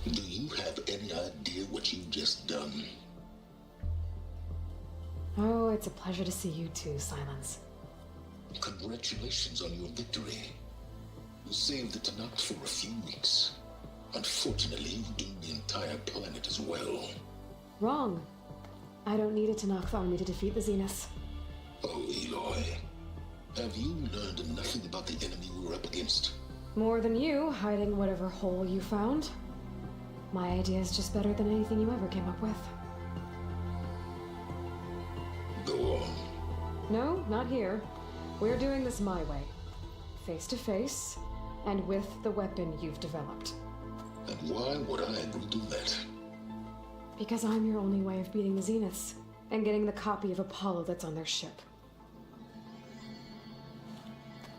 Do you have any idea what you've just done? Oh, it's a pleasure to see you too, Silence. Congratulations on your victory. You saved the Tanakh for a few weeks. Unfortunately, you doomed the entire planet as well. Wrong. I don't need a Tanakh army to defeat the Zeniths. Oh, Eloy. Have you learned nothing about the enemy we're up against? More than you, hiding whatever hole you found. My idea is just better than anything you ever came up with. Go on. No, not here. We're doing this my way. Face to face, and with the weapon you've developed. And why would I agree to that? Because I'm your only way of beating the Zeniths, and getting the copy of Apollo that's on their ship.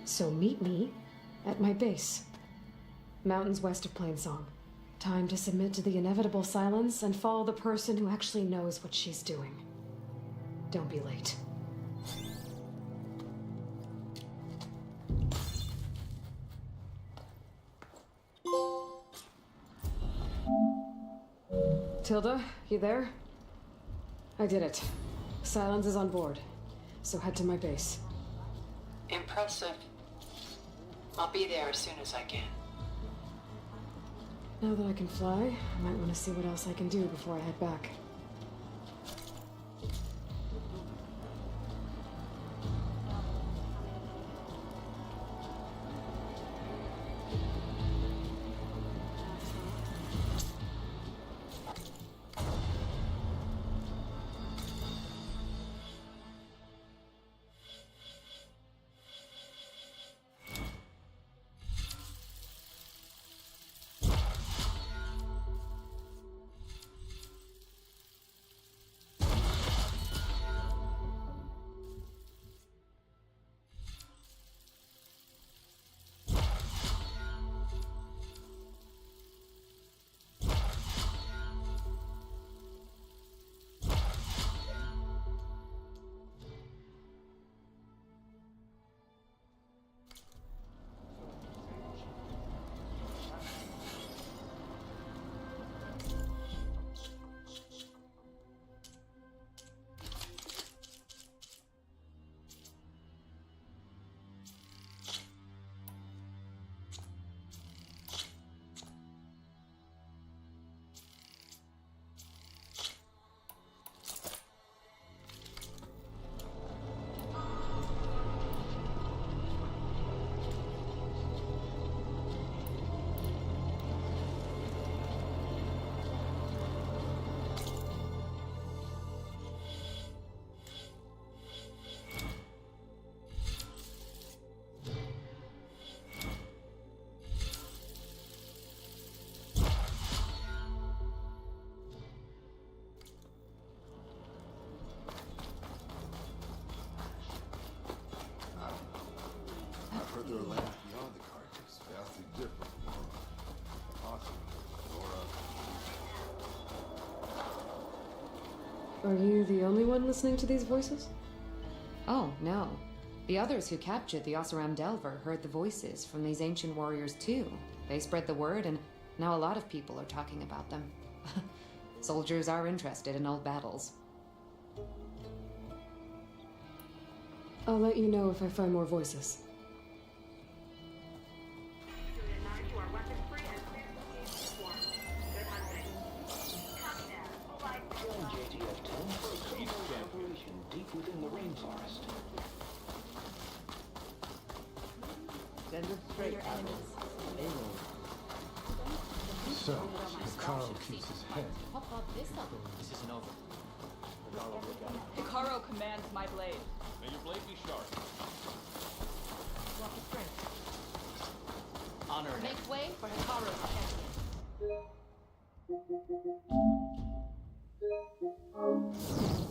So meet me at my base. Mountains west of Plainsong. Time to submit to the inevitable silence and follow the person who actually knows what she's doing. Don't be late. Tilda, you there? I did it. Silence is on board, so head to my base. Impressive. I'll be there as soon as I can. Now that I can fly, I might want to see what else I can do before I head back. There are lands beyond the Carters, vastly different from Nora. Are you the only one listening to these voices? Oh, no. The others who captured the Oseram Delver heard the voices from these ancient warriors too. They spread the word, and now a lot of people are talking about them. Soldiers are interested in old battles. I'll let you know if I find more voices. Within the rainforest. Send it straight out. So, Hikaru keeps his head. This isn't over. Hikaru commands my blade. May your blade be sharp. Walk of strength. Honor it. Make way for Hikaru's champion.